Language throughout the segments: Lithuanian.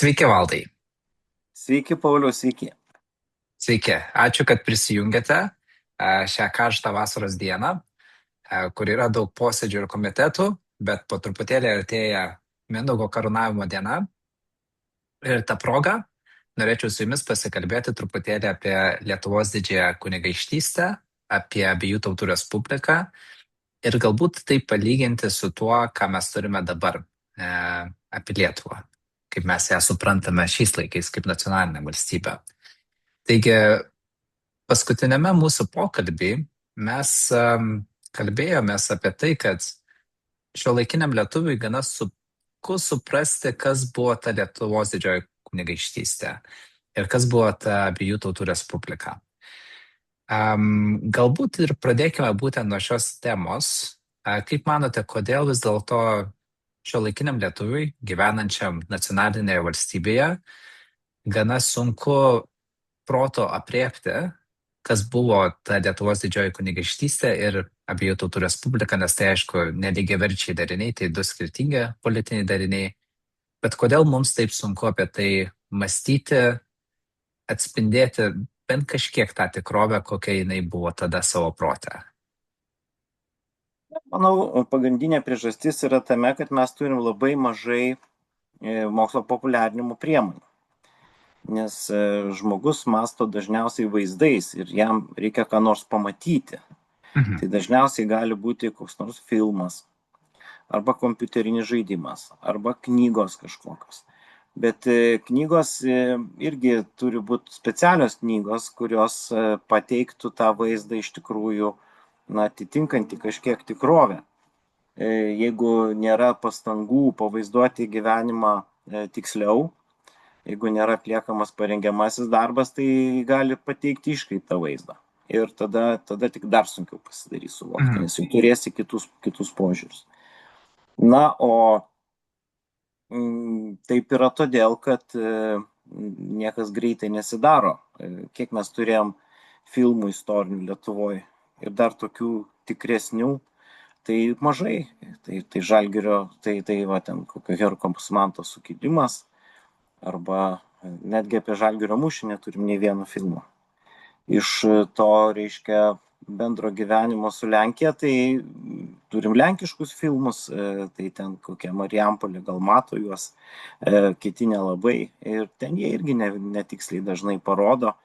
Sveiki, Valdai. Sveiki, Pauliau, sveiki. Sveiki. Ačiū, kad prisijungėte šią karštą vasaros dieną, kur yra daug posėdžių ir komitetų, bet po truputėlį artėja Mindaugo karūnavimo diena. Ir tą progą norėčiau su jumis pasikalbėti truputėlį apie Lietuvos didžiąją kunigaikštystę, apie abiejų tautų respubliką ir galbūt tai palyginti su tuo, ką mes turime dabar apie Lietuvą, kaip mes ją suprantame šiais laikais kaip nacionalinę valstybę. Taigi, paskutinėme mūsų pokalbį mes kalbėjomės apie tai, kad šiuolaikiniam lietuviui gana sunku suprasti, kas buvo ta Lietuvos didžioji kunigaikštystė ir kas buvo ta abiejų tautų respublika. Galbūt ir pradėkime būtent nuo šios temos. Kaip manote, kodėl vis dėlto šiuolaikiniam lietuviui, gyvenančiam nacionalinėje valstybėje, gana sunku proto apriepti, kas buvo ta Lietuvos didžioji kunigaikštystė ir abiejų tautų respublika, nes tai aišku nelygiaverčiai dariniai, tai du skirtingi politiniai dariniai. Bet kodėl mums taip sunku apie tai mąstyti, atspindėti bent kažkiek tą tikrovę, kokia jinai buvo tada savo protę? Manau, pagrindinė priežastis yra tame, kad mes turim labai mažai mokslo populiarinimo priemonių. Nes žmogus masto dažniausiai vaizdais ir jam reikia ką nors pamatyti. Tai dažniausiai gali būti koks nors filmas, arba kompiuterinis žaidimas, arba knygos kažkokios. Bet knygos irgi turi būti specialios knygos, kurios pateiktų tą vaizdą iš tikrųjų atitinkantį kažkiek tikrovę. Jeigu nėra pastangų pavaizduoti gyvenimą tiksliau, jeigu nėra atliekamas parengiamasis darbas, tai gali pateikti iškreiptą vaizdą. Ir tada tik dar sunkiau pasidarys suvokti, nes jau turėsi kitus požiūrius. Na, o taip yra todėl, kad niekas greitai nesidaro. Kiek mes turėjom filmų istorinių Lietuvoje ir dar tokių tikresnių, tai mažai. Tai Žalgirio, tai va ten kokio Herko Manto sukilimas, arba netgi apie Žalgirio mūšį neturim nei vieno filmo. Iš to, reiškia, bendro gyvenimo su Lenkija, tai turim lenkiškus filmus, tai ten kokie Marijampolė, gal mato juos, kiti nelabai. Ir ten jie irgi netiksliai dažnai parodo,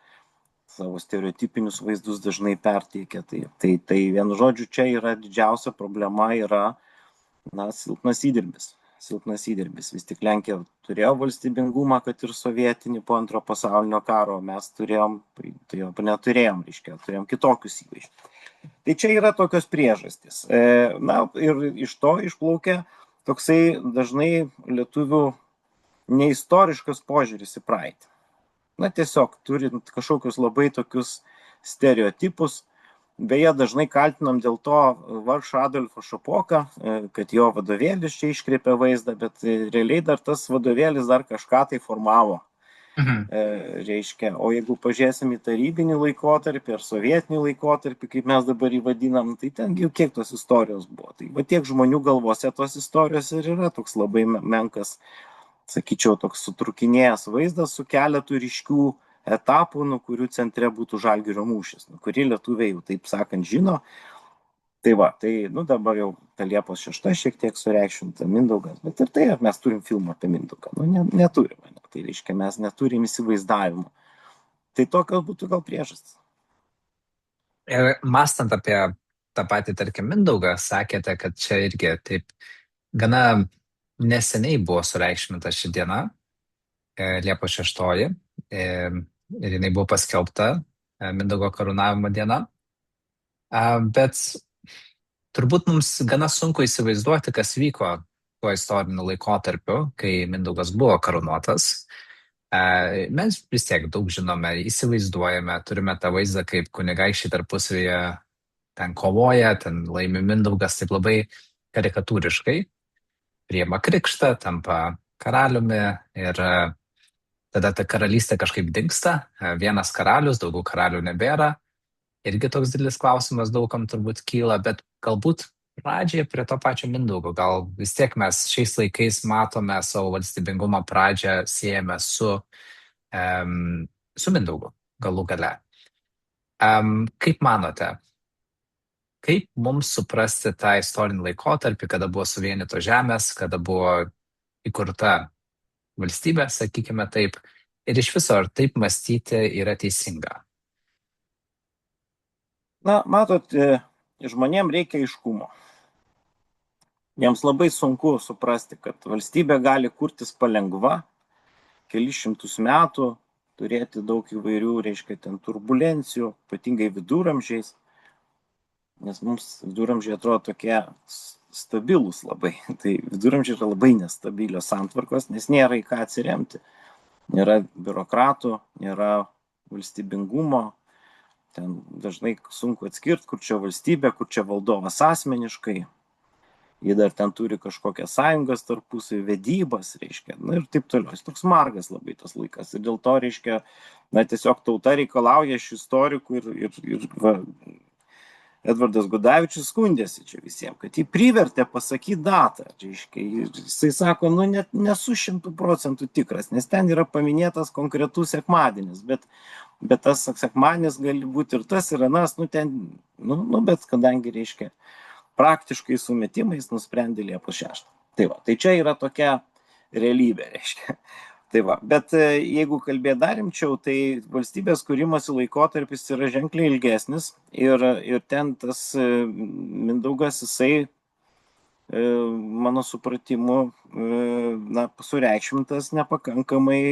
savo stereotipinius vaizdus dažnai perteikia. Tai vienu žodžiu, čia yra didžiausia problema, yra silpnas įdirbis. Vis tik Lenkija turėjo valstybingumą, kad ir sovietinį po antro pasaulinio karo, mes turėjom, tai jo neturėjom, reiškia, turėjom kitokius įvaizdžius. Tai čia yra tokios priežastys. Ir iš to išplaukia toksai dažnai lietuvių neistoriškas požiūris į praeitį. Tiesiog turint kažkokius labai tokius stereotipus. Beje, dažnai kaltinam dėl to vargšą Adolfą Šapoką, kad jo vadovėlis čia iškreipia vaizdą, bet realiai dar tas vadovėlis dar kažką tai formavo. Reiškia, o jeigu pažiūrėsim į tarybinį laikotarpį ar sovietinį laikotarpį, kaip mes dabar jį vadinam, tai ten jau kiek tos istorijos buvo. Tai va tiek žmonių galvose tos istorijos ir yra toks labai menkas, sakyčiau, toks sutrukinėjęs vaizdas su keletu ryškių etapų, kurių centre būtų Žalgirio mūšis, kurį lietuviai jau taip sakant žino. Tai va, dabar jau ta Liepos 6 šiek tiek sureikšminta Mindaugas, bet ir tai mes turim filmą apie Mindaugą. Neturime. Tai reiškia, mes neturim įsivaizdavimo. Tai tokios būtų gal priežastis. Ir mąstant apie tą patį, tarkim, Mindaugą, sakėte, kad čia irgi taip gana neseniai buvo sureikšminta ši diena, Liepos 6, ir jinai buvo paskelbta Mindaugo karūnavimo diena. Bet turbūt mums gana sunku įsivaizduoti, kas vyko tuo istoriniu laikotarpiu, kai Mindaugas buvo karūnuotas. Mes vis tiek daug žinome, įsivaizduojame, turime tą vaizdą, kaip kunigaikščiai tarpusavyje ten kovoja, ten laimi Mindaugas taip labai karikatūriškai, priima krikštą, tampa karaliumi ir tada ta karalystė kažkaip dingsta, vienas karalius, daugiau karalių nebėra. Irgi toks didelis klausimas daugam turbūt kyla, bet galbūt pradžiai prie to pačio Mindaugo. Gal vis tiek mes šiais laikais matome savo valstybingumo pradžią siejame su Mindaugu galų gale. Kaip manote, kaip mums suprasti tą istorinį laikotarpį, kada buvo suvienytos žemės, kada buvo įkurta valstybė, sakykime taip, ir iš viso ar taip mąstyti yra teisinga? Na, matot, žmonėm reikia aiškumo. Jiems labai sunku suprasti, kad valstybė gali kurtis palengva, kelis šimtus metų, turėti daug įvairių, reiškia, ten turbulencijų, ypatingai viduramžiais, nes mums viduramžiai atrodo tokie stabilus labai. Tai viduramžiai yra labai nestabilios santvarkos, nes nėra į ką atsiremti. Nėra biurokratų, nėra valstybingumo, ten dažnai sunku atskirti, kur čia valstybė, kur čia valdovas asmeniškai. Jie dar ten turi kažkokias sąjungas tarpusai, vedybas, reiškia, na ir taip toliau. Jis toks margas labai tas laikas. Ir dėl to, reiškia, na tiesiog tauta reikalauja iš istorikų ir va, Edvardas Gudavičius skundėsi čia visiems, kad jį privertė pasakyti datą. Reiškia, jisai sako, nu net nesu 100% tikras, nes ten yra paminėtas konkretus sekmadienis, bet tas sekmadienis gali būti ir tas, ir anas, nu ten, bet kadangi, reiškia, praktiškai sumetimais nusprendė Liepos 6. Tai va, tai čia yra tokia realybė, reiškia. Tai va, bet jeigu kalbėt dar rimčiau, tai valstybės kūrimosi laikotarpis yra ženkliai ilgesnis ir ten tas Mindaugas, jisai, mano supratimu, na, sureikšmintas nepakankamai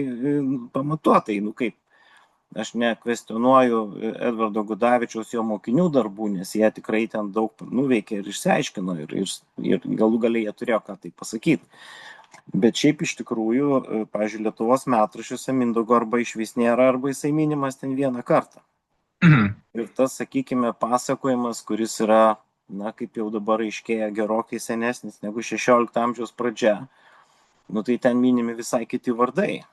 pamatuotai, nu kaip. Aš nekvestionuoju Edvardo Gudavičiaus jo mokinių darbų, nes jie tikrai ten daug nuveikė ir išsiaiškino ir galų galiai jie turėjo ką tai pasakyti. Bet šiaip iš tikrųjų, pavyzdžiui, Lietuvos metraščiuose Mindaugo arba išvis nėra, arba jisai minimas ten vieną kartą. Ir tas, sakykime, pasakojimas, kuris yra, na, kaip jau dabar aiškėja, gerokai senesnis negu 16 amžiaus pradžia, nu tai ten minimi visai kiti vardai.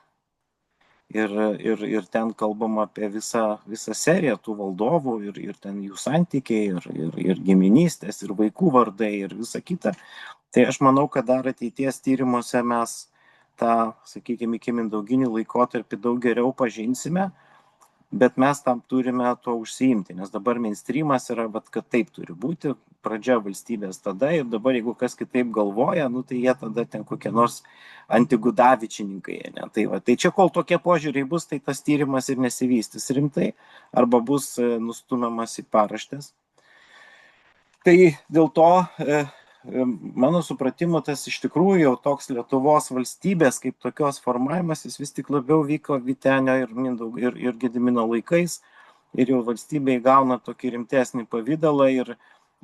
Ir ten kalbama apie visą seriją tų valdovų ir ten jų santykiai, ir giminystės, ir vaikų vardai, ir visa kita. Tai aš manau, kad dar ateities tyrimuose mes tą, sakykime, iki mindauginį laikotarpį daug geriau pažinsime, bet mes tam turime tuo užsiimti, nes dabar mainstreamas yra, kad taip turi būti, pradžia valstybės tada ir dabar jeigu kas kitaip galvoja, nu tai jie tada ten kokie nors antigudavičininkai, ne? Tai čia kol tokie požiūriai bus, tai tas tyrimas ir nesivystys rimtai, arba bus nustumiamas į paraštės. Tai dėl to, mano supratimu, tas iš tikrųjų jau toks Lietuvos valstybės kaip tokios formavimas, jis vis tik labiau vyko Vytenio ir Mindaugo ir Gedimino laikais, ir jau valstybė įgauna tokį rimtesnį pavydalą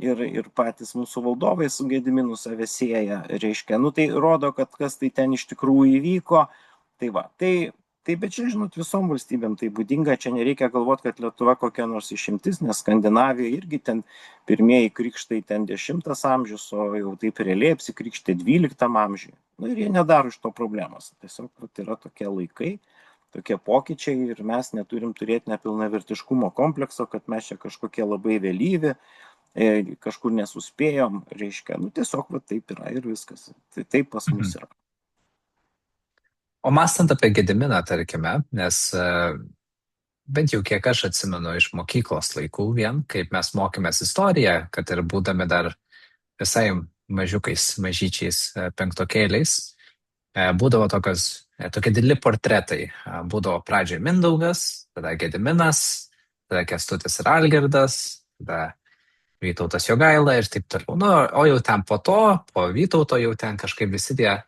ir patys mūsų valdovai su Gediminu save sieja, reiškia. Nu tai rodo, kad kas tai ten iš tikrųjų įvyko. Tai va, tai bet čia, žinot, visom valstybėm tai būdinga, čia nereikia galvoti, kad Lietuva kokia nors išimtis, nes Skandinavija irgi ten pirmieji krikštai ten 10 amžius, o jau taip realiai apsikrikštė 12 amžiuje. Nu ir jie nedaro iš to problemos. Tiesiog yra tokie laikai, tokie pokyčiai ir mes neturim turėti nepilnavertiškumo komplekso, kad mes čia kažkokie labai vėlyvi, kažkur nesuspėjom, reiškia, nu tiesiog va taip yra ir viskas. Tai taip pas mus yra. O mąstant apie Gediminą, tarkime, nes bent jau kiek aš atsimenu iš mokyklos laikų vien, kaip mes mokėmės istoriją, kad ir būdami dar visai mažyčiais penktokėliais, būdavo tokie dideli portretai. Būdavo pradžioje Mindaugas, tada Gediminas, tada Kęstutis ir Algirdas, tada Vytautas Jogaila ir taip toliau. Nu, o jau ten po to, po Vytauto jau ten kažkaip visi tie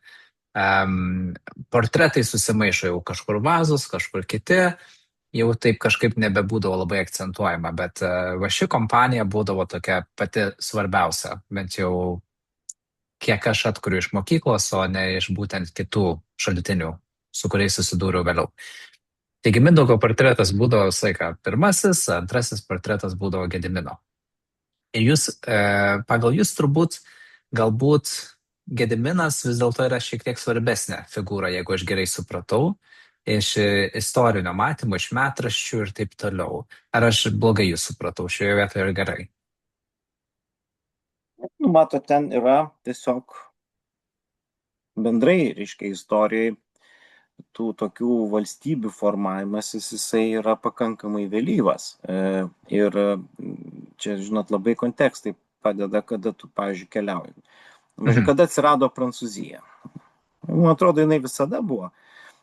portretai susimaišo, jau kažkur Vazos, kažkur kiti, jau taip kažkaip nebebūdavo labai akcentuojama, bet va ši kompanija būdavo tokia pati svarbiausia, bent jau kiek aš atkuriu iš mokyklos, o ne iš būtent kitų šaltinių, su kuriais susidūriau vėliau. Taigi Mindaugo portretas būdavo visą laiką pirmasis, antrasis portretas būdavo Gedimino. Ir jūs, pagal jūs turbūt, galbūt Gediminas vis dėlto yra šiek tiek svarbesnė figūra, jeigu aš gerai supratau, iš istorinio matymo, iš metraščių ir taip toliau. Ar aš blogai jūs supratau šioje vietoje ir gerai? Nu, matot, ten yra tiesiog bendrai, reiškia, istorijai tų tokių valstybių formavimasis, jisai yra pakankamai vėlyvas. Ir čia, žinot, labai kontekstai padeda, kada tu, pavyzdžiui, keliauji. Pavyzdžiui, Mhm. kada atsirado Prancūzija? Man atrodo, jinai visada buvo.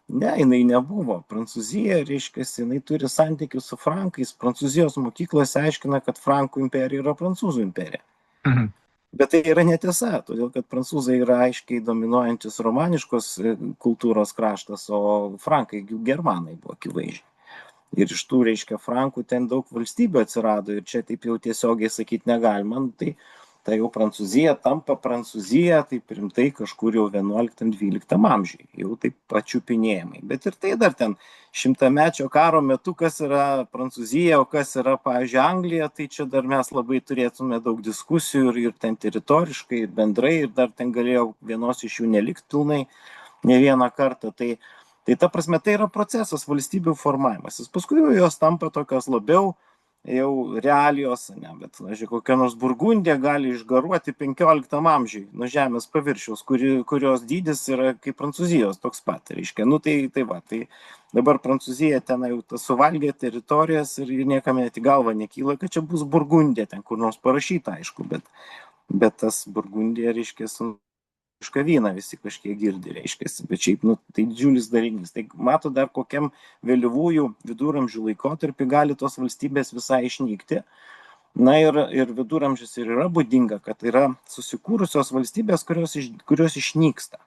Ne, jinai nebuvo. Prancūzija, reiškia, jinai turi santykius su frankais. Prancūzijos mokyklose aiškina, kad Frankų imperija yra Prancūzų imperija. Mhm. Bet tai yra netiesa, todėl kad prancūzai yra aiškiai dominuojantis romaniškos kultūros kraštas, o frankai germanai buvo akivaizdžiai. Ir iš tų, reiškia, frankų ten daug valstybių atsirado ir čia taip jau tiesiogiai sakyti negalima. Nu, tai jau Prancūzija tampa Prancūzija, taip rimtai kažkur jau 11-12 amžiui, jau taip pačiupinėjimai. Bet ir tai dar ten šimtamečio karo metu, kas yra Prancūzija, o kas yra, pavyzdžiui, Anglija, tai čia dar mes labai turėtume daug diskusijų ir ten teritoriškai, ir bendrai, ir dar ten galėjo vienos iš jų nelikti pilnai ne vieną kartą. Tai ta prasme, tai yra procesas valstybių formavimasis. Paskui jos tampa tokios labiau jau realijos, ne, bet, žiūrėk, kokia nors Burgundija gali išgaruoti 15 amžiui nuo žemės paviršiaus, kurios dydis yra kaip Prancūzijos toks pat, reiškia. Nu, tai dabar Prancūzija ten jau suvalgė teritorijas ir niekam net į galvą nekyla, kad čia bus Burgundija, ten kur nors parašyta, aišku, bet tas Burgundija, reiškia, vyną visi kažkiek girdi, reiškia, bet šiaip, nu, tai didžiulis darinys. Tai mato dar kokiam vėlyvųjų viduramžių laikotarpį gali tos valstybės visai išnykti. Na ir viduramžis ir yra būdinga, kad yra susikūrusios valstybės, kurios išnyksta.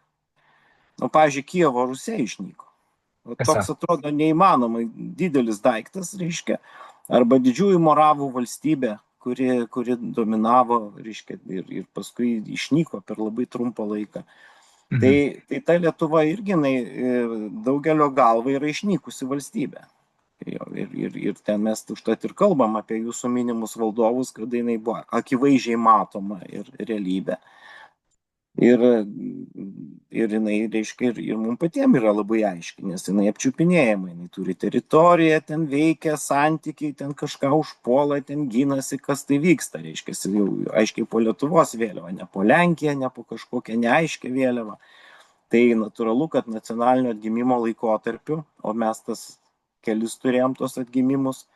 Nu, pavyzdžiui, Kijevo Rusia išnyko. O Tiesa. toks atrodo neįmanomai didelis daiktas, reiškia, arba didžiųjų moravų valstybė, kuri dominavo, reiškia, ir paskui išnyko per labai trumpą laiką. Tai, Mhm. tai ta Lietuva irgi daugelio galva yra išnykusi valstybė. Ir ten mes užtat ir kalbam apie jūsų minimus valdovus, kada jinai buvo akivaizdžiai matoma ir realybė. Ir jinai, reiškia, ir mums patiems yra labai aiški, nes jinai apčiupinėjama, jinai turi teritoriją, ten veikia santykiai, ten kažką užpuola, ten gynasi, kas tai vyksta, reiškia, jau aiškiai po Lietuvos vėliavą, ne po Lenkiją, ne po kažkokią neaiškę vėliavą. Tai natūralu, kad nacionalinio atgimimo laikotarpiu, o mes tas kelis turėjom tos atgimimus,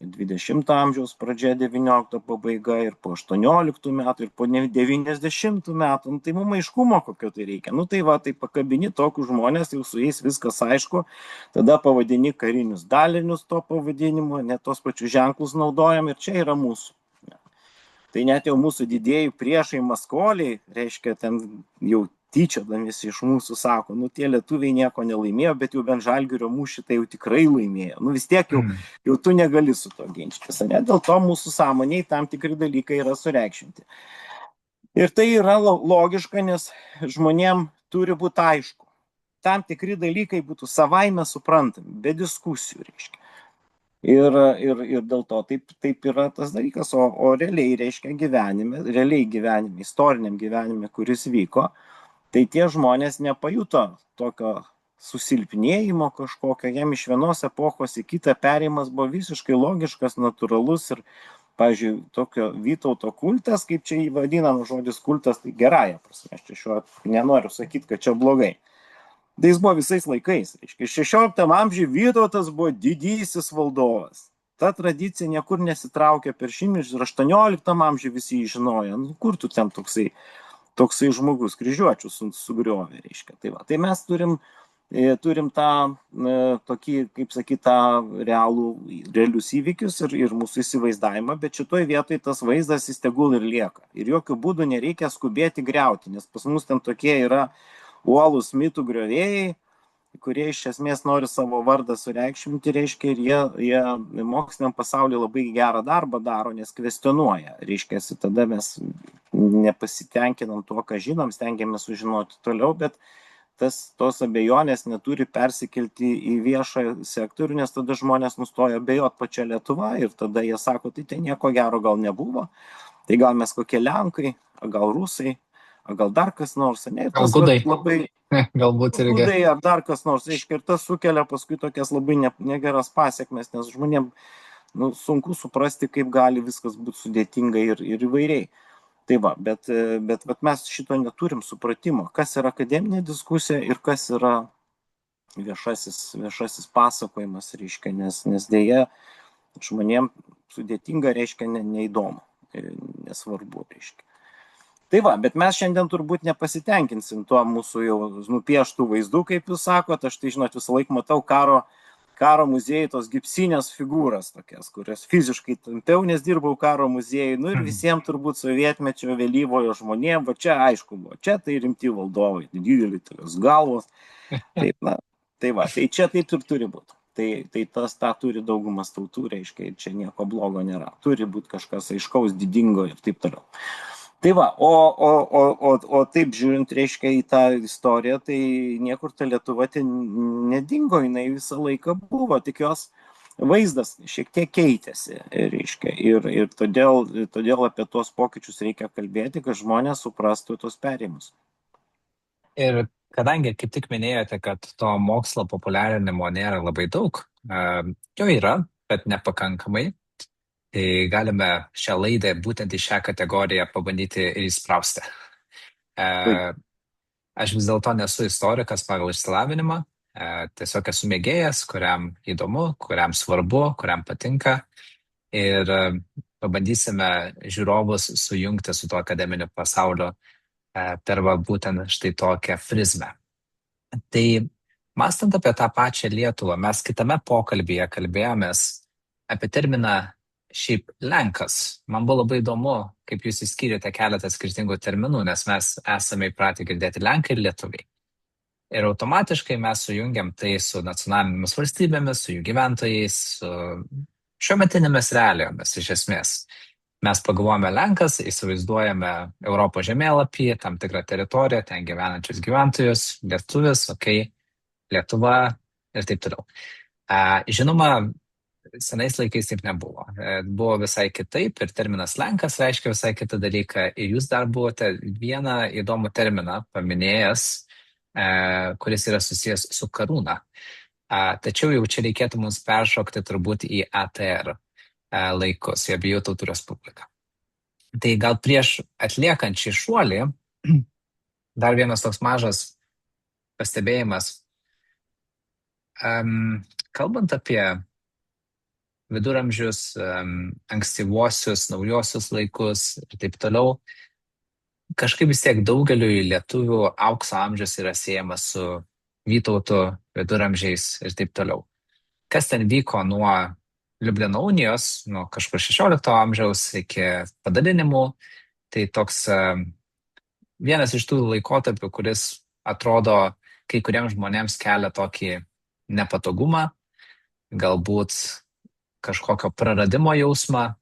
20 amžiaus pradžia, 19 pabaiga ir po 18 metų ir po 90 metų, nu, tai mums aiškumo kokio tai reikia. Nu tai va, tai pakabini tokius žmonės, jau su jais viskas aišku, tada pavadini karinius dalinius to pavadinimo, net tos pačius ženklus naudojam ir čia yra mūsų. Tai net jau mūsų didieji priešai maskoliai, reiškia, ten jau tyčiodamisi iš mūsų sako, nu tie lietuviai nieko nelaimėjo, bet jau bent Žalgirio mūšį tai jau tikrai laimėjo. Nu vis tiek Mhm. jau tu negali su to ginčytis, ne? Dėl to mūsų sąmoniai tam tikri dalykai yra sureikšminti. Ir tai yra logiška, nes žmonėm turi būti aišku. Tam tikri dalykai būtų savaime suprantami, be diskusijų, reiškia. Ir dėl to taip yra tas dalykas, o realiai, reiškia, gyvenime, istoriniam gyvenime, kuris vyko, tai tie žmonės nepajuto tokio susilpnėjimo kažkokio, jam iš vienos epochos į kitą perėjimas buvo visiškai logiškas, natūralus ir, pavyzdžiui, tokio Vytauto kultas, kaip čia jį vadinam, žodis kultas, tai gerąja prasme, aš čia šiuo nenoriu sakyti, kad čia blogai. Tai jis buvo visais laikais. Reiškia, 16 amžiuje Vytautas buvo didysis valdovas. Ta tradicija niekur nesitraukė per šimtmečius ir 18 amžiuje visi jį žinojo. Nu, kur tu ten toksai žmogus kryžiuočius sugriovė, reiškia. Tai mes turim tą tokį, kaip sakyt, tą realius įvykius ir mūsų įsivaizdavimą, bet šitoj vietoj tas vaizdas jis tegul ir lieka. Ir jokių būdų nereikia skubėti griauti, nes pas mus ten tokie yra uolūs mitų griovėjai, kurie iš esmės nori savo vardą sureikšminti, reiškia, ir jie moksliniam pasaulyje labai gerą darbą daro, nes kvestionuoja. Reiškia, tada mes nepasitenkinam tuo, ką žinom, stengiamės sužinoti toliau, bet tos abejonės neturi persikelti į viešą sektorių, nes tada žmonės nustoja abejoti pačią Lietuvą ir tada jie sako, tai ten nieko gero gal nebuvo, tai gal mes kokie Lenkai, gal Rusai, gal dar kas nors, ne, ir Gal tas gudai. labai Galbūt irgi. gudai ar dar kas nors, reiškia, ir tas sukelia paskui tokias labai negeras pasiekmes, nes žmonėm sunku suprasti, kaip gali viskas būti sudėtinga ir įvairiai. Tai va, bet vat mes šito neturim supratimo, kas yra akademinė diskusija ir kas yra viešasis pasakojimas, reiškia, nes dėja žmonėm sudėtinga, reiškia, neįdomu, nesvarbu, reiškia. Tai va, bet mes šiandien turbūt nepasitenkinsim tuo mūsų jau nupieštų vaizdų, kaip jūs sakot. Aš tai, žinot, visą laiką matau karo muziejai tos gipsinės figūras tokias, kurias fiziškai tampiau, nes dirbau karo muziejai. Nu ir visiems turbūt sovietmečio vėlyvojo žmonėm, va čia aišku buvo, čia tai rimti valdovai, dideli tokios galvos. Taip, na, tai va, tai čia taip ir turi būti. Tai tas tą turi daugumas tautų, reiškia, čia nieko blogo nėra. Turi būti kažkas aiškaus, didingo ir taip toliau. Tai va, o taip žiūrint, reiškia, į tą istoriją, tai niekur ta Lietuva nedingo, jinai visą laiką buvo, tik jos vaizdas šiek tiek keitėsi, reiškia, ir todėl apie tuos pokyčius reikia kalbėti, kad žmonės suprastų tos perėjimus. Ir kadangi kaip tik minėjote, kad to mokslo populiarinimo nėra labai daug, jo yra, bet nepakankamai, tai galime šią laidą būtent į šią kategoriją pabandyti ir įsprausti. Aš vis dėlto nesu istorikas pagal išsilavinimą, tiesiog esu mėgėjas, kuriam įdomu, kuriam svarbu, kuriam patinka, ir pabandysime žiūrovus sujungti su tuo akademiniu pasauliu per būtent štai tokią prizmę. Tai mąstant apie tą pačią Lietuvą, mes kitame pokalbyje kalbėjomės apie terminą šiaip Lenkas. Man buvo labai įdomu, kaip jūs įskyrėte keletą skirtingų terminų, nes mes esame įpratę girdėti Lenkai ir Lietuviai. Ir automatiškai mes sujungiam tai su nacionalinėmis valstybėmis, su jų gyventojais, su šiuo metinėmis realijomis iš esmės. Mes pagalvojame Lenkas, įsivaizduojame Europos žemėlapį, tam tikrą teritoriją, ten gyvenančius gyventojus, lietuvis, Lietuva ir taip toliau. Žinoma, senais laikais taip nebuvo. Buvo visai kitaip ir terminas Lenkas reiškia visai kitą dalyką. Ir jūs dar buvote vieną įdomų terminą paminėjęs, kuris yra susijęs su karūna. Tačiau jau čia reikėtų mums peršokti turbūt į ATR laikus, į Abiejų tautų respubliką. Tai gal prieš atliekant šį šuolį, dar vienas toks mažas pastebėjimas. Kalbant apie viduramžius, ankstyvuosius, naujosius laikus ir taip toliau, kažkaip vis tiek daugeliui lietuvių aukso amžius yra siejamas su Vytautu, viduramžiais ir taip toliau. Kas ten vyko nuo Liublino unijos, nuo kažkur 16 amžiaus iki padalinimų, tai toks vienas iš tų laikotarpių, kuris atrodo kai kuriems žmonėms kelia tokį nepatogumą, galbūt kažkokio praradimo jausmą.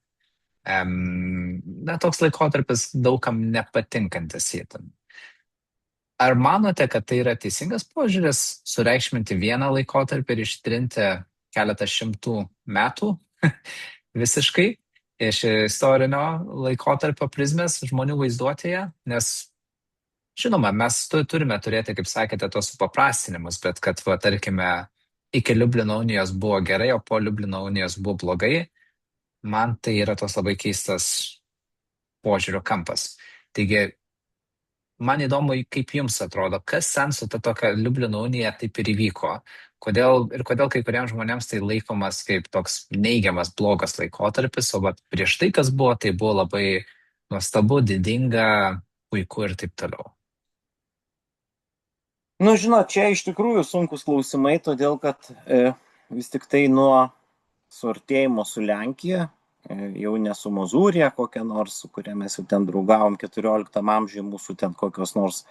Toks laikotarpis daugam nepatinkantis įtin. Ar manote, kad tai yra teisingas požiūris sureikšminti vieną laikotarpį ir ištrinti keletą šimtų metų visiškai iš istorinio laikotarpio prizmės žmonių vaizduotėje? Nes, žinoma, mes turime turėti, kaip sakėte, tos supaprastinimus, bet kad, tarkime, iki Liublino unijos buvo gerai, o po Liublino unijos buvo blogai, man tai yra tos labai keistas požiūrio kampas. Taigi, man įdomu, kaip jums atrodo, kas ten su ta tokia Liublino unija taip ir įvyko. Kodėl kai kuriems žmonėms tai laikomas kaip toks neigiamas, blogas laikotarpis, o prieš tai, kas buvo, tai buvo labai nuostabu, didinga, puiku ir taip toliau. Nu, žinot, čia iš tikrųjų sunkus klausimai, todėl kad vis tik tai nuo suartėjimo su Lenkija, jau ne su Mozūrija kokia nors, su kuria mes jau ten draugavom 14 amžiuje, mūsų ten kokios nors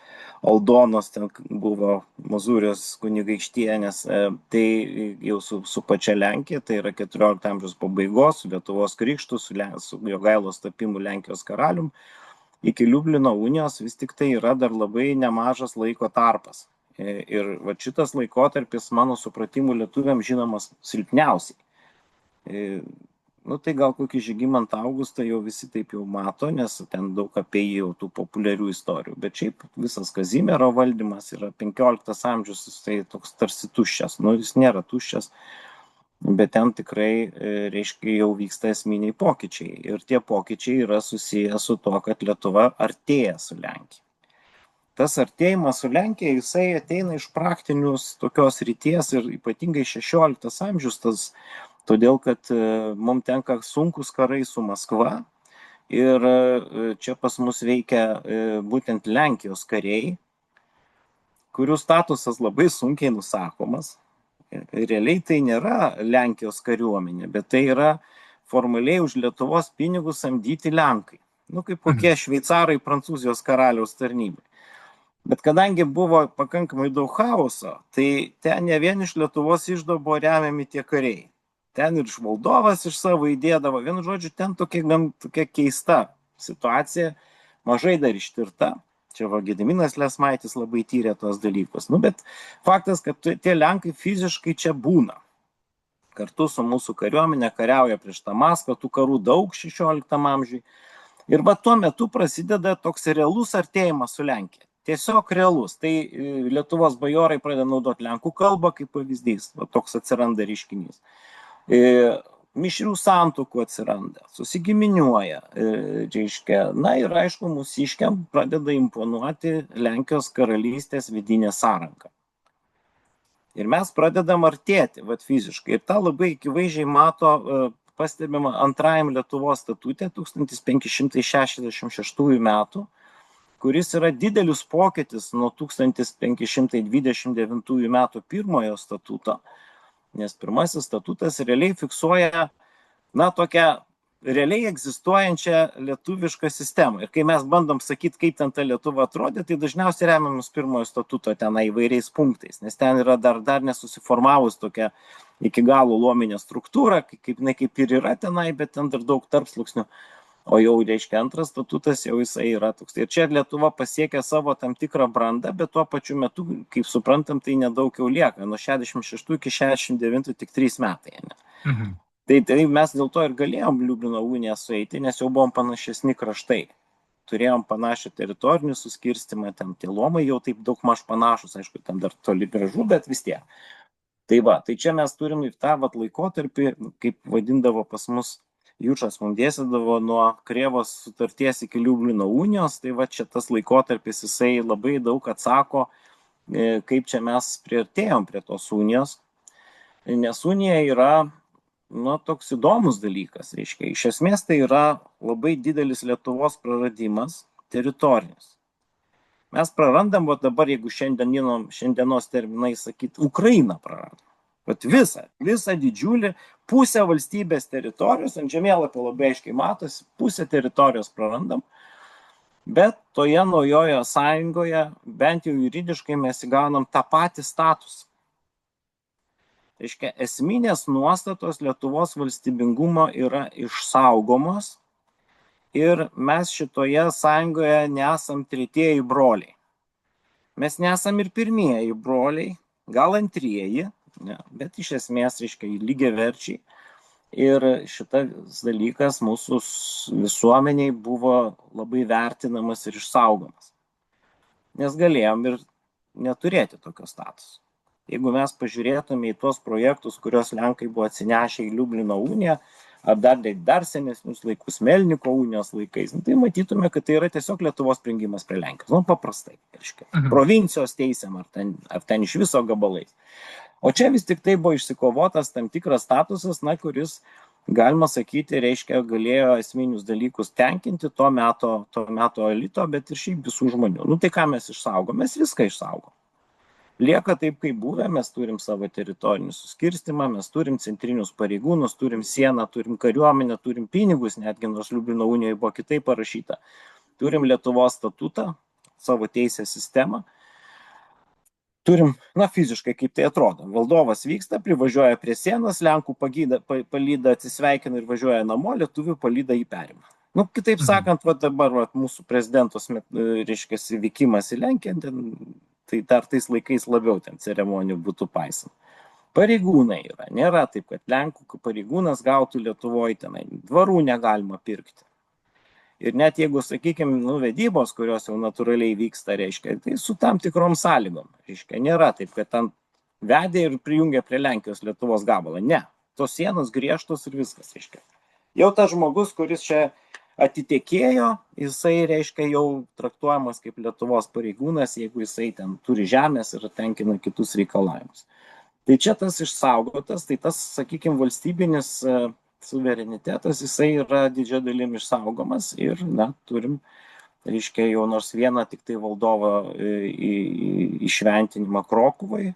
Aldonos ten buvo Mozūrijos kunigaikštienės, tai jau su pačia Lenkija, tai yra 14 amžiaus pabaigos, su Lietuvos krikštu, su Jogailos tapimu Lenkijos karalium, iki Liublino unijos vis tik tai yra dar labai nemažas laiko tarpas. Ir va šitas laikotarpis, mano supratimu, lietuviams žinomas silpniausiai. Nu, tai gal kokį Žygimantą Augustą jau visi taip jau mato, nes ten daug apie jį jau tų populiarių istorijų. Bet šiaip visas Kazimiero valdymas yra 15 amžius, tai toks tarsi tuščias. Nu, jis nėra tuščias. bet ten tikrai, reiškia, jau vyksta esminiai pokyčiai. Ir tie pokyčiai yra susiję su to, kad Lietuva artėja su Lenkija. Tas artėjimas su Lenkija, jisai ateina iš praktinius tokios ryties ir ypatingai 16 amžius, todėl kad mums tenka sunkus karai su Maskva ir čia pas mus veikia būtent Lenkijos kariai, kurių statusas labai sunkiai nusakomas. Realiai tai nėra Lenkijos kariuomenė, bet tai yra formaliai už Lietuvos pinigus samdyti Lenkai. Nu, kaip kokie šveicarai Prancūzijos karaliaus tarnybai. Bet kadangi buvo pakankamai daug chaoso, tai ten ne vien iš Lietuvos iždo buvo remiami tie kariai. Ten ir iš Moldovos iš savo įdėdavo. Vienu žodžiu, ten tokia keista situacija, mažai dar ištirta. Čia Gediminas Lesmaitis labai tyrė tuos dalykus. Nu, bet faktas, kad tie Lenkai fiziškai čia būna. Kartu su mūsų kariuomenė kariauja prieš tą Maskvą, tų karų daug 16 amžiui. Ir va tuo metu prasideda toks realus artėjimas su Lenkija. Tiesiog realus. Tai Lietuvos bajorai pradeda naudoti lenkų kalbą kaip pavyzdys. Va toks atsiranda reiškinys. Mišrių santuokų atsiranda, susigiminiuoja, reiškia, na ir aišku, mūsiškiam pradeda imponuoti Lenkijos karalystės vidinė sąranka. Ir mes pradedam artėti, fiziškai. Ir tą labai akivaizdžiai pastebima antrajam Lietuvos statute 1566 metų, kuris yra didelis pokytis nuo 1529 metų pirmojo statuto. Nes pirmasis statutas realiai fiksuoja, tokią realiai egzistuojančią lietuvišką sistemą. Ir kai mes bandom sakyti, kaip ten ta Lietuva atrodė, tai dažniausiai remiamas pirmojo statuto tenai įvairiais punktais, nes ten yra dar nesusiformavus tokia iki galo luominė struktūra, kaip ir yra tenai, bet ten dar daug tarpsluoksnių. O jau, reiškia, antras statutas jau jisai yra toks. Ir čia Lietuva pasiekia savo tam tikrą brandą, bet tuo pačiu metu, kaip suprantam, tai nedaug jau lieka. Nuo 66 iki 69 tik 3 metai. Ne? Tai mes dėl to ir galėjom Liublino uniją sueiti, nes jau buvom panašesni kraštai. Turėjom panašią teritorinį suskirstimą, ten tie luomai jau taip daug maž panašus, aišku, ten dar toli gražu, bet vis tiek. Tai čia mes turim ir tą laikotarpį, kaip vadindavo pas mus Jučas mums dėstydavo nuo Krėvos sutarties iki Liublino unijos, tai čia tas laikotarpis jisai labai daug atsako, kaip čia mes priartėjom prie tos unijos, nes unija yra toks įdomus dalykas, reiškia. Iš esmės tai yra labai didelis Lietuvos praradimas teritorinis. Mes prarandam, dabar jeigu šiandienos terminai sakyti, Ukrainą prarandam. Visą didžiulį, pusę valstybės teritorijos, ant žemėlapio labai aiškiai matosi, pusę teritorijos prarandam, bet toje naujoje sąjungoje, bent jau juridiškai mes įgaunam tą patį statusą. Reiškia, esminės nuostatos Lietuvos valstybingumo yra išsaugomos ir mes šitoje sąjungoje nesam tretieji broliai. Mes nesam ir pirmieji broliai, gal antrieji, bet iš esmės, reiškia, lygiaverčiai. Ir šitas dalykas mūsų visuomeniai buvo labai vertinamas ir išsaugomas. Nes galėjom ir neturėti tokio statuso. Jeigu mes pažiūrėtume į tuos projektus, kurios Lenkai buvo atsinešę į Liublino uniją, ar dar senesnius laikus, Melniko unijos laikais, tai matytume, kad tai yra tiesiog Lietuvos prijungimas prie Lenkijos. Paprastai, reiškia, provincijos teisėm, ar ten iš viso gabalais. O čia vis tik tai buvo išsikovotas tam tikras statusas, kuris, galima sakyti, reiškia, galėjo esminius dalykus tenkinti to meto elito, bet ir šiaip visų žmonių. Tai ką mes išsaugom? Mes viską išsaugom. Lieka taip, kaip buvę, mes turim savo teritorinį suskirstimą, mes turim centrinius pareigūnus, turim sieną, turim kariuomenę, turim pinigus, netgi nors Liublino unijoje buvo kitaip parašyta. Turim Lietuvos statutą, savo teisės sistemą. Turim, fiziškai kaip tai atrodo. Valdovas vyksta, privažiuoja prie sienos, Lenkų palyda atsisveikina ir važiuoja namo, lietuvių palyda jį perima. Kitaip sakant, dabar mūsų prezidentos, reiškia, vykimas į Lenkiją, tai dar tais laikais labiau ten ceremonijų būtų paisant. Pareigūnai yra, nėra taip, kad Lenkų pareigūnas gautų Lietuvoje tenai, dvarų negalima pirkti. Ir net jeigu, sakykime, vedybos, kurios jau natūraliai vyksta, reiškia, tai su tam tikrom sąlygom. Reiškia, nėra taip, kad ten vedė ir prijungė prie Lenkijos Lietuvos gabalą. Ne. tos sienos griežtos ir viskas, reiškia. Jau tas žmogus, kuris čia atitekėjo, jisai, reiškia, jau traktuojamas kaip Lietuvos pareigūnas, jeigu jisai ten turi žemės ir tenkina kitus reikalavimus. Tai čia tas išsaugotas, tai tas, sakykime, valstybinis suverenitetas, jisai yra didžia dalim išsaugomas ir, na, turim, reiškia, jau nors vieną tik tai valdovą įšventinimą Krokuvai,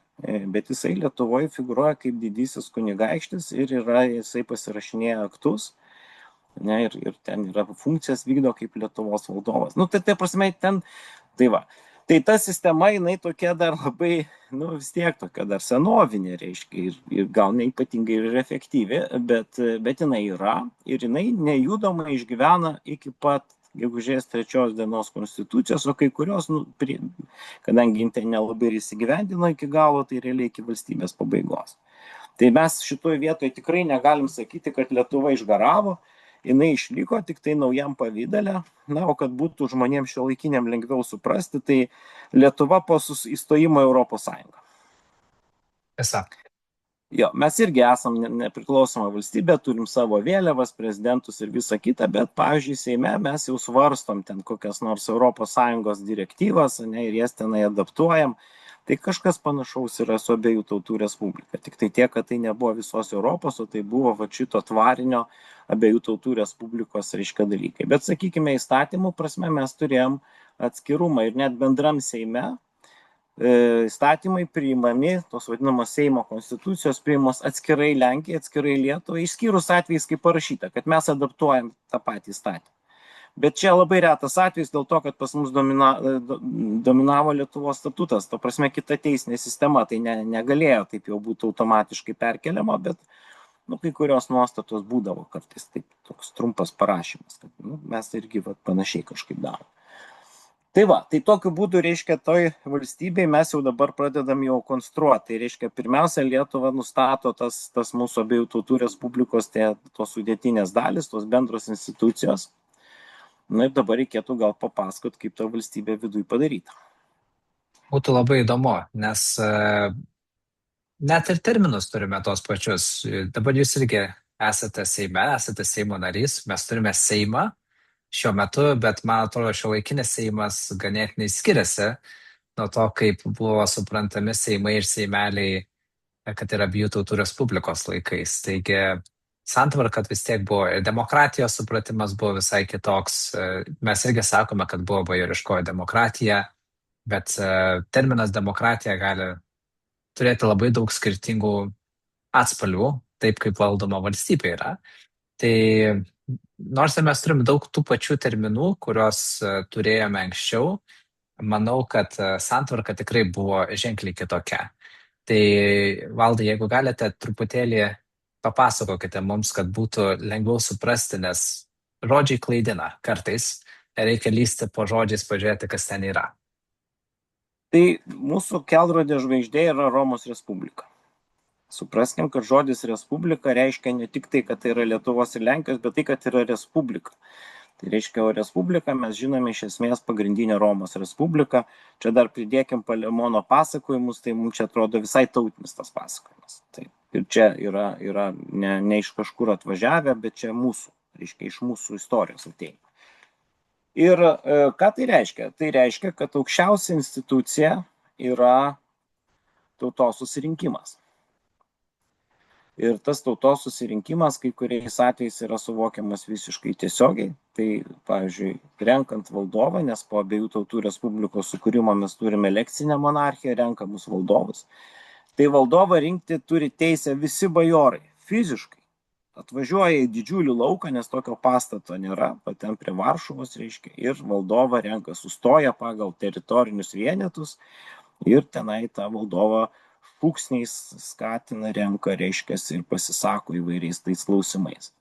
bet jisai Lietuvoje figuruoja kaip didysis kunigaikštis ir jisai pasirašinėja aktus, ne, ir ten yra funkcijas vykdo kaip Lietuvos valdovas. Nu, tai prasme, ten, tai va. Tai ta sistema, jinai tokia dar labai, nu, vis tiek tokia dar senovinė, reiškia, ir gal neipatingai ir efektyvi, bet jinai yra ir jinai nejudamai išgyvena iki pat gegužės 3 dienos konstitucijos, o kai kurios, nu, kadangi tai nelabai ir įsigyvendino iki galo, tai realiai iki valstybės pabaigos. Tai mes šitoje vietoje tikrai negalim sakyti, kad Lietuva išgaravo, jinai išliko tik tai naujam pavydale, na, o kad būtų žmonėms šiuolaikiniam lengviau suprasti, tai Lietuva po įstojimo į Europos Sąjungą. Tiesa. Jo, mes irgi esam nepriklausoma valstybė, turim savo vėliavas, prezidentus ir visą kitą, bet, pavyzdžiui, Seime mes jau svarstom ten kokias nors Europos Sąjungos direktyvas, ne, ir jas tenai adaptuojam. Tai kažkas panašaus yra su Abiejų tautų Respublika. Tik tai tiek, kad tai nebuvo visos Europos, o tai buvo va šito tvarinio Abiejų tautų Respublikos, reiškia, dalykai. Bet, sakykime, įstatymų prasme mes turėjom atskirumą ir net bendram Seime įstatymai priimami, tos vadinamos Seimo konstitucijos priimamos atskirai Lenkijai, atskirai Lietuvai, išskyrus atvejais, kaip parašyta, kad mes adaptuojam tą patį įstatymą. Bet čia labai retas atvejis dėl to, kad pas mus dominavo Lietuvos statutas, to prasme kita teisinė sistema, tai negalėjo taip jau būti automatiškai perkeliama, bet, nu, kai kurios nuostatos būdavo kartais taip toks trumpas parašymas, kad, nu, mes irgi panašiai kažkaip darom. Tai va, tai tokiu būdu, reiškia, toj valstybei mes jau dabar pradedam jau konstruoti. Tai reiškia, pirmiausia, Lietuva nustato tas mūsų Abiejų tautų Respublikos tos sudėtinės dalis, tos bendros institucijos. Na ir dabar reikėtų gal papasakot, kaip ta valstybė viduje padaryta. Būtų labai įdomu, nes net ir terminus turime tos pačius. Dabar jūs irgi esate Seime, esate Seimo narys, mes turime Seimą šiuo metu, bet man atrodo, šiuolaikinis Seimas ganėtinai skiriasi nuo to, kaip buvo suprantami Seimai ir Seimeliai, kad yra Abiejų tautų Respublikos laikais. Taigi, santvarka vis tiek buvo ir demokratijos supratimas buvo visai kitoks. Mes irgi sakome, kad buvo bajoriškoji demokratija, bet terminas demokratija gali turėti labai daug skirtingų atspalvių, taip kaip valdoma valstybė yra. Tai nors mes turim daug tų pačių terminų, kuriuos turėjome anksčiau, manau, kad santvarka tikrai buvo ženkliai kitokia. Tai, Valdai, jeigu galite truputėlį papasakokite mums, kad būtų lengviau suprasti, nes žodžiai klaidina kartais, reikia lysti po žodžiais, pažiūrėti, kas ten yra. Tai mūsų kelrodė žvaigždė yra Romos Respublika. Supraskim, kad žodis Respublika reiškia ne tik tai, kad tai yra Lietuvos ir Lenkijos, bet tai, kad yra Respublika. Tai reiškia, o Respublika mes žinome iš esmės pagrindinė Romos Respublika. Čia dar pridėkim Palemono pasakojimus, tai mums čia atrodo visai tautinis tas pasakojimas. Tai, ir čia yra ne iš kažkur atvažiavę, bet čia mūsų, reiškia, iš mūsų istorijos ateina. Ir ką tai reiškia? Tai reiškia, kad aukščiausia institucija yra tautos susirinkimas. Ir tas tautos susirinkimas kai kuriais atvejais yra suvokiamas visiškai tiesiogiai. Tai, pavyzdžiui, renkant valdovą, nes po Abiejų tautų Respublikos sukūrimo mes turime elekcinę monarchiją, renkamus valdovus. Tai valdovą rinkti turi teisę visi bajorai, fiziškai. Atvažiuoja į didžiulį lauką, nes tokio pastato nėra, ten prie Varšuvos, reiškia, ir valdovą renka, sustoja pagal teritorinius vienetus ir tenai tą valdovą šūksniais skatina, renka, reiškia, ir pasisako įvairiais tais klausimais.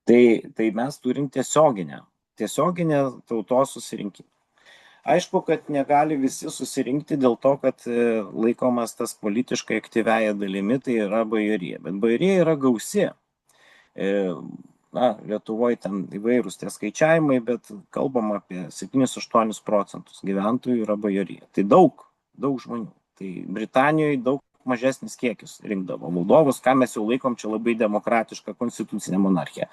Tai mes turim tiesioginę tautos susirinkimą. Aišku, kad negali visi susirinkti dėl to, kad laikomas tas politiškai aktyviaja dalimi, tai yra bajorija. Bet bajorija yra gausi. Na, Lietuvoje ten įvairūs tie skaičiavimai, bet kalbam apie 7-8% gyventojų yra bajorija. Tai daug žmonių. Tai Britanijoje daug mažesnis kiekis rinkdavo valdovus, ką mes jau laikom čia labai demokratišką konstitucinę monarchiją.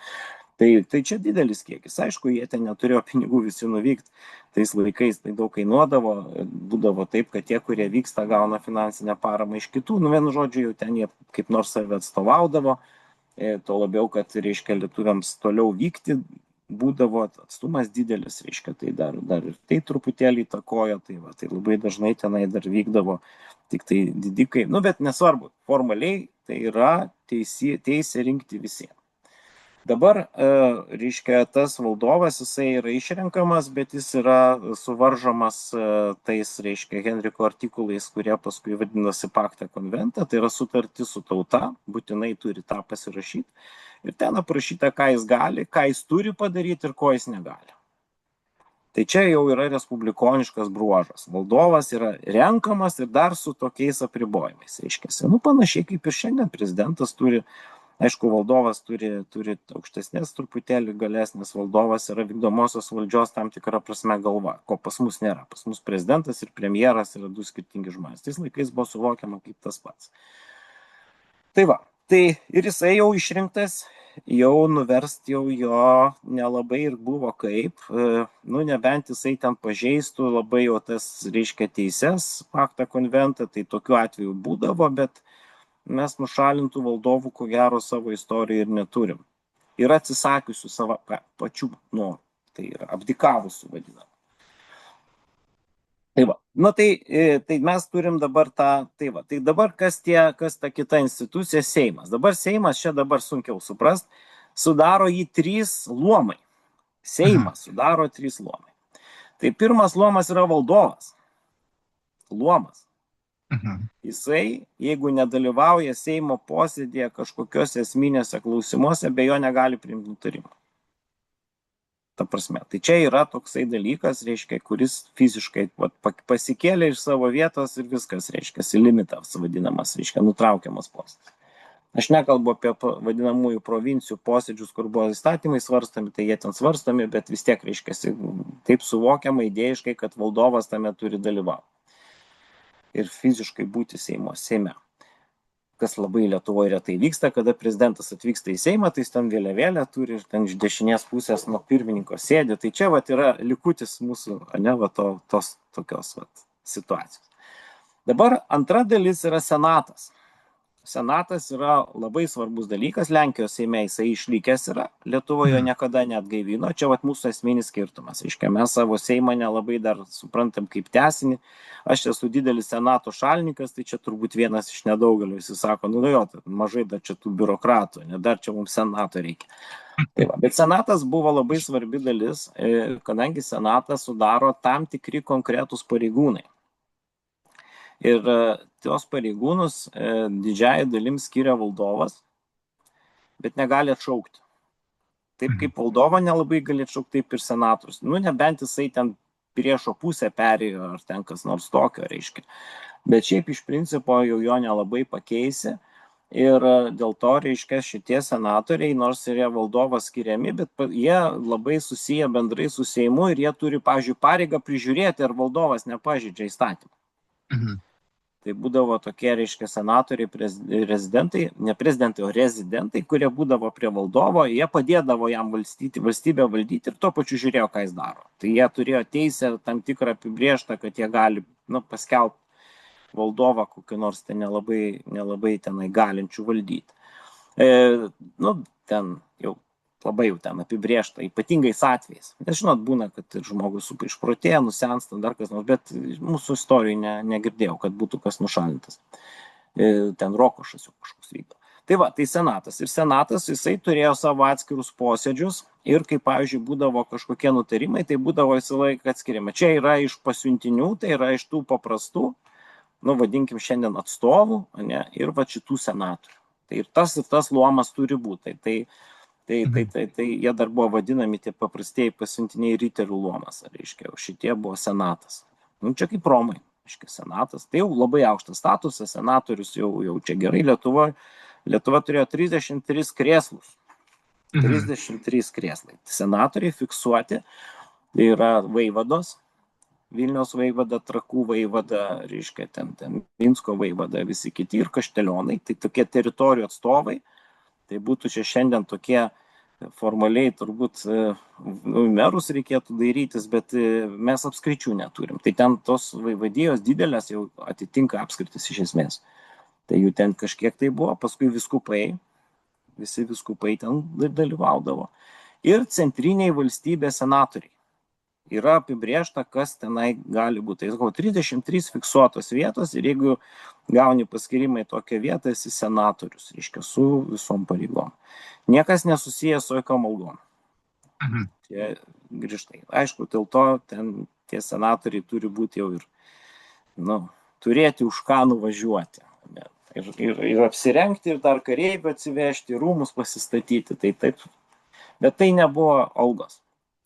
Tai čia didelis kiekis. Aišku, jie ten neturėjo pinigų visi nuvykti. Tais laikais tai daug kainuodavo, būdavo taip, kad tie, kurie vyksta, gauna finansinę paramą iš kitų. Nu, vienu žodžiu, jau ten jie kaip nors save atstovaudavo. Tuo labiau, kad, reiškia, lietuviams toliau vykti būdavo atstumas didelis, reiškia, tai dar ir tai truputėlį įtakojo. Tai labai dažnai tenai dar vykdavo tik tai didikai. Nu, bet nesvarbu, formaliai tai yra teisė rinkti visiems. Dabar, reiškia, tas valdovas, jisai yra išrenkamas, bet jis yra suvaržomas tais, reiškia, Henriko artikulais, kurie paskui vadinasi Pacta Conventa, tai yra sutartis su tauta, būtinai turi tą pasirašyti. Ir ten aprašyta, ką jis gali, ką jis turi padaryti ir ko jis negali. Tai čia jau yra respublikoniškas bruožas. Valdovas yra renkamas ir dar su tokiais apribojimais, reiškia. Nu, panašiai kaip ir šiandien prezidentas turi. Aišku, valdovas turi aukštesnės truputėlį galės, nes valdovas yra vykdomosios valdžios tam tikra prasme galva, ko pas mus nėra. Pas mus prezidentas ir premjeras yra du skirtingi žmonės. Tais laikais buvo suvokiama kaip tas pats. Tai va, tai ir jisai jau išrinktas, jau nuverst jau jo nelabai ir buvo kaip, nu nebent jisai ten pažeistų labai jau tas, reiškia, teises, Pacta Conventa, tai tokiu atveju būdavo, bet mes nušalintų valdovų, ko gero, savo istoriją ir neturim. Ir atsisakiusių savo pačių norų. Tai yra abdikavusių vadinamą. Tai va. Nu tai mes turim dabar tą, tai va. Tai dabar kas ta kita institucija, Seimas. Dabar Seimas, čia dabar sunkiau suprast, sudaro jį 3 luomai. Seimas sudaro 3 luomai. Tai pirmas luomas yra valdovas. Luomas. Jisai, jeigu nedalyvauja Seimo posėdėje kažkokiuose esminėse klausimuose, be jo negali priimti nutarimą. Ta prasme, tai čia yra toksai dalykas, reiškia, kuris fiziškai pasikėlė iš savo vietos ir viskas, reiškia, limitas vadinamas, reiškia, nutraukiamas posėdis. Aš nekalbu apie vadinamųjų provincijų posėdžius, kur buvo įstatymai svarstami, tai jie ten svarstami, bet vis tiek, reiškia, taip suvokiama idėjiškai, kad valdovas tame turi dalyvauti. Ir fiziškai būti Seime. Kas labai Lietuvoje retai vyksta, kada prezidentas atvyksta į Seimą, tai jis ten vėliavėlę turi ir ten iš dešinės pusės nuo pirmininko sėdi. Tai čia yra likutis mūsų, tos tokios situacijos. Dabar antra dalis yra Senatas. Senatas yra labai svarbus dalykas, Lenkijos Seime jisai išlikęs yra, Lietuvoje niekada neatgaivino, čia mūsų esminis skirtumas. Reiškia, mes savo Seimą nelabai dar suprantam kaip tęsinį, aš esu didelis Senato šalininkas, tai čia turbūt vienas iš nedaugelio, jis sako, nu jo, mažai dar čia tų biurokratų, dar čia mums Senato reikia. Tai va, bet Senatas buvo labai svarbi dalis, kadangi Senatą sudaro tam tikri konkretūs pareigūnai. Ir tuos pareigūnus didžiąją dalim skiria valdovas, bet negali atšaukti. Taip kaip valdovo nelabai gali atšaukti, taip ir senatorius. Nu, nebent jisai ten priešo pusę perėjo, ar ten kas nors tokio, reiškia. Bet šiaip iš principo jau jo nelabai pakeisi. Ir dėl to, reiškia, šitie senatoriai, nors ir jie valdovas skiriami, bet jie labai susiję bendrai su Seimu ir jie turi, pavyzdžiui, pareigą prižiūrėti, ar valdovas nepažeidžia įstatymą. Tai būdavo tokie, reiškia, senatoriai, rezidentai, ne prezidentai, o rezidentai, kurie būdavo prie valdovo, jie padėdavo jam valstybę valdyti ir tuo pačiu žiūrėjo, ką jis daro. Tai jie turėjo teisę tam tikrą apibrėžtą, kad jie gali paskelbti valdovą kokiu nors ten nelabai tenai galinčių valdyti. Ten jau labai jau ten apibrėžta, ypatingais atvejais. Nes žinot, būna, kad žmogus išprotėja, nusensta, dar kas nors, bet mūsų istorijai negirdėjau, kad būtų kas nušalintas. Ten Rokošas jau kažkoks vykdo. Tai va, tai Senatas. Ir Senatas, jisai turėjo savo atskirus posėdžius ir kaip, pavyzdžiui, būdavo kažkokie nutarimai, tai būdavo visą laiką atskiriama. Čia yra iš pasiuntinių, tai yra iš tų paprastų, vadinkim šiandien atstovų, ir va šitų senatorių. Tai ir tas luomas turi būti. Tai jie dar buvo vadinami tie paprastieji pasiuntiniai riterių luomas, reiškia, o šitie buvo Senatas. Čia kaip Romai, reiškia, Senatas. Tai jau labai aukštas statusas, senatorius jau čia gerai. Lietuva turėjo 33 krėslus. 33 krėslai. Senatoriai fiksuoti, tai yra vaivados, Vilniaus vaivada, Trakų vaivada, reiškia ten Minsko vaivada, visi kiti ir Kaštelionai, tai tokie teritorijų atstovai, tai būtų čia šiandien tokie formaliai turbūt merus reikėtų dairytis, bet mes apskričių neturim. Tai ten tos vaivadijos didelės jau atitinka apskritis iš esmės. Tai jų ten kažkiek tai buvo, paskui viskupai, visi viskupai ten dalyvaudavo. Ir centriniai valstybės senatoriai. Yra apibrėžta, kas tenai gali būti. Tai sakau, 33 fiksuotos vietos ir jeigu gauni paskirimą į tokią vietą, esi senatorius, reiškia, su visom pareigom. Niekas nesusijęs su jokiom algom. Čia grįžtai. Aišku, dėl to ten tie senatoriai turi būti jau ir, turėti už ką nuvažiuoti. Ir apsirengti, ir dar kareivių atsivežti, rūmus pasistatyti. Tai taip. Bet tai nebuvo algos.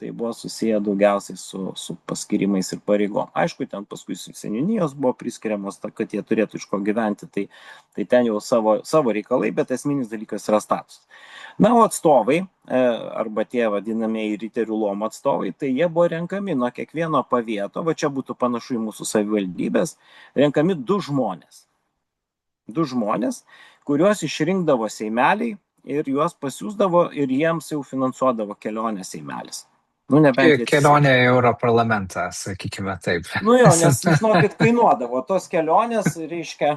Tai buvo susiję daugiausiai su paskirimais ir pareigom. Aišku, ten paskui seniūnijos buvo priskiriamos, kad jie turėtų iš ko gyventi, tai ten jau savo reikalai, bet esminis dalykas yra statusas. Na, o atstovai, arba tie vadinamieji riterių luomo atstovai, tai jie buvo renkami nuo kiekvieno pavieto, va čia būtų panašu į mūsų savivaldybės, renkami du žmonės. Du žmonės, kuriuos išrinkdavo seimeliai ir juos pasiūsdavo ir jiems jau finansuodavo kelionę seimelis. Kelionė į Europarlamentą, sakykime taip. Nes žinokit, kainuodavo tos kelionės, reiškia,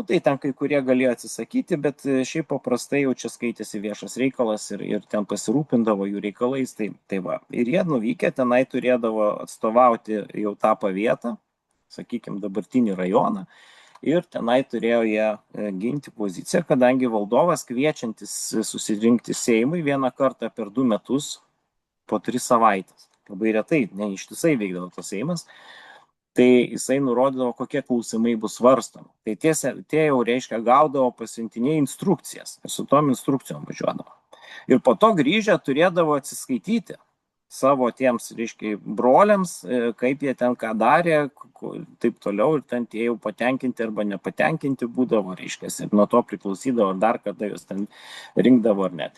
tai ten kai kurie galėjo atsisakyti, bet šiaip paprastai jau čia skaitėsi viešas reikalas ir ten pasirūpindavo jų reikalais, tai va. Ir jie nuvykę tenai turėdavo atstovauti jau tą pavietą, sakykime, dabartinį rajoną, ir tenai turėjo jie ginti poziciją, kadangi valdovas kviečiantis susirinkti Seimui vieną kartą per 2 metus, po 3 savaitės. Labai retai, ne ištisai veikdavo tas Seimas, tai jisai nurodydavo, kokie klausimai bus svarstomi. Tai tie jau reiškia gaudavo pasiuntinėje instrukcijas ir su tom instrukcijom važiuodavo. Ir po to grįžę turėdavo atsiskaityti savo tiems, reiškia, broliams, kaip jie ten ką darė, taip toliau, ir ten tie jau patenkinti arba nepatenkinti būdavo, reiškia, ir nuo to priklausydavo, ar dar kada jūs ten rinkdavo ar ne.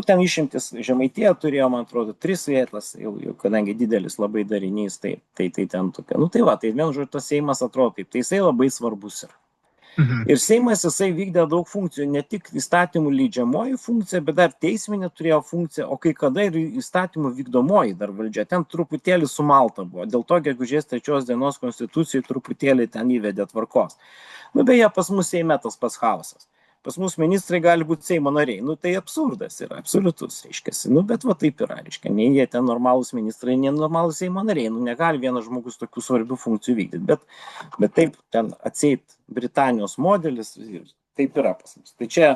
Ten išimtis Žemaitija turėjo, man atrodo, 3 vietas, jau kadangi didelis labai darinys, tai ten tokia. Tai va, tai vien žodžiu, tas Seimas atrodo taip, tai jisai labai svarbus yra. Ir Seimas jisai vykdė daug funkcijų, ne tik įstatymų leidžiamoji funkcija, bet dar teisminė turėjo funkciją, o kai kada ir įstatymų vykdomoji dar valdžia. Ten truputėlį sumalta buvo. Dėl to gegužės 3 dienos konstitucijai truputėlį ten įvedė tvarkos. Beje, pas mus Seime tas pats chaosas. Pas mus ministrai gali būti Seimo nariai. Tai absurdas yra, absoliutus, reiškiasi. Bet va taip yra, reiškia. Nei jie ten normalūs ministrai, nei normalūs Seimo nariai. Negali vienas žmogus tokių svarbių funkcijų vykdyti. Bet taip, ten atseit Britanijos modelis, taip yra pas mus. Tai čia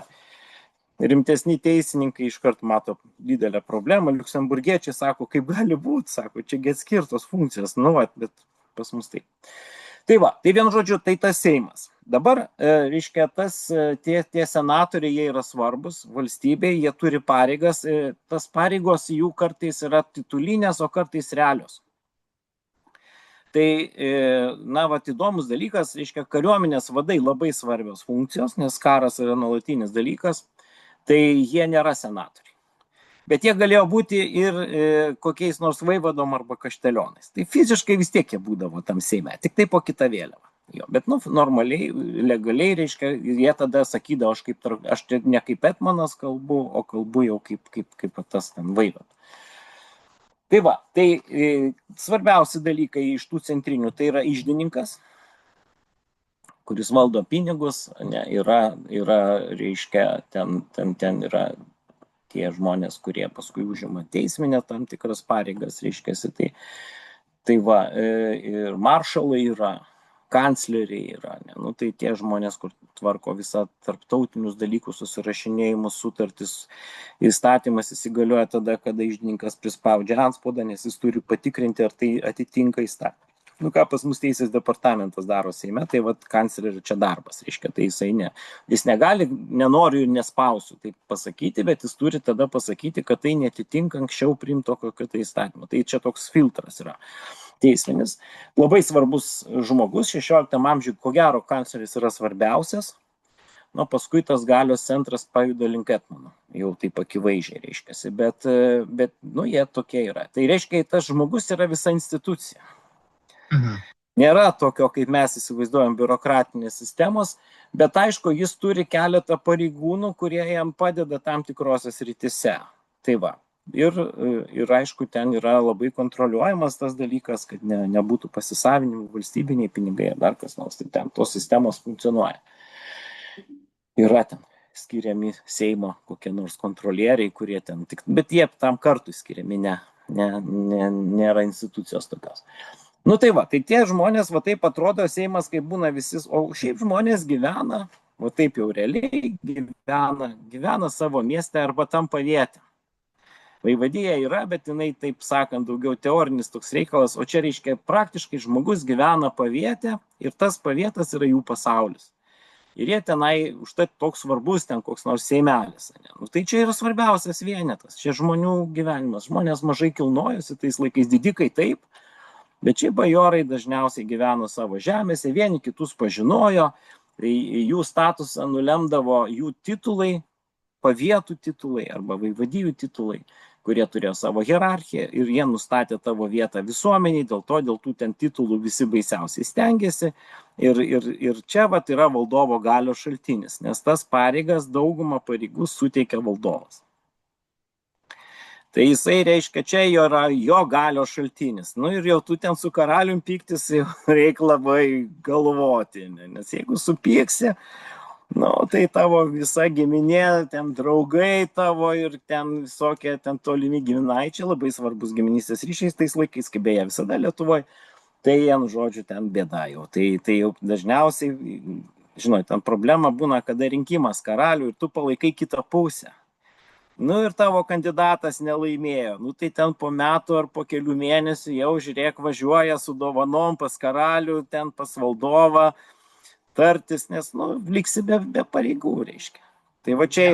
rimtesni teisininkai iškart mato didelę problemą. Liuksemburgiečiai sako, kaip gali būti, sako, čia atskirtos funkcijos. Bet pas mus taip. Tai va, tai vien žodžiu, tai tas Seimas. Dabar, reiškia, tie senatoriai, jie yra svarbus valstybei, jie turi pareigas, tas pareigos jų kartais yra titulinės, o kartais realios. Tai, įdomus dalykas, reiškia, kariuomenės vadai labai svarbios funkcijos, nes karas yra nuolatinis dalykas, tai jie nėra senatoriai. Bet jie galėjo būti ir kokiais nors vaivadom arba kaštelionais. Tai fiziškai vis tiek jie būdavo tam Seime, tik tai po kitą vėliavą. Bet normaliai, legaliai, reiškia, jie tada sakydavo, aš ne kaip etmonas kalbu, o kalbu jau kaip tas ten vaivada. Tai va, tai svarbiausi dalykai iš tų centrinių, tai yra iždininkas, kuris valdo pinigus, yra, reiškia, ten yra tie žmonės, kurie paskui užima teisminę tam tikras pareigas, reiškiasi, tai va, ir maršalai yra, kancleriai yra, tai tie žmonės, kur tvarko visą tarptautinius dalykus, susirašinėjimus, sutartis, įstatymas įsigalioja tada, kada iždininkas prispaudžia antspaudą, nes jis turi patikrinti, ar tai atitinka įstatymą. Ką pas mus teisės departamentas daro Seime, tai vat kanclerio čia darbas, reiškia, tai jis negali, nenoriu ir nespausiu taip pasakyti, bet jis turi tada pasakyti, kad tai netitinka anksčiau priimto kokio tai įstatymo. Tai čia toks filtras yra teisminis. Labai svarbus žmogus, 16 amžiuje, ko gero, kancleris yra svarbiausias, paskui tas galios centras pajuda link etmono, jau taip akivaizdžiai reiškiasi, bet jie tokie yra. Tai reiškia, tas žmogus yra visa institucija. Mhm. Nėra tokio, kaip mes įsivaizduojam, biurokratinės sistemos, bet aišku, jis turi keletą pareigūnų, kurie jam padeda tam tikrose srityse. Tai va. Ir aišku, ten yra labai kontroliuojamas tas dalykas, kad nebūtų pasisavinimų valstybiniai pinigai ar dar kas nors. Tai ten tos sistemos funkcionuoja. Yra ten skiriami Seimo kokie nors kontrolieriai, kurie ten tik, bet jie tam kartui skiriami, nėra institucijos tokios. Nu tai va, tai tie žmonės, va taip atrodo Seimas, kaip būna visi, o šiaip žmonės gyvena, va taip jau realiai gyvena savo mieste arba tam pavietę. Vaivadija yra, bet jinai, taip sakant, daugiau teorinis toks reikalas, o čia reiškia praktiškai žmogus gyvena pavietę ir tas pavietas yra jų pasaulis. Ir jie tenai užtat toks svarbus ten koks nors Seimelis. Nu, tai čia yra svarbiausias vienetas, čia žmonių gyvenimas. Žmonės mažai kilnojosi tais laikais, didikai taip, bet čia bajorai dažniausiai gyveno savo žemėse, vieni kitus pažinojo, tai jų statusą nulemdavo jų titulai, pavietų titulai arba vaivadijų titulai, kurie turėjo savo hierarchiją ir jie nustatė tavo vietą visuomeniai, dėl tų ten titulų visi baisiausiai stengiasi. Ir čia vat yra valdovo galios šaltinis, nes tas pareigas, daugumą pareigų suteikia valdovas. Tai jisai reiškia, čia yra jo galios šaltinis. Nu ir jau tu ten su karalium pyktis, reikia labai galvoti, nes jeigu supyksi, nu, tai tavo visa giminė, ten draugai tavo ir ten visokie ten tolimi giminaičiai, labai svarbus giminystės ryšiais tais laikais, kaip beje visada Lietuvoje, tai jam, žodžiu, ten bėda jau. Tai jau dažniausiai, žinai, ten problema būna, kada rinkimas karalių ir tu palaikai kitą pusę. Nu ir tavo kandidatas nelaimėjo. Nu tai ten po metų ar po kelių mėnesių jau, žiūrėk, važiuoja su dovanom pas karalių, ten pas valdovą, tartis, nes, nu, liksi be pareigų, reiškia. Tai va čia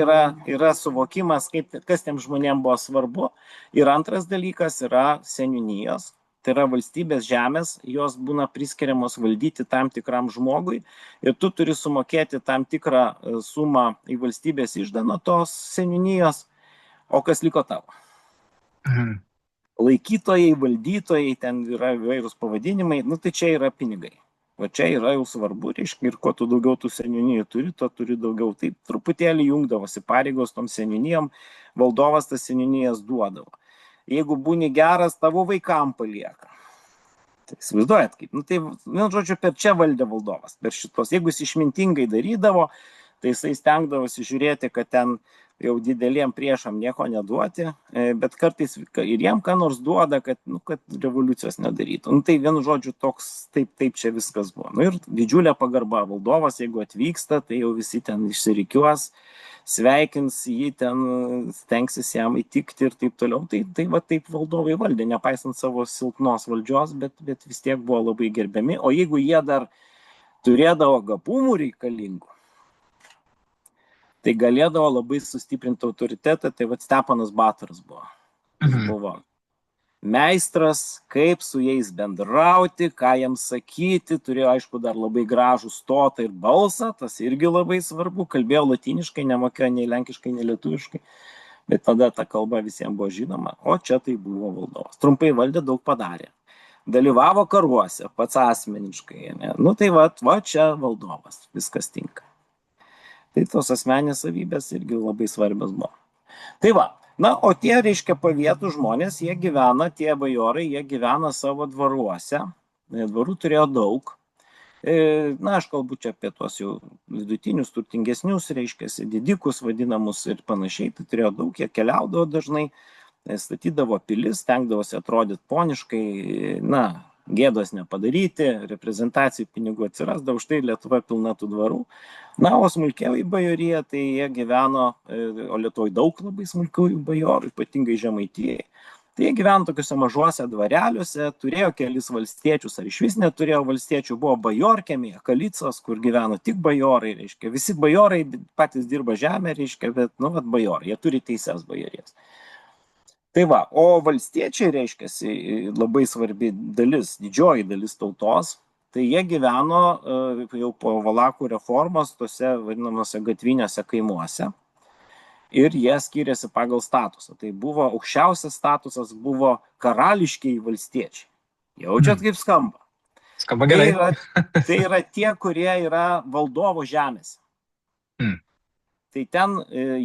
yra suvokimas, kas tiem žmonėm buvo svarbu. Ir antras dalykas yra seniūnijos, tai yra valstybės žemės, jos būna priskiriamos valdyti tam tikram žmogui ir tu turi sumokėti tam tikrą sumą į valstybės iždą nuo tos seniūnijos, o kas liko tavo? Mhm. Laikytojai, valdytojai, ten yra įvairūs pavadinimai, nu tai čia yra pinigai. O čia yra jau svarbu, reiškia, ir kuo tu daugiau tų seniūnijų turi, to turi daugiau. Tai truputėlį jungdavosi pareigos tom seniūnijom, valdovas tas seniūnijas duodavo. Jeigu būni geras, tavo vaikam palieka. Tai įsivaizduojat kaip. Nu, tai, žodžiu, per čia valdė valdovas. Per šitos. Jeigu jis išmintingai darydavo, tai jisai stengdavosi žiūrėti, kad ten jau dideliem priešam nieko neduoti, bet kartais ir jiem ką nors duoda, kad revoliucijos nedarytų. Nu, tai vienu žodžiu toks, taip čia viskas buvo. Nu, ir didžiulė pagarba valdovas, jeigu atvyksta, tai jau visi ten išsirikiuos, sveikins jį ten, stengsis jam įtikti ir taip toliau. Tai va taip valdovai valdė, nepaisant savo silpnos valdžios, bet vis tiek buvo labai gerbiami. O jeigu jie dar turėdavo gabumų reikalingų, tai galėdavo labai sustiprinti autoritetą, tai vad Steponas Batoras buvo. Jis buvo meistras, kaip su jais bendrauti, ką jiems sakyti, turėjo aišku dar labai gražų stotą ir balsą, tas irgi labai svarbu, kalbėjo latiniškai, nemokėjo nei lenkiškai, nei lietuviškai, bet tada ta kalba visiems buvo žinoma, o čia tai buvo valdovas. Trumpai valdė, daug padarė. Dalyvavo karuose, pats asmeniškai, ne? Nu tai va čia valdovas, viskas tinka. Tai tos asmenės savybės irgi labai svarbios buvo. Tai va, na, o tie, reiškia, pavietų žmonės, jie gyvena, tie bajorai, jie gyvena savo dvaruose, dvarų turėjo daug. Na, aš kalbu čia apie tuos jau vidutinius, turtingesnius, reiškia, didikus vadinamus ir panašiai, tai turėjo daug, jie keliaudavo dažnai, statydavo pilis, stengdavosi atrodyti poniškai, na, gėdos nepadaryti, reprezentacijų pinigų atsirasdavo, už tai Lietuva pilna tų dvarų. Na, o smulkiauji bajorija, tai jie gyveno, o Lietuvoje daug labai smulkiųjų bajorų, ypatingai Žemaitijai. Tai jie gyveno tokiuose mažuose dvareliuose, turėjo kelis valstiečius, ar iš vis neturėjo valstiečių, buvo bajorkėmi, Kalicos, kur gyveno tik bajorai, reiškia, visi bajorai patys dirba žemę, reiškia, bet, nu, vat bajorai, jie turi teises bajories. Tai va, o valstiečiai, reiškiasi, labai svarbi dalis, didžioji dalis tautos, tai jie gyveno jau po Valakų reformos tose vadinamose gatviniuose kaimuose ir jie skiriasi pagal statusą. Tai buvo aukščiausias statusas buvo karališkiai valstiečiai. Jaučiat kaip skamba? Skamba Tai gerai. yra, tai yra tie, kurie yra valdovo žemės. Mm. Tai ten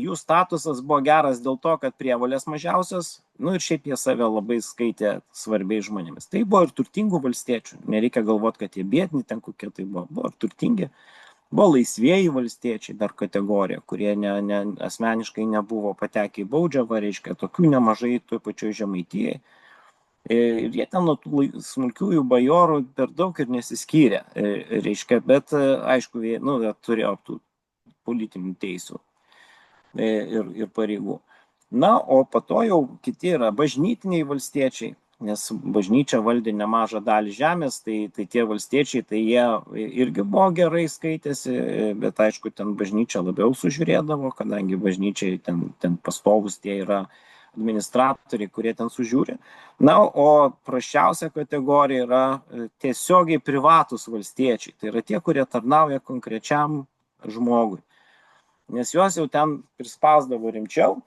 jų statusas buvo geras dėl to, kad prievolės mažiausios, nu ir šiaip jie save labai skaitė svarbiais žmonėmis. Tai buvo ir turtingų valstiečių, nereikia galvoti, kad jie biedni ten kokie tai buvo ir turtingi. Buvo laisvieji valstiečiai dar kategorija, kurie asmeniškai nebuvo patekę į baudžiavą, reiškia, tokių nemažai toj pačioj Žemaitijai. Ir jie ten nuo tų smulkiųjų bajorų per daug ir nesiskyrė, reiškia, bet aišku, jie turėjo tų politinių teisų ir pareigų. Na, o po to jau kiti yra bažnytiniai valstiečiai, nes bažnyčia valdė nemažą dalį žemės, tai tie valstiečiai, tai jie irgi buvo gerai skaitėsi, bet aišku, ten bažnyčia labiau sužiūrėdavo, kadangi bažnyčiai ten pastovus tie yra administratoriai, kurie ten sužiūri. Na, o prasčiausia kategorija yra tiesiogiai privatus valstiečiai. Tai yra tie, kurie tarnauja konkrečiam žmogui. Nes juos jau ten prispausdavo rimčiau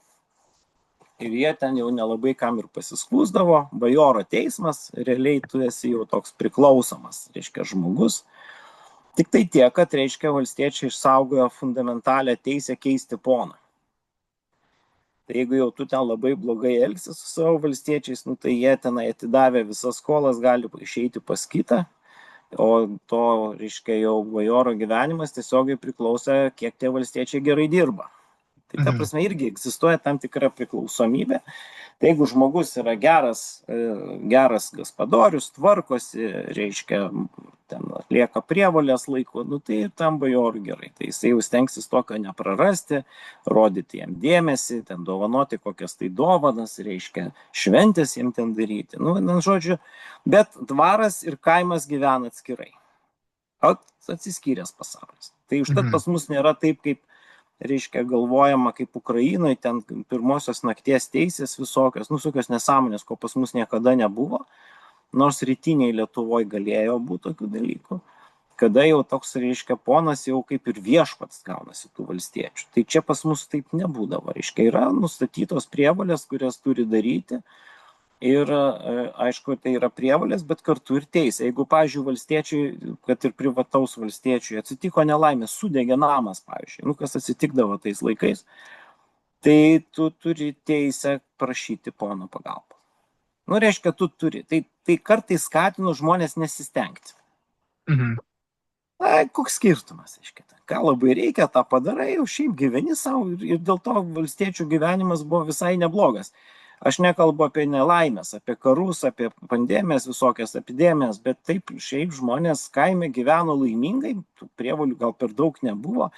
ir jie ten jau nelabai kam ir pasiskūsdavo. Bajoro teismas, realiai tu esi jau toks priklausomas, reiškia, žmogus. Tik tai tiek, kad, reiškia, valstiečiai išsaugojo fundamentalią teisę keisti poną. Tai jeigu jau tu ten labai blogai elgsi su savo valstiečiais, tai jie tenai atidavę visas skolas gali išeiti pas kitą, o to, reiškia, jau bajoro gyvenimas tiesiogiai priklauso, kiek tie valstiečiai gerai dirba. Tai ta prasme irgi egzistuoja tam tikra priklausomybė. Tai jeigu žmogus yra geras gaspadorius, tvarkosi, reiškia, ten atlieka prievolės laiku, tai tam bajorui gerai. Tai jisai jau stengsis tokio neprarasti, rodyti jam dėmesį, ten dovanoti kokias tai dovanas, reiškia, šventės jam ten daryti. Žodžiu, bet dvaras ir kaimas gyvena atskirai. Atsiskyręs pasaulis. Tai užtat pas mus nėra taip, kaip, reiškia, galvojama kaip Ukrainoje, ten pirmosios nakties teisės visokios, tokios nesąmonės, ko pas mus niekada nebuvo, nors rytiniai Lietuvoje galėjo būti tokių dalykų, kada jau toks, reiškia, ponas jau kaip ir viešpats gaunasi tų valstiečių. Tai čia pas mus taip nebūdavo, reiškia, yra nustatytos prievolės, kurias turi daryti. Ir, aišku, tai yra prievolės, bet kartu ir teisė. Jeigu, pavyzdžiui, valstiečiui, kad ir privataus valstiečiui atsitiko nelaimė, sudegė namas, pavyzdžiui, kas atsitikdavo tais laikais, tai tu turi teisę prašyti pono pagalbos. Reiškia, tu turi. Tai kartais skatinu žmonės nesistengti. Koks skirtumas, reiškia. Ką labai reikia, tą padarai, jau šiaip gyveni savo ir dėl to valstiečių gyvenimas buvo visai neblogas. Aš nekalbu apie nelaimės, apie karus, apie pandemijas, visokias epidemijas, bet taip šiaip žmonės kaime gyveno laimingai, tų prievolių gal per daug nebuvo,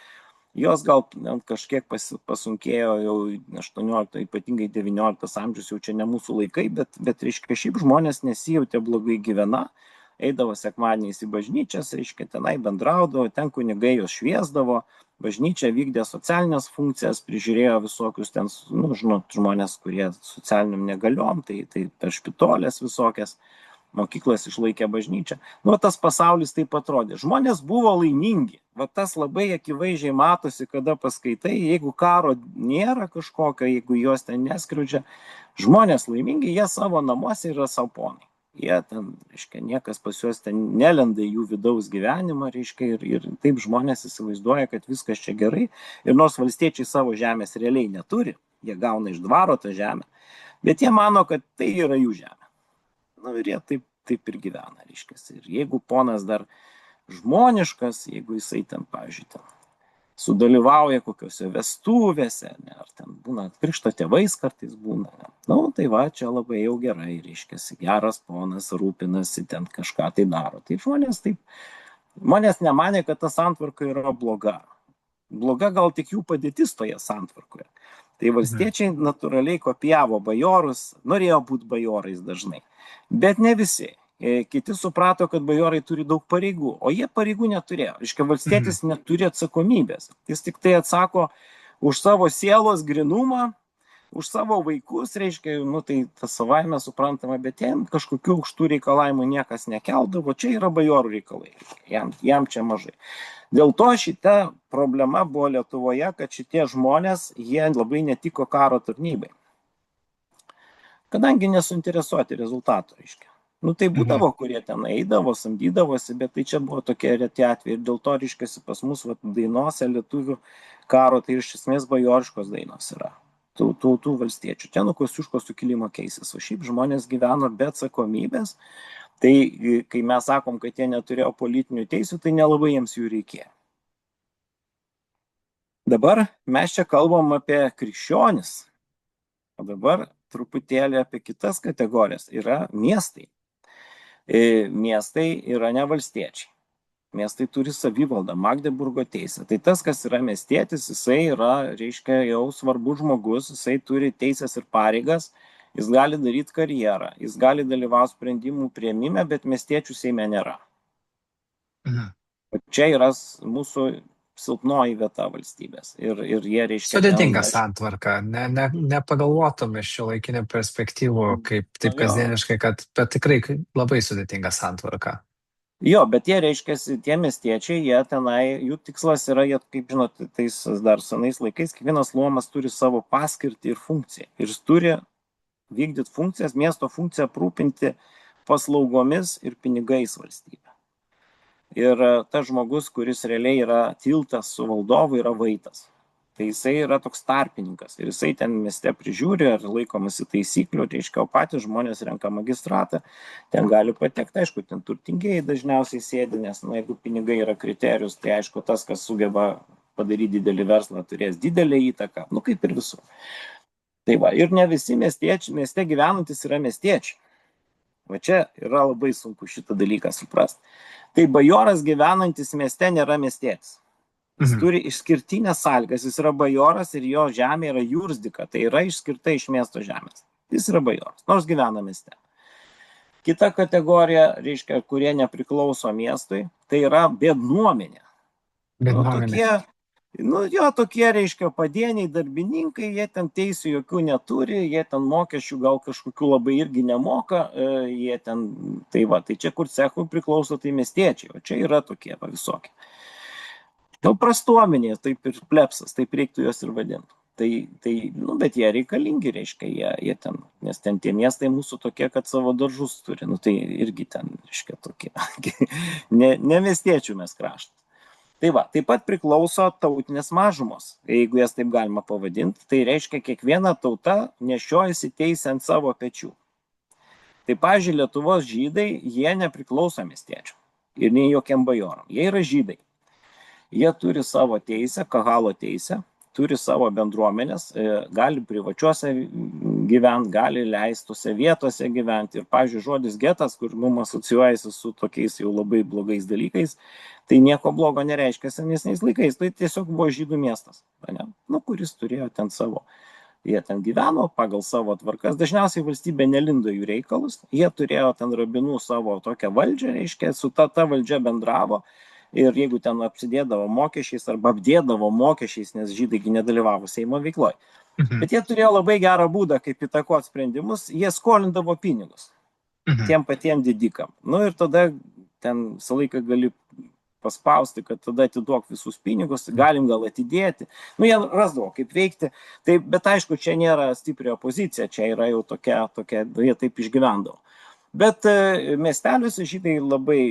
jos gal kažkiek pasunkėjo jau 18, ypatingai 19 amžius, jau čia ne mūsų laikai, bet reiškia, šiaip žmonės nesijautė blogai gyvena, eidavo sekmadieniais į bažnyčias, reiškia, tenai bendraudavo, ten kunigai jos šviesdavo, bažnyčia vykdė socialinės funkcijas, prižiūrėjo visokius ten, žmonės, kurie socialiniam negaliom, tai per špitolės visokias, mokyklas išlaikė bažnyčią. Tas pasaulis taip atrodė. Žmonės buvo laimingi. Tas labai akivaizdžiai matosi, kada paskaitai, jeigu karo nėra kažkokio, jeigu juos ten neskriaudžia, žmonės laimingi, jie savo namuose yra savo ponai. Jie ten, reiškia, niekas pas juos ten nelenda jų vidaus gyvenimą, reiškia, ir taip žmonės įsivaizduoja, kad viskas čia gerai. Ir nors valstiečiai savo žemės realiai neturi, jie gauna iš dvaro tą žemę, bet jie mano, kad tai yra jų žemė. Ir jie taip ir gyvena, reiškia. Ir jeigu ponas dar žmoniškas, jeigu jisai ten, pavyzdžiui, sudalyvauja kokiuose vestuvėse, ar ten būna krikšto tėvais kartais būna. Tai va, čia labai jau gerai, reiškia, geras ponas, rūpinasi, ten kažką tai daro. Tai žmonės nemanė, kad ta santvarka yra bloga. Bloga gal tik jų padėtis toje santvarkoje. Tai valstiečiai natūraliai kopijavo bajorus, norėjo būti bajorais dažnai, bet ne visi. Kiti suprato, kad bajorai turi daug pareigų, o jie pareigų neturėjo. Reiškia, valstietis neturi atsakomybės. Jis tik tai atsako už savo sielos grinumą, už savo vaikus, reiškia, tai tas savaime suprantama, bet jam kažkokių aukštų reikalavimų niekas nekeldavo, čia yra bajorų reikalai, jam čia mažai. Dėl to šita problema buvo Lietuvoje, kad šitie žmonės, jie labai netiko karo tarnybai. Kadangi nesuinteresuoti rezultatų, reiškia. Nu, tai Mhm. būdavo, kurie ten eidavo, samdydavosi, bet tai čia buvo tokie reti atvejai. Ir dėl to, reiškia, pas mus dainose lietuvių karo, tai iš esmės bajoriškos dainos yra. Tų valstiečių. Ten nuo Kosciuškos sukilimo keisis. O šiaip žmonės gyveno be atsakomybės. Tai kai mes sakom, kad jie neturėjo politinių teisių, tai nelabai jiems jų reikėjo. Dabar mes čia kalbam apie krikščionis. O dabar truputėlį apie kitas kategorijas. Yra miestai. Miestai yra ne valstiečiai. Miestai turi savivaldą, Magdeburgo teisę. Tai tas, kas yra miestietis, jisai yra, reiškia, jau svarbus žmogus, jisai turi teisės ir pareigas, jis gali daryti karjerą, jis gali dalyvauti sprendimų prieimime, bet miestiečių Seime nėra. Mhm. Čia yra mūsų silpnoji vieta valstybės. Ir jie, reiškia, ten... Sudėtinga santvarka, nepagalvotum iš šiuolaikinių perspektyvų, kaip Nu, taip jo. kasdieniškai, bet tikrai labai sudėtinga santvarka. Jo, bet jie, reiškia, tie miestiečiai, jie tenai, jų tikslas yra, jie, kaip žinot, tais dar senais laikais, kiekvienas luomas turi savo paskirtį ir funkciją. Ir jis turi vykdyti funkcijas, miesto funkciją aprūpinti paslaugomis ir pinigais valstybę. Ir tas žmogus, kuris realiai yra tiltas su valdovu, yra vaitas. Tai jisai yra toks tarpininkas ir jisai ten mieste prižiūri, ar laikomasi taisyklių, tai reiškia, o patys žmonės renka magistratą, ten gali patekti, aišku, ten turtingieji dažniausiai sėdi, nes jeigu pinigai yra kriterijus, tai aišku, tas, kas sugeba padaryti didelį verslą, turės didelę įtaką, kaip ir visur. Tai va, ir ne visi mieste gyvenantis yra miestiečiai. Va čia yra labai sunku šitą dalyką suprasti. Tai bajoras gyvenantis mieste nėra miestietis. Jis turi išskirtinės sąlygas, jis yra bajoras ir jo žemė yra jurisdika, tai yra išskirta iš miesto žemės. Jis yra bajoras, nors gyvena mieste. Kita kategorija, reiškia, kurie nepriklauso miestui, tai yra bėdnuomenė. Tokie, reiškia, padieniai darbininkai, jie ten teisių jokių neturi, jie ten mokesčių gal kažkokių labai irgi nemoka, jie ten, tai čia kur cechui priklauso, tai miestiečiai, o čia yra tokie visokie. Prastuomenė, taip ir plepsas, taip reiktų juos ir vadinti. Bet jie reikalingi, reiškia, jie ten, nes ten tie miestai mūsų tokie, kad savo daržus turi, tai irgi ten, reiškia, tokie, ne miestiečių mes kraštas. Tai va, taip pat priklauso tautinės mažumos, jeigu jas taip galima pavadinti, tai reiškia, kiekviena tauta nešiojasi teisę ant savo pečių. Tai, pavyzdžiui, Lietuvos žydai, jie nepriklauso miestiečių ir nei jokiam bajoram, jie yra žydai. Jie turi savo teisę, kahalo teisę, turi savo bendruomenės, gali privačiuose gyventi, gali leistose vietose gyventi. Ir, pavyzdžiui, žodis getas, kur mums asocijuojasi su tokiais jau labai blogais dalykais, tai nieko blogo nereiškia senesniais laikais. Tai tiesiog buvo žydų miestas, kuris turėjo ten savo. Jie ten gyveno pagal savo tvarkas. Dažniausiai valstybė nelindo jų reikalus. Jie turėjo ten rabinų savo tokią valdžią, reiškia, su ta valdžia bendravo. Ir jeigu ten apsidėdavo mokesčiais arba apdėdavo mokesčiais, nes žydai nedalyvavo Seimo veikloje. Bet jie turėjo labai gerą būdą, kaip įtakoti sprendimus, jie skolindavo pinigus tiem patiem didikam. Ir tada ten visą laiką gali paspausti, kad tada atiduok visus pinigus, galim gal atidėti. Jie rasdavo, kaip veikti. Bet aišku, čia nėra stipri opozicija, čia yra jau tokia, jie taip išgyvendavo. Bet miesteliuose žydai labai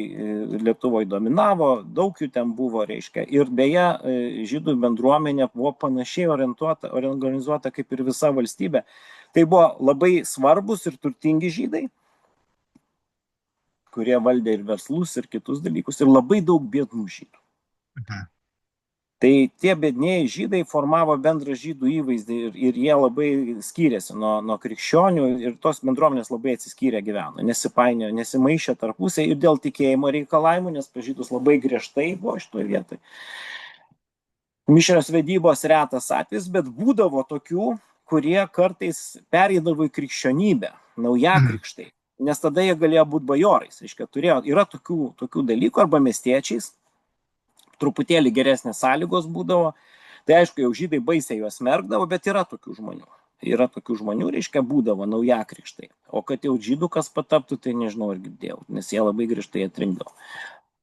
Lietuvoje dominavo, daug jų ten buvo, reiškia. Ir beje, žydų bendruomenė buvo panašiai organizuota kaip ir visa valstybė. Tai buvo labai svarbus ir turtingi žydai, kurie valdė ir verslus, ir kitus dalykus, ir labai daug biednų žydų. Tai tie biednieji žydai formavo bendrą žydų įvaizdį ir jie labai skyrėsi nuo krikščionių ir tos bendruomenės labai atsiskyrė gyveno, nesipainiojo, nesimaišė tarpusai ir dėl tikėjimo reikalavimų, nes pas žydus labai griežtai buvo šitoje vietoje. Mišrios vedybos retas atvejis, bet būdavo tokių, kurie kartais pereidavo į krikščionybę, naujakrikštai, nes tada jie galėjo būti bajorais, yra tokių dalykų arba miestiečiais. Truputėlį geresnės sąlygos būdavo, tai aišku, jau žydai baisiai juos smerkdavo, bet yra tokių žmonių. Reiškia, būdavo naujakrikštai. O kad jau žydų kas pataptų, tai nežinau ar girdėjau, nes jie labai griežtai atrinkdavo.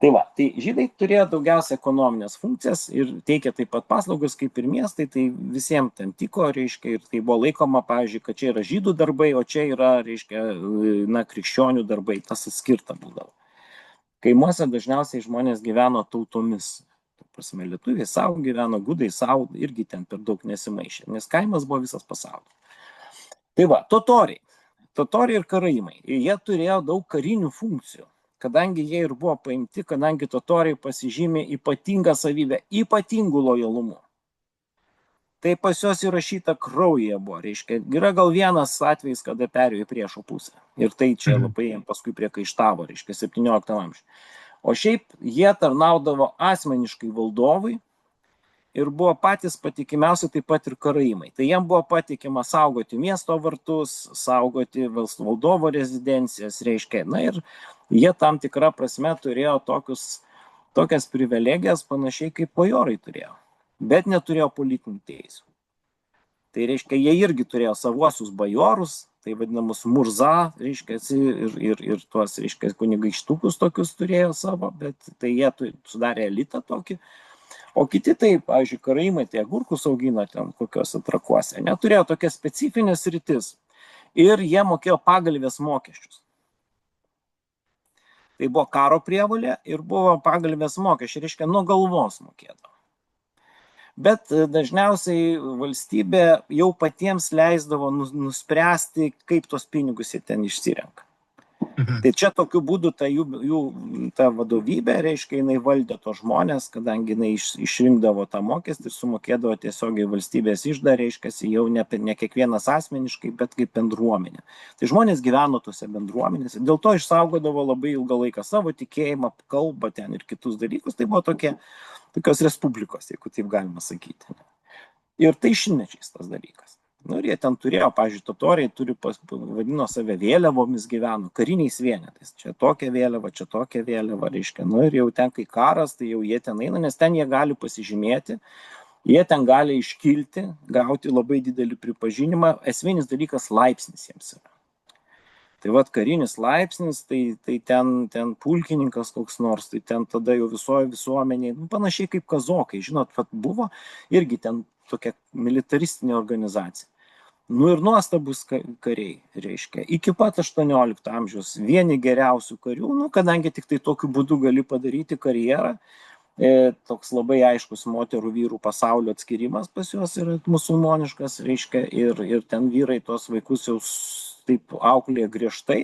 Tai va, tai žydai turėjo daugiausia ekonominės funkcijas ir teikė taip pat paslaugas kaip ir miestai, tai visiems ten tiko, reiškia, ir tai buvo laikoma, pavyzdžiui, kad čia yra žydų darbai, o čia yra, reiškia, na, krikščionių darbai, tas atskirta būdavo. Kaimuose dažniausiai žmonės gyveno tautomis. Ta prasme, lietuviai savo gyveno, gudai savo, irgi ten per daug nesimaišė, nes kaimas buvo visas pasaulis. Tai va, totoriai. Totoriai ir karaimai. Ir jie turėjo daug karinių funkcijų. Kadangi jie ir buvo paimti, kadangi totoriai pasižymė ypatingą savybę, ypatingų lojalumu. Tai pas juos įrašyta kraujyje buvo, reiškia, yra gal vienas atvejis, kada perėjo į priešo pusę. Ir tai čia labai jiems paskui priekaištavo, reiškia, 17 amžiuje. O šiaip jie tarnaudavo asmeniškai valdovui ir buvo patys patikimiausi taip pat ir karaimai. Tai jiems buvo patikima saugoti miesto vartus, saugoti valdovo rezidencijas, reiškia, na ir jie tam tikrą prasme turėjo tokias privilegijas panašiai kaip bajorai turėjo, bet neturėjo politinių teisių. Tai reiškia, jie irgi turėjo savuosius bajorus, tai vadinamus murza, reiškia, ir tuos, reiškia, kunigaištukus tokius turėjo savo, bet tai jie sudarė elitą tokį. O kiti tai, pavyzdžiui, karaimai, tai agurkus augino ten kokiuose trakuose, neturėjo tokias specifinės rytis ir jie mokėjo pagalvės mokesčius. Tai buvo karo prievolė ir buvo pagalvės mokesčiai, reiškia, nuo galvos mokėdavo. Bet dažniausiai valstybė jau patiems leisdavo nuspręsti, kaip tos pinigus jie ten išsirenka. Tai čia tokiu būdu ta vadovybė, reiškia, jinai valdė tos žmonės, kadangi jinai išrinkdavo tą mokestį ir sumokėdavo tiesiogiai valstybės iždą, reiškia, jau ne kiekvienas asmeniškai, bet kaip bendruomenė. Tai žmonės gyveno tose bendruomenėse, dėl to išsaugodavo labai ilgą laiką savo tikėjimą, kalbą ten ir kitus dalykus. Tai buvo tokios respublikos, jeigu taip galima sakyti. Ir tai šimtmečiais tas dalykas. Nu, ir jie ten turėjo, pavyzdžiui, totoriai vadino save vėliavomis, gyveno kariniais vienetais. Čia tokia vėliava, reiškia. Nu, ir jau ten, kai karas, tai jau jie ten eina, nes ten jie gali pasižymėti, jie ten gali iškilti, gauti labai didelį pripažinimą. Esminis dalykas laipsnis jiems yra. Tai vad karinis laipsnis, tai ten pulkininkas koks nors, tai ten tada jau visoje visuomeniai, panašiai kaip kazokai, žinot, buvo irgi ten tokia militaristinė organizacija. Nu ir nuostabus kariai, reiškia, iki pat 18 amžiaus vieni geriausių karių, kadangi tik tai tokiu būdu gali padaryti karjerą, toks labai aiškus moterų vyrų pasaulio atskirimas pas juos yra musulmoniškas, reiškia, ir ten vyrai tos vaikus jau taip auklėja griežtai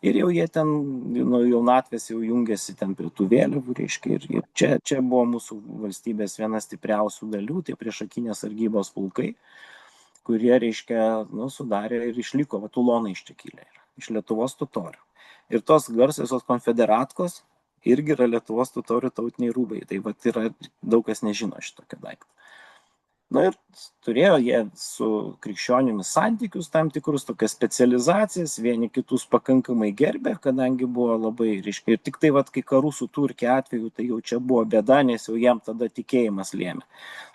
ir jau jie ten nuo jaunatvės jau jungiasi ten prie tų vėliavų, reiškia, ir čia buvo mūsų valstybės viena stipriausių dalių, tai priešakinės sargybos pulkai, kurie, reiškia, sudarė ir išliko, tulonai iš čia kilę, iš Lietuvos totorių. Ir tos garsiosios konfederatkos irgi yra Lietuvos totorių tautiniai rūbai, tai yra daug kas nežino šitokio daikto. Na ir turėjo jie su krikščionimis santykius tam tikrus, tokias specializacijas, vieni kitus pakankamai gerbė, kadangi buvo labai, reiškia, ir tik tai, kai karų su Turkija atveju, tai jau čia buvo bėda, nes jau jam tada tikėjimas lėmė.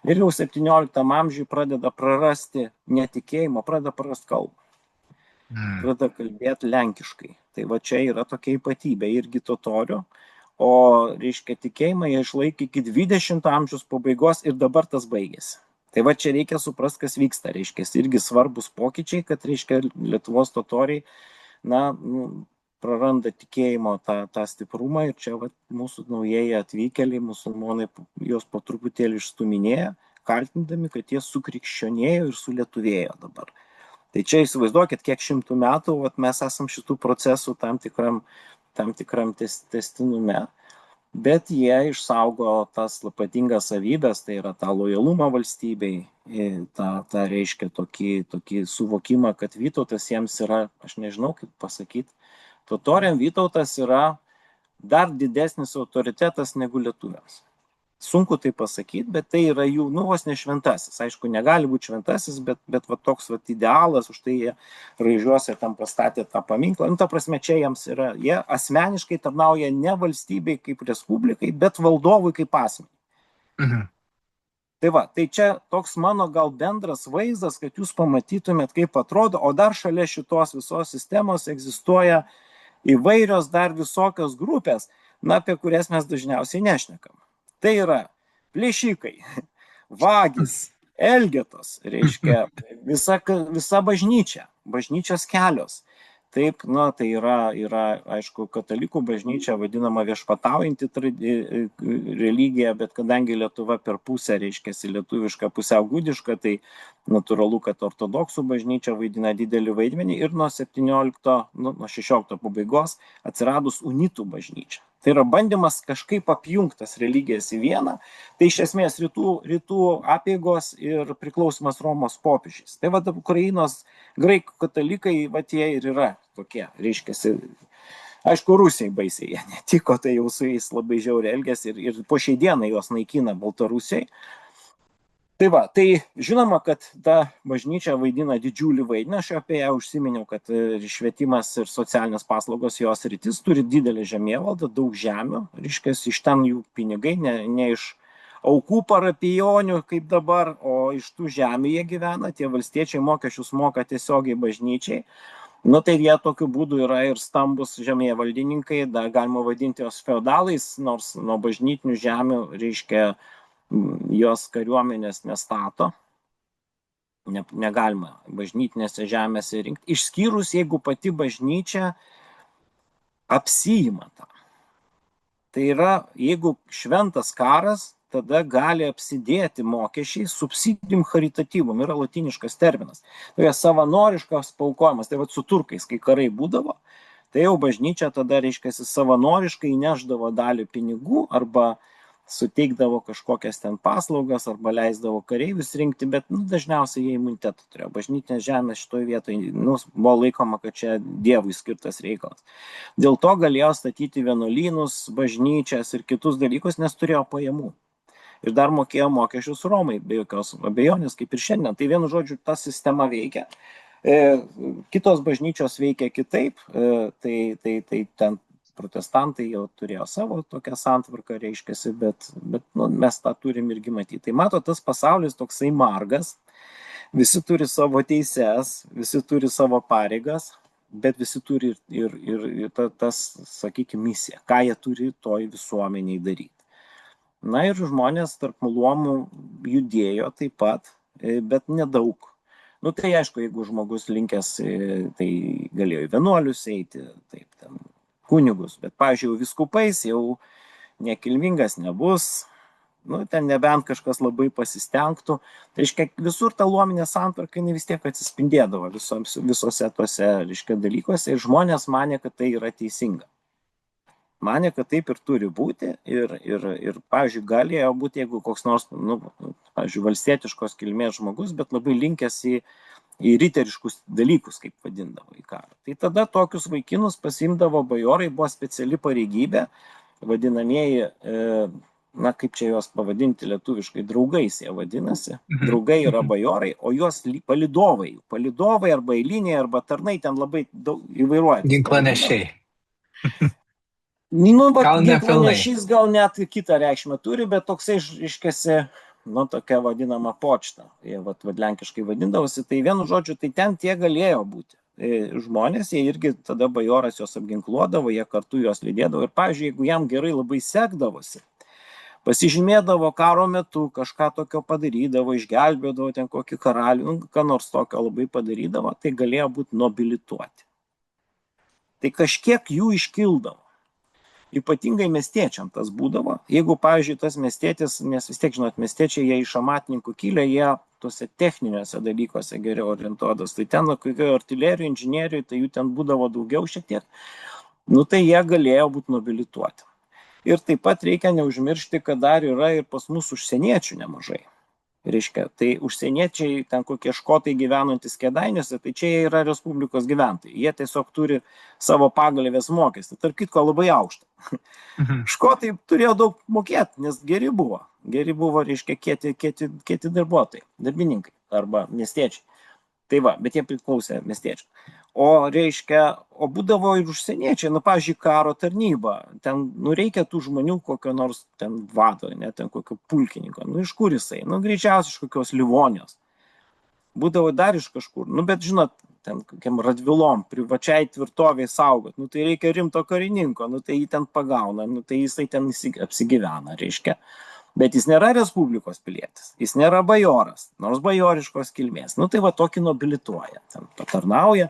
Ir jau 17 amžiuje pradeda prarasti netikėjimą, pradeda prarasti kalbą. Pradeda kalbėti lenkiškai. Tai va čia yra tokia ypatybė irgi totorių, o, reiškia, tikėjimą jie išlaikė iki 20 amžiaus pabaigos ir dabar tas baigėsi. Tai va čia reikia suprasti, kas vyksta, reiškia, irgi svarbus pokyčiai, kad, reiškia, Lietuvos totoriai, praranda tikėjimo tą stiprumą ir čia mūsų naujieji atvykėliai, musulmonai, jos po truputėlį išstuminėja, kaltindami, kad jie sukrikščionėjo ir sulietuvėjo dabar. Tai čia įsivaizduokit, kiek šimtų metų mes esam šitų procesų tam tikram tęstinume. Bet jie išsaugo tas ypatingas savybės, tai yra tą lojalumą valstybei, tą reiškia tokį suvokimą, kad Vytautas jiems yra, aš nežinau kaip pasakyti, totoriam Vytautas yra dar didesnis autoritetas negu lietuviams. Sunku tai pasakyti, bet tai yra jų, vos ne šventasis. Aišku, negali būti šventasis, bet toks idealas, už tai jie Raižiuose tam pastatė tą paminklą. Ta prasme, čia jiems yra, jie asmeniškai tarnauja ne valstybei kaip respublikai, bet valdovui kaip asmeniui. Tai va, tai čia toks mano gal bendras vaizdas, kad jūs pamatytumėt, kaip atrodo, o dar šalia šitos visos sistemos egzistuoja įvairios dar visokios grupės. na, apie kurias mes dažniausiai nešnekam. Tai yra plėšikai, vagys, elgetos, reiškia visa bažnyčia, bažnyčios kelios. Taip, na, tai yra, aišku, katalikų bažnyčia vadinama viešpataujanti religija, bet kadangi Lietuva per pusę, reiškia, lietuviška pusiau gudiška, tai natūralu, kad ortodoksų bažnyčia vaidina didelį vaidmenį ir nuo 16 pabaigos atsiradus unitų bažnyčia. Tai yra bandymas kažkaip apjungtas religijas į vieną, tai iš esmės rytų apeigos ir priklausimas Romos popiežiais. Tai vad Ukrainos graikų katalikai, vat jie ir yra tokie, reiškiasi. Aišku, Rusijai baisiai jie netiko, tai jau su jais labai žiauriai elgėsi ir po šiai dienai juos naikina Baltarusijai. Tai va, tai žinoma, kad ta bažnyčia vaidina didžiulį vaidmenį, aš apie ją užsiminiau, kad švietimas ir socialinės paslaugos jos rytis turi didelį žemėvaldą, daug žemių, reiškia, iš ten jų pinigai, ne iš aukų parapijonių kaip dabar, o iš tų žemių jie gyvena, tie valstiečiai mokesčius moka tiesiogiai bažnyčiai. Nu tai jie tokiu būdu yra ir stambus žemėvaldininkai, dar galima vadinti jos feodalais, nors nuo bažnytinių žemių, reiškia, jos kariuomenės nestato, negalima bažnytinėse žemėse rinkti, išskyrus jeigu pati bažnyčia apsiima tą. Tai yra, jeigu šventas karas, tada gali apsidėti mokesčiai subsidijum charitatyvum, yra latiniškas terminas. Tai yra savanoriškas paukojimas, tai va su turkais, kai karai būdavo, tai jau bažnyčia tada, reiškia, savanoriškai neždavo dalį pinigų arba suteikdavo kažkokias ten paslaugas arba leisdavo kareivius rinkti, bet dažniausiai jie imunitetą turėjo. Bažnytinės žemės šitoje vietoje buvo laikoma, kad čia Dievui skirtas reikalas. Dėl to galėjo statyti vienuolynus, bažnyčias ir kitus dalykus, nes turėjo pajamų. Ir dar mokėjo mokesčius Romai, be jokios abejonės, kaip ir šiandien. Tai vienu žodžiu, ta sistema veikia. Kitos bažnyčios veikia kitaip, tai ten protestantai jau turėjo savo tokią santvarką, reiškiasi, bet mes tą turim irgi matyti. Tai mato, tas pasaulis toksai margas, visi turi savo teises, visi turi savo pareigas, bet visi turi ir tas, sakykime, misiją, ką jie turi toj visuomeniai daryti. Na ir žmonės tarp luomų judėjo taip pat, bet nedaug. Nu tai aišku, jeigu žmogus linkęs, tai galėjo į vienuolius eiti, taip ten kunigus, bet, pavyzdžiui, viskupais jau nekilmingas nebus, ten nebent kažkas labai pasistengtų. Tai, reiškia, visur ta luominė santvarka vis tiek atsispindėdavo visose tose, reiškia, dalykuose ir žmonės manė, kad tai yra teisinga. Manė, kad taip ir turi būti ir pavyzdžiui, galėjo būti, jeigu koks nors, pavyzdžiui, valstietiškos kilmės žmogus, bet labai linkęs į riteriškus dalykus, kaip vadindavo į karą. Tai tada tokius vaikinus pasiimdavo bajorai, buvo speciali pareigybė, vadinamieji, kaip čia juos pavadinti lietuviškai, draugais jie vadinasi. Draugai yra bajorai, o juos palydovai arba eiliniai, arba tarnai ten labai daug įvairuoja. Ginklanešiai. Ginklanešiais gal net kitą reikšmę turi, bet toksai iškėsi, tokia vadinama počta, jie lenkiškai vadindavosi, tai vienu žodžiu, tai ten tie galėjo būti žmonės, jie irgi tada bajoras juos apginkluodavo, jie kartu juos lydėdavo ir, pavyzdžiui, jeigu jam gerai labai sekdavosi, pasižymėdavo karo metu, kažką tokio padarydavo, išgelbėdavo ten kokį karalių, ką nors tokio labai padarydavo, tai galėjo būti nobilituoti. Tai kažkiek jų iškildavo. Ypatingai miestiečiam tas būdavo. Jeigu, pavyzdžiui, tas miestietis, nes vis tiek, žinot, miestiečiai, jie iš amatininkų kilę, jie tuose techniniuose dalykuose geriau orientuotas. Tai ten, artilerijų, inžinierių, tai jų ten būdavo daugiau šiek tiek. Tai jie galėjo būti nobilituoti. Ir taip pat reikia neužmiršti, kad dar yra ir pas mus užsieniečių nemažai. Reiškia, tai užsieniečiai, ten kokie škotai gyvenantis Kėdainiuose, tai čia jie yra Respublikos gyventojai. Jie tiesiog turi savo pagalvės mokestį, tarp kitko labai aukštą. Škotai turėjo daug mokėti, nes geri buvo, reiškia, kieti darbuotojai, darbininkai arba miestiečiai. Tai va, bet jie priklausė miestiečiai. O būdavo ir užsieniečiai, pavyzdžiui, karo tarnyba. Ten, reikia tų žmonių kokio nors ten vado, ten kokio pulkininko. Iš kur jisai? Greičiausiai iš kokios Livonijos. Būdavo dar iš kažkur. Bet žinot, ten kokiam Radvilom, privačiai tvirtoviai saugot, nu tai reikia rimto karininko, nu tai jį ten pagauna, nu tai jisai ten apsigyvena, reiškia. Bet jis nėra Respublikos pilietis, jis nėra bajoras, nors bajoriškos kilmės. Nu tai va tokį nobilituoja, ten patarnauja,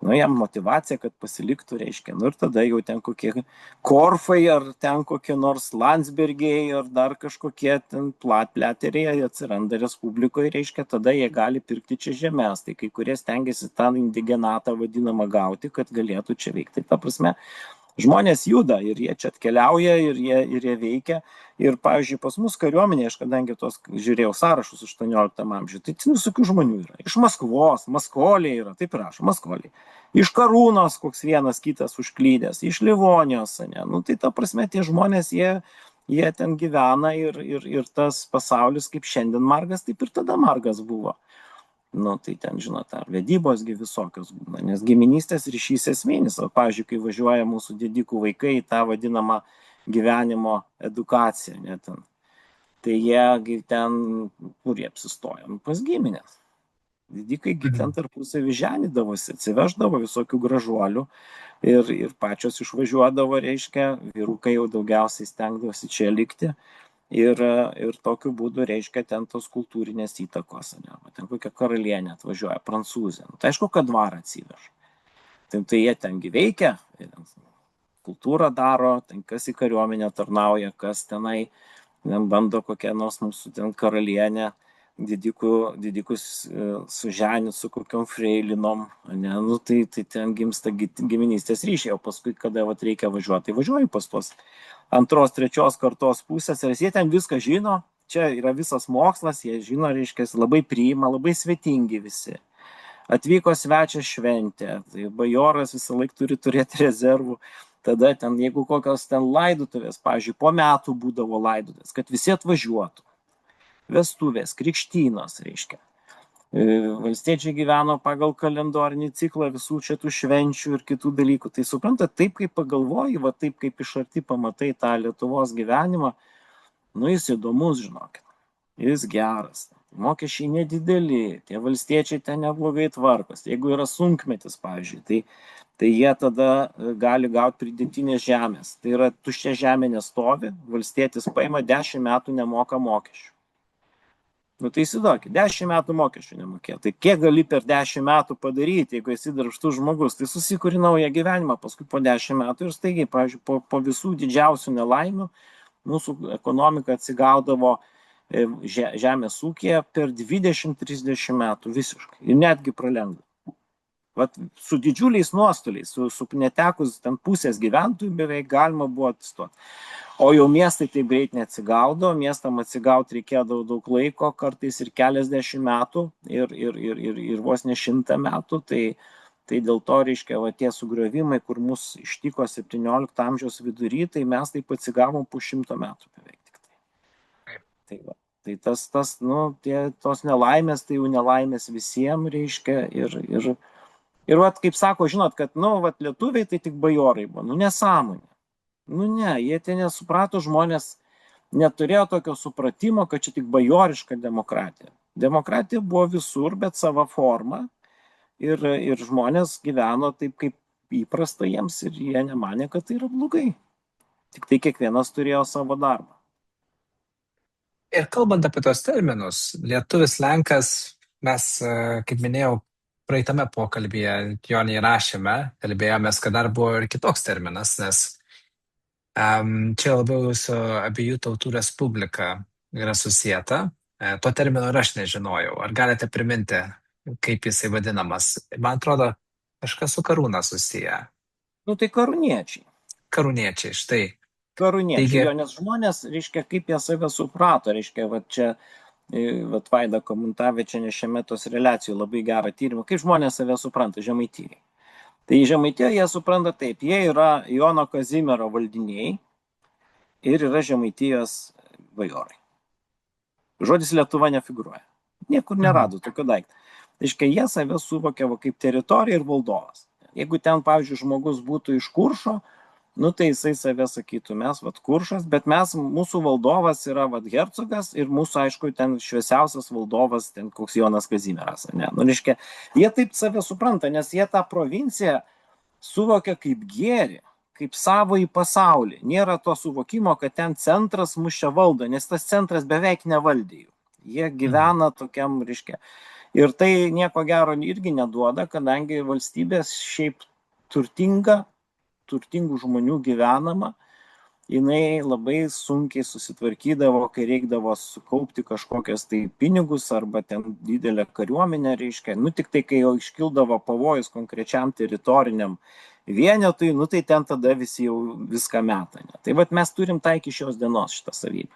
nu jam motivacija, kad pasiliktų, reiškia. Nu ir tada jau ten kokie Korfai ar ten kokie nors Landsbergiai ar dar kažkokie ten platpliateriai atsiranda Respublikoje, reiškia, tada jie gali pirkti čia žemės. Tai kai kurie stengiasi tą indigenatą vadinamą gauti, kad galėtų čia veikti. Ta prasme, žmonės juda ir jie čia atkeliauja ir jie veikia. Ir, pavyzdžiui, pas mus kariuomenė, aš kadangi tos žiūrėjau sąrašus 18 amžiuje, tai visokių žmonių yra. Iš Maskvos, Maskoliai yra, taip rašo, Maskoliai. Iš Karūnos koks vienas kitas užklydęs, iš Livonijos, ne. Nu, tai ta prasme, tie žmonės, jie ten gyvena ir tas pasaulis kaip šiandien margas, taip ir tada margas buvo. Nu, tai ten, žinot, ar vedybosgi visokios būna, nes giminystės ryšys esminis. O, pavyzdžiui, kai važiuoja mūsų didikų vaikai į tą vadinamą gyvenimo edukaciją, ne, ten, tai jie ten, kur jie apsistoja, pas giminės. Didikai ten tarpusavy ženydavosi, atsiveždavo visokių gražuolių ir pačios išvažiuodavo, reiškia, vyrukai jau daugiausiai stengdavosi čia likti. Ir tokiu būdu, reiškia, ten tos kultūrinės įtakos, ne? Ten kokia karalienė atvažiuoja, prancūzė. Nu, tai aišku, kad dvarą atsiveža. Tai jie tengi veikia, kultūrą daro, ten kas į kariuomenę tarnauja, kas tenai bando kokią nors mūsų ten karalienę, didikus suženyti su kokiom freilinom, ne? Nu, tai ten gimsta giminystės ryšiai, o paskui, kada reikia važiuoti, tai važiuoju pas tos antros, trečios kartos pusės, ir jie ten viską žino, čia yra visas mokslas, jie žino, reiškia, labai priima, labai svetingi visi. Atvyko svečias šventė, tai bajoras visą laiką turi turėti rezervų, tada ten, jeigu kokios ten laidutuvės, pavyzdžiui, po metų būdavo laidutuvės, kad visi atvažiuotų, vestuvės, krikštynos, reiškia. Valstiečiai gyveno pagal kalendorinį ciklą visų šitų švenčių ir kitų dalykų. Tai suprantat, taip kaip pagalvoji, va taip kaip iš arti pamatai tą Lietuvos gyvenimą, nu jis įdomus, žinokit, jis geras. Mokesčiai nedideli, tie valstiečiai ten neblogai tvarkos. Jeigu yra sunkmetis, pavyzdžiui, tai jie tada gali gauti pridėtinės žemės. Tai yra tuščia žemė nestovi, valstietis paima 10 metų nemoka mokesčių. Nu tai įsivaizduokit, 10 metų mokesčių nemokėjo. Tai kiek gali per 10 metų padaryti, jeigu esi darbštus žmogus, tai susikuri naują gyvenimą, paskui po 10 metų ir staigiai, pavyzdžiui, po visų didžiausių nelaimių mūsų ekonomika atsigaudavo žemės ūkyje per 20-30 metų visiškai ir netgi pralenkdavo. Vat su didžiuliais nuostoliais, su netekus ten pusės gyventojų beveik galima buvo atsistoti. O jau miestai taip greit neatsigaudo, miestam atsigauti reikėdavo daug laiko, kartais ir keliasdešimt metų ir vos ne 100 metų. Tai dėl to, reiškia, va, tie sugriovimai, kur mus ištiko 17 amžiaus vidury, tai mes taip atsigavom po 100 metų beveik tik tai. Tai tas, nu, tos nelaimės, tai jau nelaimės visiems, reiškia, ir vat, kaip sako, žinot, kad, nu, vat, lietuviai tai tik bajorai buvo, nu, nesąmonė. Nu, ne, jie ten nesuprato, žmonės neturėjo tokio supratimo, kad čia tik bajoriška demokratija. Demokratija buvo visur, bet sava forma ir žmonės gyveno taip, kaip įprasta jiems ir jie nemanė, kad tai yra blogai. Tik tai kiekvienas turėjo savo darbą. Ir kalbant apie tos terminus, lietuvis, lenkas, mes, kaip minėjau, praeitame pokalbyje jo neįrašėme, kalbėjomės, kad dar buvo ir kitoks terminas, nes čia labiau su abiejų tautų respublika yra susijęta. To termino ir aš nežinojau. Ar galite priminti, kaip jisai vadinamas? Man atrodo, kažkas su karūna susiję. Nu tai karūniečiai. Karūniečiai, štai. Karūniečiai, jo, nes žmonės, reiškia, kaip jie save suprato, reiškia, va čia, va Vaida Komuntavičienė šiame tos relacijų labai gerą tyrimą, kaip žmonės save supranta, žemaitijai. Tai Žemaitijoje jie supranta taip, jie yra Jono Kazimiero valdiniai ir yra Žemaitijos bajorai. Žodis Lietuva nefigūruoja. Niekur nerado tokio daikto. Reiškia, jie save suvokia kaip teritorija ir valdovas. Jeigu ten, pavyzdžiui, žmogus būtų iš Kuršo, Nu tai jisai save sakytų, mes vat kuršas, bet mūsų valdovas yra vat hercogas ir mūsų, aišku, ten šviesiausias valdovas, ten koks Jonas Kazimieras, ne? Nu, reiškia, jie taip save supranta, nes jie tą provinciją suvokia kaip gėrį, kaip savo į pasaulį. Nėra to suvokimo, kad ten centras mus čia valdo, nes tas centras beveik nevaldė jų. Jie Mhm. gyvena tokiam, reiškia. Ir tai nieko gero irgi neduoda, kadangi valstybės šiaip turtinga, turtingų žmonių gyvenama, jinai labai sunkiai susitvarkydavo, kai reikdavo sukaupti kažkokias tai pinigus arba ten didelę kariuomenę, reiškia, nu tik tai, kai jau iškildavo pavojus konkrečiam teritoriniam vienetui, nu tai ten tada visi jau viską meta. Ne? Tai vad mes turim tą iki šios dienos šitą savybę.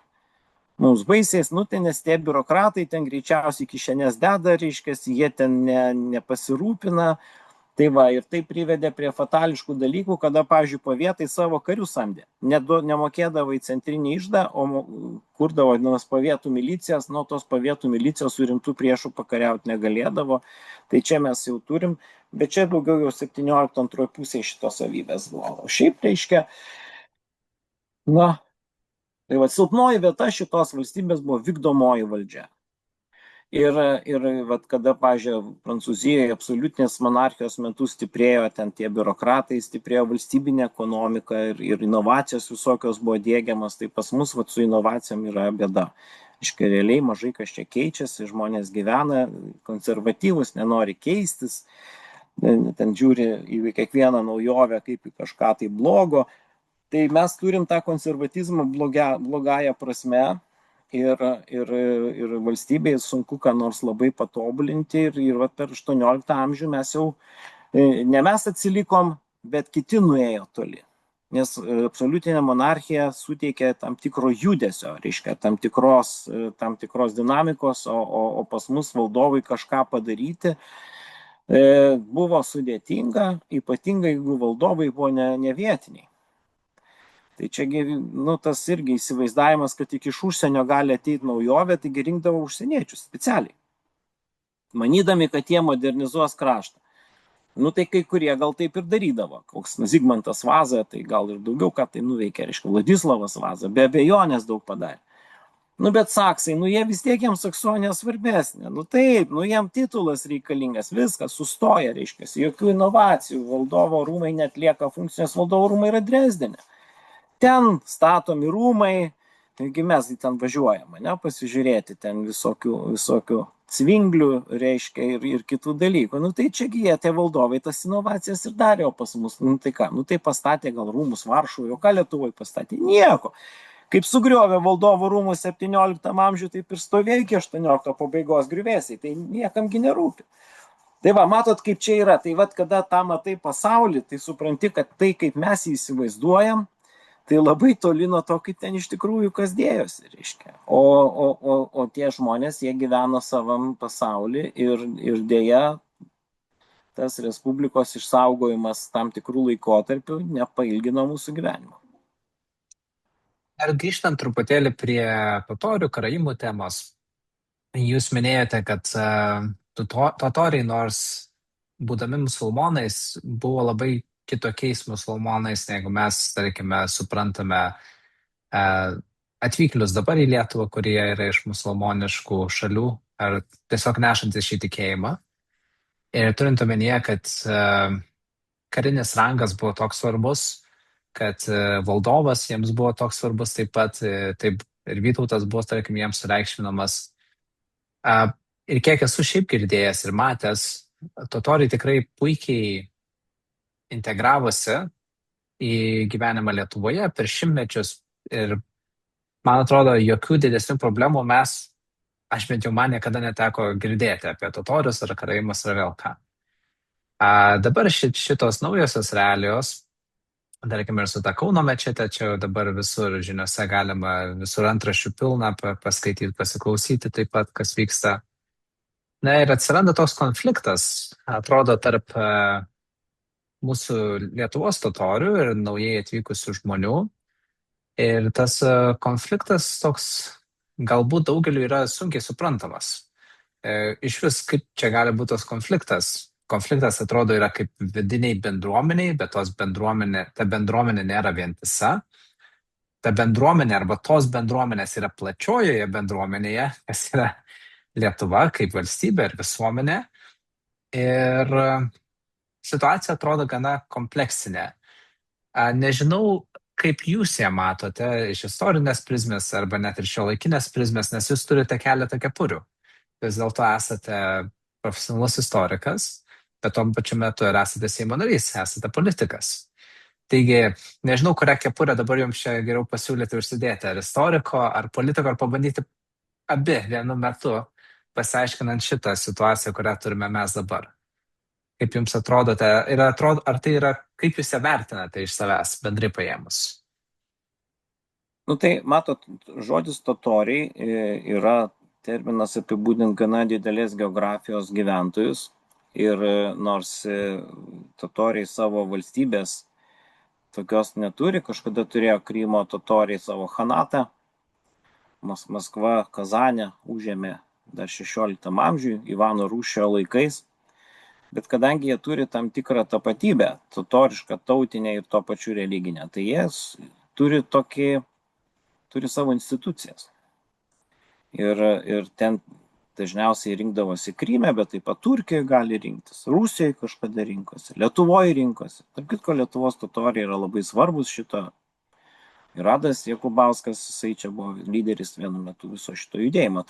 Mums baisiais, nu tai nes tie biurokratai ten greičiausiai kišenės deda, reiškia, jie ten nepasirūpina. Tai va, ir tai privedė prie fatališkų dalykų, kada, pavyzdžiui, pavietai savo karių samdė. Nemokėdavo į centrinį išdą, o kurdavo vadinamas pavietų milicijas, nuo tos pavietų milicijos su rimtų priešų pakariauti negalėdavo. Tai čia mes jau turim, bet čia daugiau jau 17 antroji pusė šitos savybės buvo. O šiaip reiškia, na, tai va, silpnoji vieta šitos valstybės buvo vykdomoji valdžia. Ir vat, kada, pažiūrėjau, Prancūzijoje absoliutinės monarchijos metu stiprėjo ten tie biurokratai, stiprėjo valstybinė ekonomika ir inovacijos visokios buvo dėgiamas, tai pas mus vat, su inovacijom yra bėda. Iškai realiai mažai kas čia keičiasi, žmonės gyvena konservatyvus, nenori keistis, ten žiūri į kiekvieną naujovę kaip į kažką tai blogo. Tai mes turim tą konservatizmą blogąją prasme. Ir valstybėje sunku ką nors labai patobulinti ir per 18 amžių mes jau, ne mes atsilikom, bet kiti nuėjo toli. Nes absoliutinė monarchija suteikia tam tikro judesio, reiškia tam tikros dinamikos, o pas mus valdovai kažką padaryti buvo sudėtinga, ypatingai jeigu valdovai buvo ne vietiniai. Tai čia, nu, tas irgi įsivaizdavimas, kad tik iš užsienio gali ateiti naujovė, taigi rinkdavo užsieniečius specialiai, manydami, kad jie modernizuos kraštą. Nu, tai kai kurie gal taip ir darydavo. Koks Zigmantas Vaza, tai gal ir daugiau ką tai nuveikė, reiškia, Vladislavas Vaza, be abejonės daug padarė. Nu, bet saksai, nu, jie vis tiek jiems Saksonija svarbesnė. Nu, taip, nu, jiem titulas reikalingas, viskas sustoja, reiškia, jokių inovacijų, valdovo rūmai netlieka funkcijos, valdovo rūmai yra Dresdenė. Ten statomi rūmai, taigi mes ten važiuojam, ne, pasižiūrėti ten visokių cvinglių, reiškia, ir kitų dalykų. Nu tai čiagi jie, tie valdovai, tas inovacijas ir darė pas mus. Nu tai ką, nu tai pastatė gal rūmus Varšuvoje, o ką Lietuvoje pastatė? Nieko. Kaip sugriovė valdovų rūmus 17 amžiuje, taip ir stovėjo iki 18 pabaigos griuvėsiai, tai niekamgi nerūpi. Tai va, matot, kaip čia yra. Tai va, kada tą matai pasaulį, tai supranti, kad tai, kaip mes jį įsivaizduojam, tai labai toli nuo to, kaip ten iš tikrųjų kas dėjosi, reiškia. O tie žmonės, jie gyveno savam pasaulį ir dėja tas Respublikos išsaugojimas tam tikrų laikotarpių nepailgino mūsų gyvenimo. Ir grįžtant truputėlį prie totorių karaimų temos, jūs minėjote, kad totoriai, nors būdami musulmonais, buvo labai kitokiais musulmonais, negu mes, tarkime, suprantame atvykėlius dabar į Lietuvą, kurie yra iš musulmoniškų šalių ar tiesiog nešantis šį tikėjimą. Ir turint omenyje, kad karinis rangas buvo toks svarbus, kad valdovas jiems buvo toks svarbus taip pat, taip ir Vytautas buvo, tarkim, jiems sureikšminamas. Ir kiek esu šiaip girdėjęs ir matęs, totoriai tikrai puikiai integravosi į gyvenimą Lietuvoje per šimtmečius ir man atrodo, jokių didesnių problemų aš bent jau man niekada neteko girdėti apie totorius ar karaimus ar vėl ką. Dabar šitos naujosios realijos, tarkime ir su ta Kauno mečete, čia dabar visur žiniuose galima, visur antraščių pilna paskaityti, pasiklausyti taip pat, kas vyksta. Na ir atsiranda toks konfliktas, atrodo, tarp mūsų Lietuvos totorių ir naujai atvykusių žmonių. Ir tas konfliktas toks galbūt daugeliu yra sunkiai suprantamas. Iš vis, kaip čia gali būti tas konfliktas, konfliktas atrodo yra kaip vidiniai bendruomeniai, bet ta bendruomenė nėra vientisa. Ta bendruomenė arba tos bendruomenės yra plačiojoje bendruomenėje, kas yra Lietuva kaip valstybė ir visuomenė. Ir situacija atrodo gana kompleksinė. Nežinau, kaip jūs ją matote iš istorinės prizmės arba net ir šiuolaikinės prizmės, nes jūs turite keletą kepurių. Vis dėlto esate profesionalus istorikas, bet tom pačiu metu ir esate Seimo narys, esate politikas. Taigi, nežinau, kurią kepurę dabar jums čia geriau pasiūlyti užsidėti, ar istoriko, ar politiko, ar pabandyti abi vienu metu, pasiaiškinant šitą situaciją, kurią turime mes dabar. Kaip jums atrodote, ar tai yra, kaip jūs ją vertinate iš savęs, bendrai paėmus? Nu tai, matot, žodis totoriai yra terminas apibūdint gana didelės geografijos gyventojus. Ir nors totoriai savo valstybės tokios neturi, kažkada turėjo Krymo totoriai savo khanatą. Maskva Kazanę užėmė dar 16 amžiui, Ivano Rūsčio laikais. Bet kadangi jie turi tam tikrą tapatybę, totorišką, tautinę ir tuo pačiu religinę, tai jie turi savo institucijas. Ir ten dažniausiai rinkdavosi Kryme, bet taip pat Turkijoje gali rinktis, Rusijoje kažkada rinkosi, Lietuvoje rinkosi. Tarp kitko, Lietuvos totoriai yra labai svarbus šito. Ir Adas Jakubauskas, jisai čia buvo lyderis vienu metu viso šito judėjimo.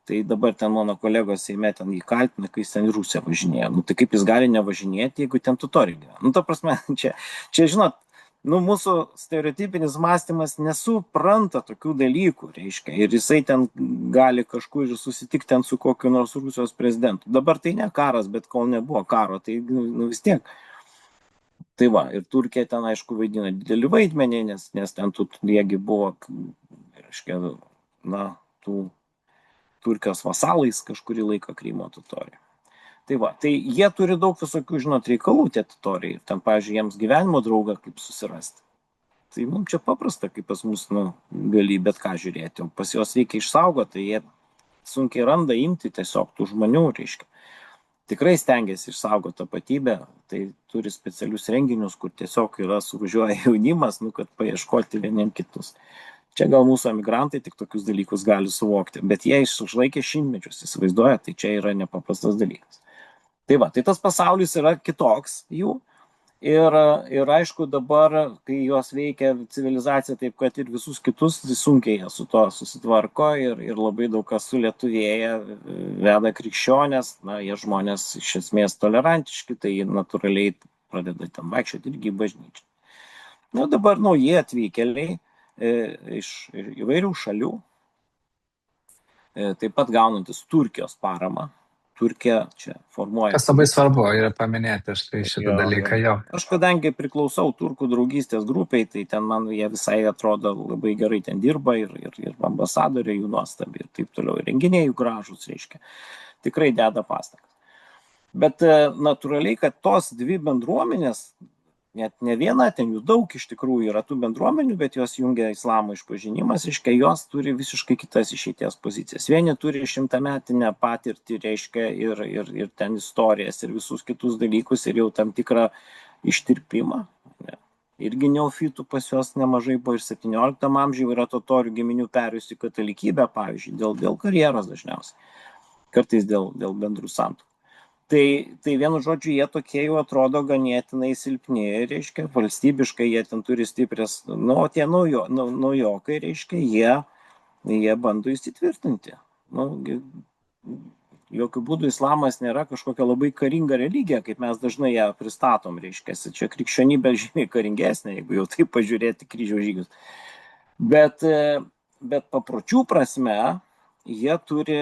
Tai dabar ten mano kolegos Seime ten jį kaltina, kai jis ten į Rusiją važinėja. Nu tai kaip jis gali nevažinėti, jeigu ten totoriai gyvena? Nu ta prasme, čia žinot, mūsų stereotipinis mąstymas nesupranta tokių dalykų, reiškia. Ir jisai ten gali kažkur ir susitikti ten su kokiu nors Rusijos prezidentu. Dabar tai ne karas, bet kol nebuvo karo, tai vis tiek. Tai va, ir Turkija ten, aišku, vaidina didelį vaidmenį, nes ten jiegi buvo, reiškia, tų Turkijos vasalais kažkurį laiką Krymo totoriai. Tai va, tai jie turi daug visokių, žinot, reikalų tie totoriai. Ten, pavyzdžiui, jiems gyvenimo draugą kaip susirasti. Tai mums čia paprasta, kaip pas mus, gali bet ką žiūrėti. O pas juos reikia išsaugoti, tai jie sunkiai randa imti tiesiog tų žmonių, reiškia. Tikrai stengiasi išsaugoti tapatybę, tai turi specialius renginius, kur tiesiog suvažiuoja jaunimas, kad paieškoti vieniem kitus. Čia gal mūsų emigrantai tik tokius dalykus gali suvokti, bet jie išlaikė šimtmečius, įsivaizduoja, tai čia yra nepaprastas dalykas. Tai va, tai tas pasaulis yra kitoks jų ir aišku dabar, kai jos veikia civilizacija taip, kad ir visus kitus, sunkiai jie su to susitvarko ir labai daug kas sulietuvėja, veda krikščionės, jie žmonės iš esmės tolerantiški, tai natūraliai pradeda ten vaikščioti irgi į bažnyčią. Dabar nauji atvykėliai iš įvairių šalių, taip pat gaunantis Turkijos paramą. Turkija čia formuoja. Kas labai svarbu yra paminėti šitą dalyką jo. Aš kadangi priklausau turkų draugystės grupiai, tai ten man jie visai atrodo labai gerai ten dirba ir ambasadoriai jų nuostabi ir taip toliau. Renginiai jų gražus, reiškia. Tikrai deda pastangas. Bet natūraliai, kad tos dvi bendruomenės, net ne viena, ten jų daug iš tikrųjų yra tų bendruomenių, bet jos jungia islamo išpažinimas, reiškia, jos turi visiškai kitas išeities pozicijas. Vieni turi 100-metinę patirtį, reiškia, ir ten istorijas ir visus kitus dalykus ir jau tam tikrą ištirpimą. Irgi neofitų pas juos nemažai buvo ir 17 amžiuje yra totorių giminių perėjusių į katalikybę, pavyzdžiui, dėl karjeros dažniausiai, kartais dėl bendrų santuokų. Tai vienu žodžiu, jie tokie jau atrodo ganėtinai silpni, reiškia, valstybiškai jie ten turi stiprias, o tie naujokai, reiškia, jie bando įsitvirtinti. Jokių būdų islamas nėra kažkokia labai karinga religija, kaip mes dažnai ją pristatom, reiškia, čia krikščionybė žymiai karingesnė, jeigu jau taip pažiūrėti kryžiaus žygius. Bet papročių prasme, jie turi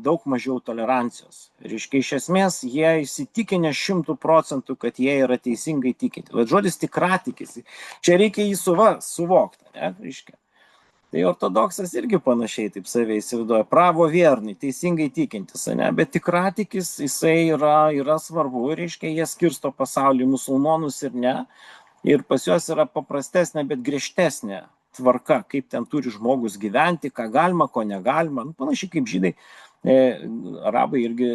daug mažiau tolerancijos. Reiškia, iš esmės, jie įsitikinę 100%, kad jie yra teisingai tikinti. Bet žodis tikratikis, čia reikia jį suvokti, ne, reiškia. Tai ortodoksas irgi panašiai taip save įsivaizduoja, pravo vierni, teisingai tikintis, ne, bet tikratikis, jisai yra svarbu, reiškia, jie skirsto pasaulį musulmonus ir ne, ir pas juos yra paprastesnė, bet griežtesnė tvarka, kaip ten turi žmogus gyventi, ką galima, ko negalima, panašiai kaip žydai. Arabai irgi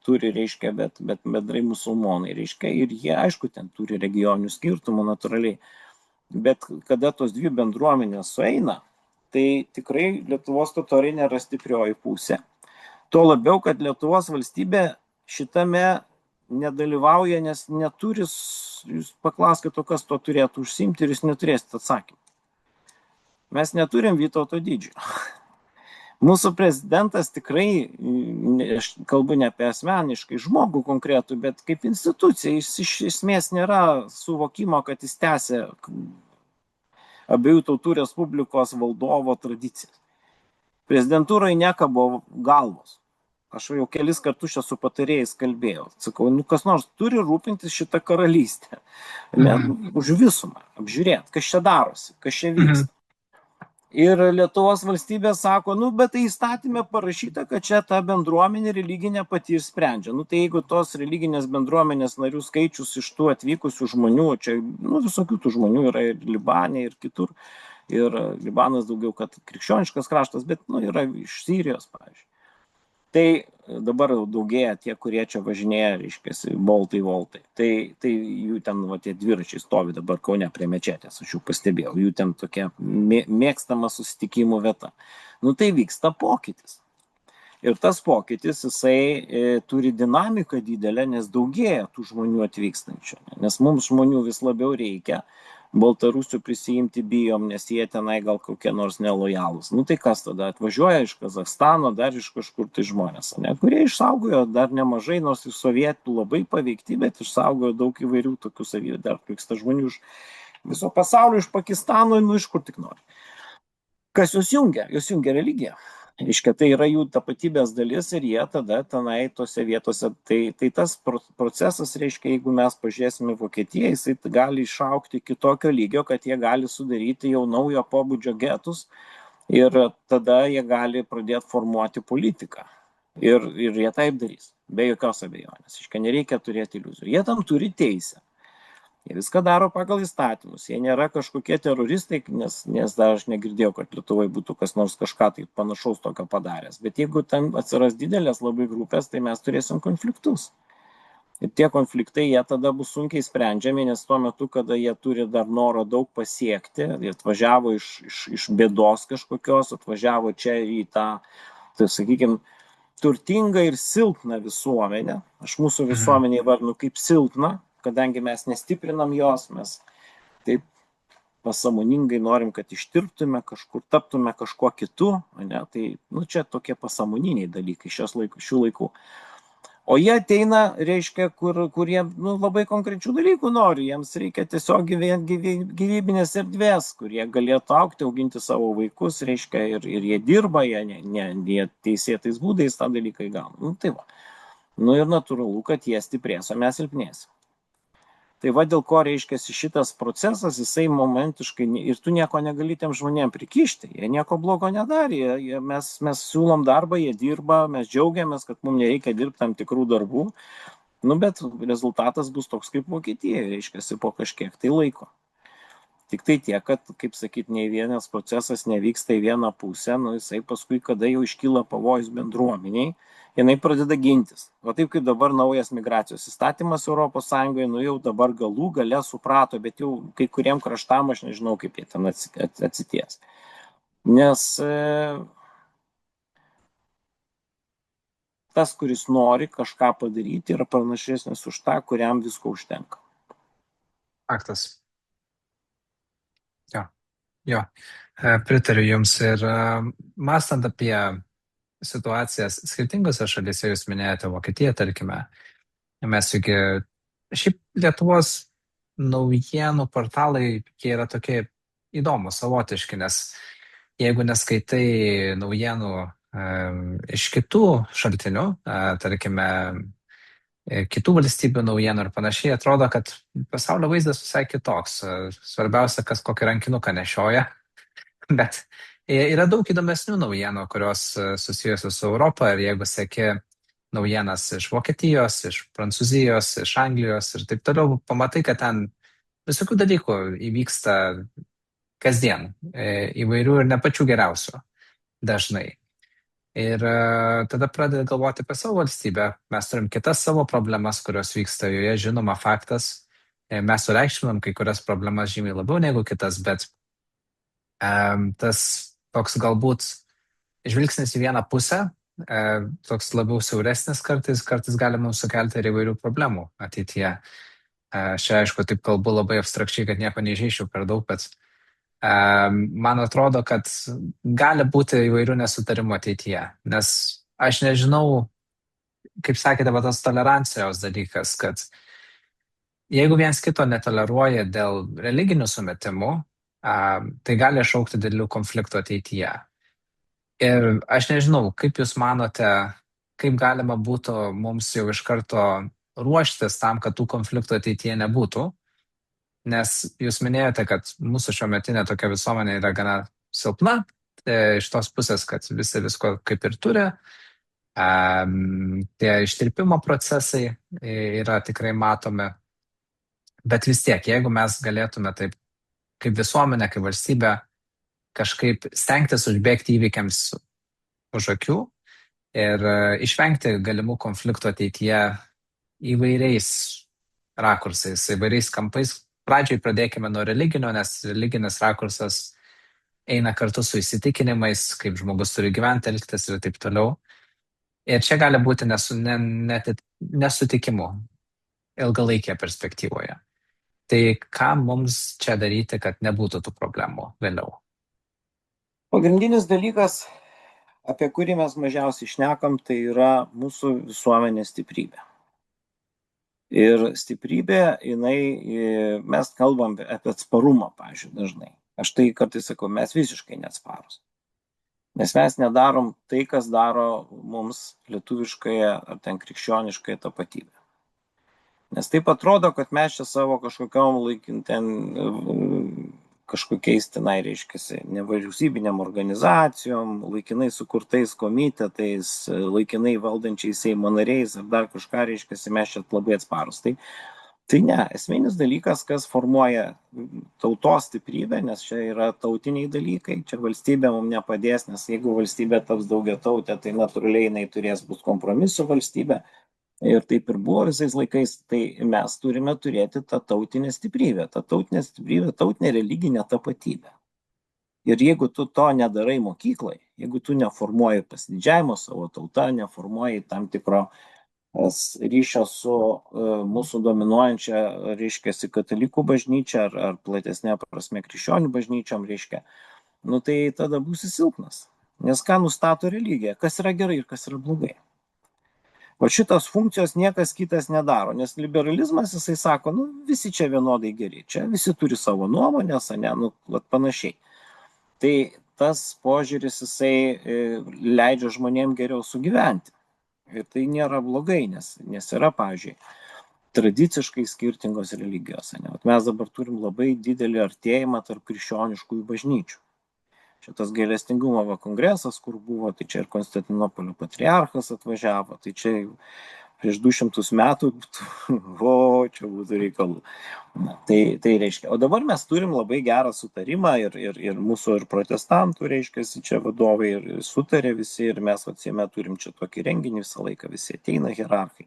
turi, reiškia, bet bendrai musulmonai, reiškia, ir jie, aišku, ten turi regioninių skirtumų natūraliai. Bet kada tos dvi bendruomenės sueina, tai tikrai Lietuvos totoriai nėra stiprioji pusė. Tuo labiau, kad Lietuvos valstybė šitame nedalyvauja, nes neturi, jūs paklauskite, kas to turėtų užsimti ir jūs neturėsite atsakymą. Mes neturim Vytauto Didžiojo. Mūsų prezidentas tikrai, aš kalbu ne apie asmeniškai žmogų konkretų, bet kaip institucija, jis iš esmės nėra suvokimo, kad jis tęsia abiejų tautų respublikos valdovo tradicijas. Prezidentūrai nekabo galvos. Aš jau kelis kartus čia su patarėjais kalbėjau. Sakau, kas nors turi rūpintis šitą karalystę. Už visumą, apžiūrėti, kas čia darosi, kas čia vyksta. Ir Lietuvos valstybė sako, bet tai įstatymė parašyta, kad čia ta bendruomenė religinė pati ir sprendžia. Tai jeigu tos religinės bendruomenės narių skaičius iš tų atvykusių žmonių, čia visokių tų žmonių yra ir Libane, ir kitur, ir Libanas daugiau, kad krikščioniškas kraštas, bet yra iš Sirijos, pavyzdžiui. Tai dabar daugėja tie, kurie čia važinėja, reiškia, boltai. Tai jų ten, tie dviračiai stovi dabar Kaune prie mečetės, aš jų pastebėjau, jų ten tokia mėgstama susitikimų vieta. Tai vyksta pokytis. Ir tas pokytis, jisai turi dinamiką didelę, nes daugėja tų žmonių atvykstančių. Nes mums žmonių vis labiau reikia. Baltarusių prisijimti bijom, nes jie tenai gal kokie nors nelojalūs. Tai kas tada? Atvažiuoja iš Kazachstano, dar iš kažkur tai žmonės, kurie išsaugojo dar nemažai, nors iš sovietų labai paveikti, bet išsaugojo daug įvairių tokių savybių. Dar vyksta žmonių iš viso pasaulio, iš Pakistano, iš kur tik nori. Kas jūs jungia? Jūs jungia religiją. Iškia, tai yra jų tapatybės dalis ir jie tada tenai tose vietose. Tai tas procesas, reiškia, jeigu mes pažiūrėsime Vokietiją, jisai gali išaukti iki tokio lygio, kad jie gali sudaryti jau naujo pobūdžio getus ir tada jie gali pradėti formuoti politiką. Ir jie taip darys, be jokios abejonės. Iškia, nereikia turėti iliuzijų. Jie tam turi teisę. Jie viską daro pagal įstatymus. Jie nėra kažkokie teroristai, nes dar aš negirdėjau, kad Lietuvoje būtų kas nors kažką tai panašaus tokio padaręs. Bet jeigu ten atsiras didelės labai grupės, tai mes turėsim konfliktus. Ir tie konfliktai, jie tada bus sunkiai sprendžiami, nes tuo metu, kada jie turi dar noro daug pasiekti, jie atvažiavo iš bėdos kažkokios, atvažiavo čia į tą, tai sakykime, turtingą ir silpną visuomenę. Aš mūsų visuomenę įvardinu kaip silpną, kadangi mes nestiprinam jos, mes taip pasąmoningai norim, kad ištirptume, kažkur taptume kažkuo kitu, tai čia tokie pasąmoniniai dalykai šių laikų. O jie ateina, reiškia, kurie labai konkrečių dalykų nori, jiems reikia tiesiog gyvybinės erdvės, kurie galėtų augti, auginti savo vaikus, reiškia, ir jie dirba, jie teisėtais būdais tą dalyką įgauna. Tai va. Ir natūralu, kad jie stiprės, o mes silpnėsim. Tai va dėl ko, reiškia, šitas procesas, jisai momentiškai, ir tu nieko negali tiem žmonėm prikišti, jie nieko blogo nedarė, mes siūlom darbą, jie dirba, mes džiaugiamės, kad mums nereikia dirbti tam tikrų darbų, bet rezultatas bus toks kaip Vokietijoje, reiškia, po kažkiek tai laiko. Tik tai tiek, kad, kaip sakyti, nei vienas procesas nevyksta į vieną pusę, jisai paskui, kada jau iškyla pavojus bendruomeniai, jinai pradeda gintis. O taip kaip dabar naujas migracijos įstatymas Europos Sąjungoje, jau dabar galų gale suprato, bet jau kai kuriem kraštam aš nežinau, kaip jie ten atsities. Nes tas, kuris nori kažką padaryti, yra pranašesnis už tą, kuriam visko užtenka. Faktas. Jo, pritariu jums ir mąstant apie situacijas skirtingose šalyse, jūs minėjote Vokietiją, tarkime, mes juk šiaip Lietuvos naujienų portalai, jie yra tokie įdomus, savotiški, nes jeigu neskaitai naujienų iš kitų šaltinių, tarkime, kitų valstybių naujienų ir panašiai, atrodo, kad pasaulio vaizdas visai kitoks. Svarbiausia, kas kokį rankinuką nešioja, bet yra daug įdomesnių naujienų, kurios susijusios su Europą, ir jeigu seki naujienas iš Vokietijos, iš Prancūzijos, iš Anglijos ir taip toliau, pamatai, kad ten visokių dalykų įvyksta kasdien, įvairių ir ne pačių geriausių dažnai. Ir tada pradedi galvoti apie savo valstybę. Mes turim kitas savo problemas, kurios vyksta joje, žinoma, faktas. Mes sureikšminam kai kurias problemas žymiai labiau negu kitas, bet tas toks galbūt žvilgsnis į vieną pusę, toks labiau siauresnis kartais gali mums sukelti ir įvairių problemų ateityje. Aš aišku, taip kalbu labai abstrakčiai, kad nieko neižeičiau per daug, bet man atrodo, kad gali būti įvairių nesutarimų ateityje, nes aš nežinau, kaip sakėte, va tas tolerancijos dalykas, kad jeigu viens kito netoleruoja dėl religinių sumetimų, tai gali iššaukti didelių konfliktų ateityje. Ir aš nežinau, kaip Jūs manote, kaip galima būtų mums jau iš karto ruoštis tam, kad tų konfliktų ateityje nebūtų, nes Jūs minėjote, kad mūsų šiuo metinė tokia visuomenė yra gana silpna, iš tos pusės, kad visi visko kaip ir turi, tie ištirpimo procesai yra tikrai matomi, bet vis tiek, jeigu mes galėtume taip kaip visuomenė, kaip valstybė kažkaip stengtis užbėgti įvykiams už akių ir išvengti galimų konfliktų ateityje įvairiais rakursais, įvairiais kampais. Pradžioj pradėkime nuo religinio, nes religinis rakursas eina kartu su įsitikinimais, kaip žmogus turi gyventi, elgtis ir taip toliau. Ir čia gali būti nesutikimų ilgalaikėje perspektyvoje. Tai ką mums čia daryti, kad nebūtų tų problemų vėliau? Pagrindinis dalykas, apie kurį mes mažiausiai šnekam, tai yra mūsų visuomenės stiprybė. Ir stiprybė, mes kalbam apie atsparumą, pavyzdžiui, dažnai. Aš tai kartais sakau, mes visiškai neatsparus. Nes mes nedarom tai, kas daro mums lietuviškąją ar ten krikščioniškąją tapatybę. Nes taip atrodo, kad mes čia savo kažkokiom kažkokiais tenai, reiškiasi, nevyriausybinėm organizacijom, laikinai sukurtais komitetais, laikinai valdančiais Seimo nariais ar dar kažką, reiškiasi, mes čia labai atsparus. Tai ne, esminis dalykas, kas formuoja tautos stiprybę, nes čia yra tautiniai dalykai, čia valstybė mums nepadės, nes jeigu valstybė taps daugiatautė, tai natūraliai jinai turės būti kompromisų valstybė. Ir taip ir buvo visais laikais, tai mes turime turėti tą tautinę stiprybę, tautinę religinę tapatybę. Ir jeigu tu to nedarai mokyklai, jeigu tu neformuoji pasididžiavimo savo tautą, neformuoji tam tikro ryšio su mūsų dominuojančia, reiškiasi, katalikų bažnyčia ar platesnė prasme krikščionių bažnyčiom, reiškia, tai tada būsi silpnas. Nes ką nustato religija, kas yra gerai ir kas yra blogai. O šitos funkcijos niekas kitas nedaro, nes liberalizmas, jisai sako, visi čia vienodai geri, čia visi turi savo nuomonės, panašiai. Tai tas požiūris, jisai leidžia žmonėm geriau sugyventi. Ir tai nėra blogai, nes yra, pavyzdžiui, tradiciškai skirtingos religijos. Mes dabar turim labai didelį artėjimą tarp krikščioniškųjų bažnyčių. Šitas gailestingumo kongresas, kur buvo, tai čia ir Konstantinopolio patriarchas atvažiavo, tai čia prieš 200 metų, čia būtų reikalų. Tai reiškia, o dabar mes turim labai gerą sutarimą ir mūsų ir protestantų, reiškia, čia vadovai ir sutarė visi ir mes Seime turim čia tokį renginį visą laiką, visi ateina hierarchai.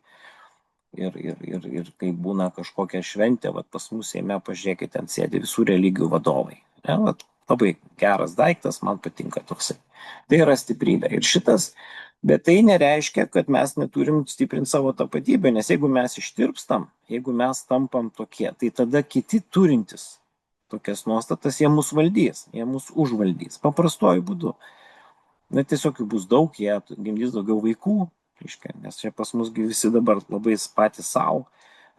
Ir kai būna kažkokia šventė, pas mus Seime, pažiūrėkit, ten sėdi visų religijų vadovai. Labai geras daiktas, man patinka toksai. Tai yra stiprybė. Ir šitas, bet tai nereiškia, kad mes neturim stiprinti savo tapatybę, nes jeigu mes ištirpstam, jeigu mes tampam tokie, tai tada kiti turintis tokias nuostatas, jie mus valdys, jie mus užvaldys, paprastuoju būdu. Tiesiog jų bus daug, jie gimdys daugiau vaikų, reiškia, nes čia pas mus visi dabar labai patys savo.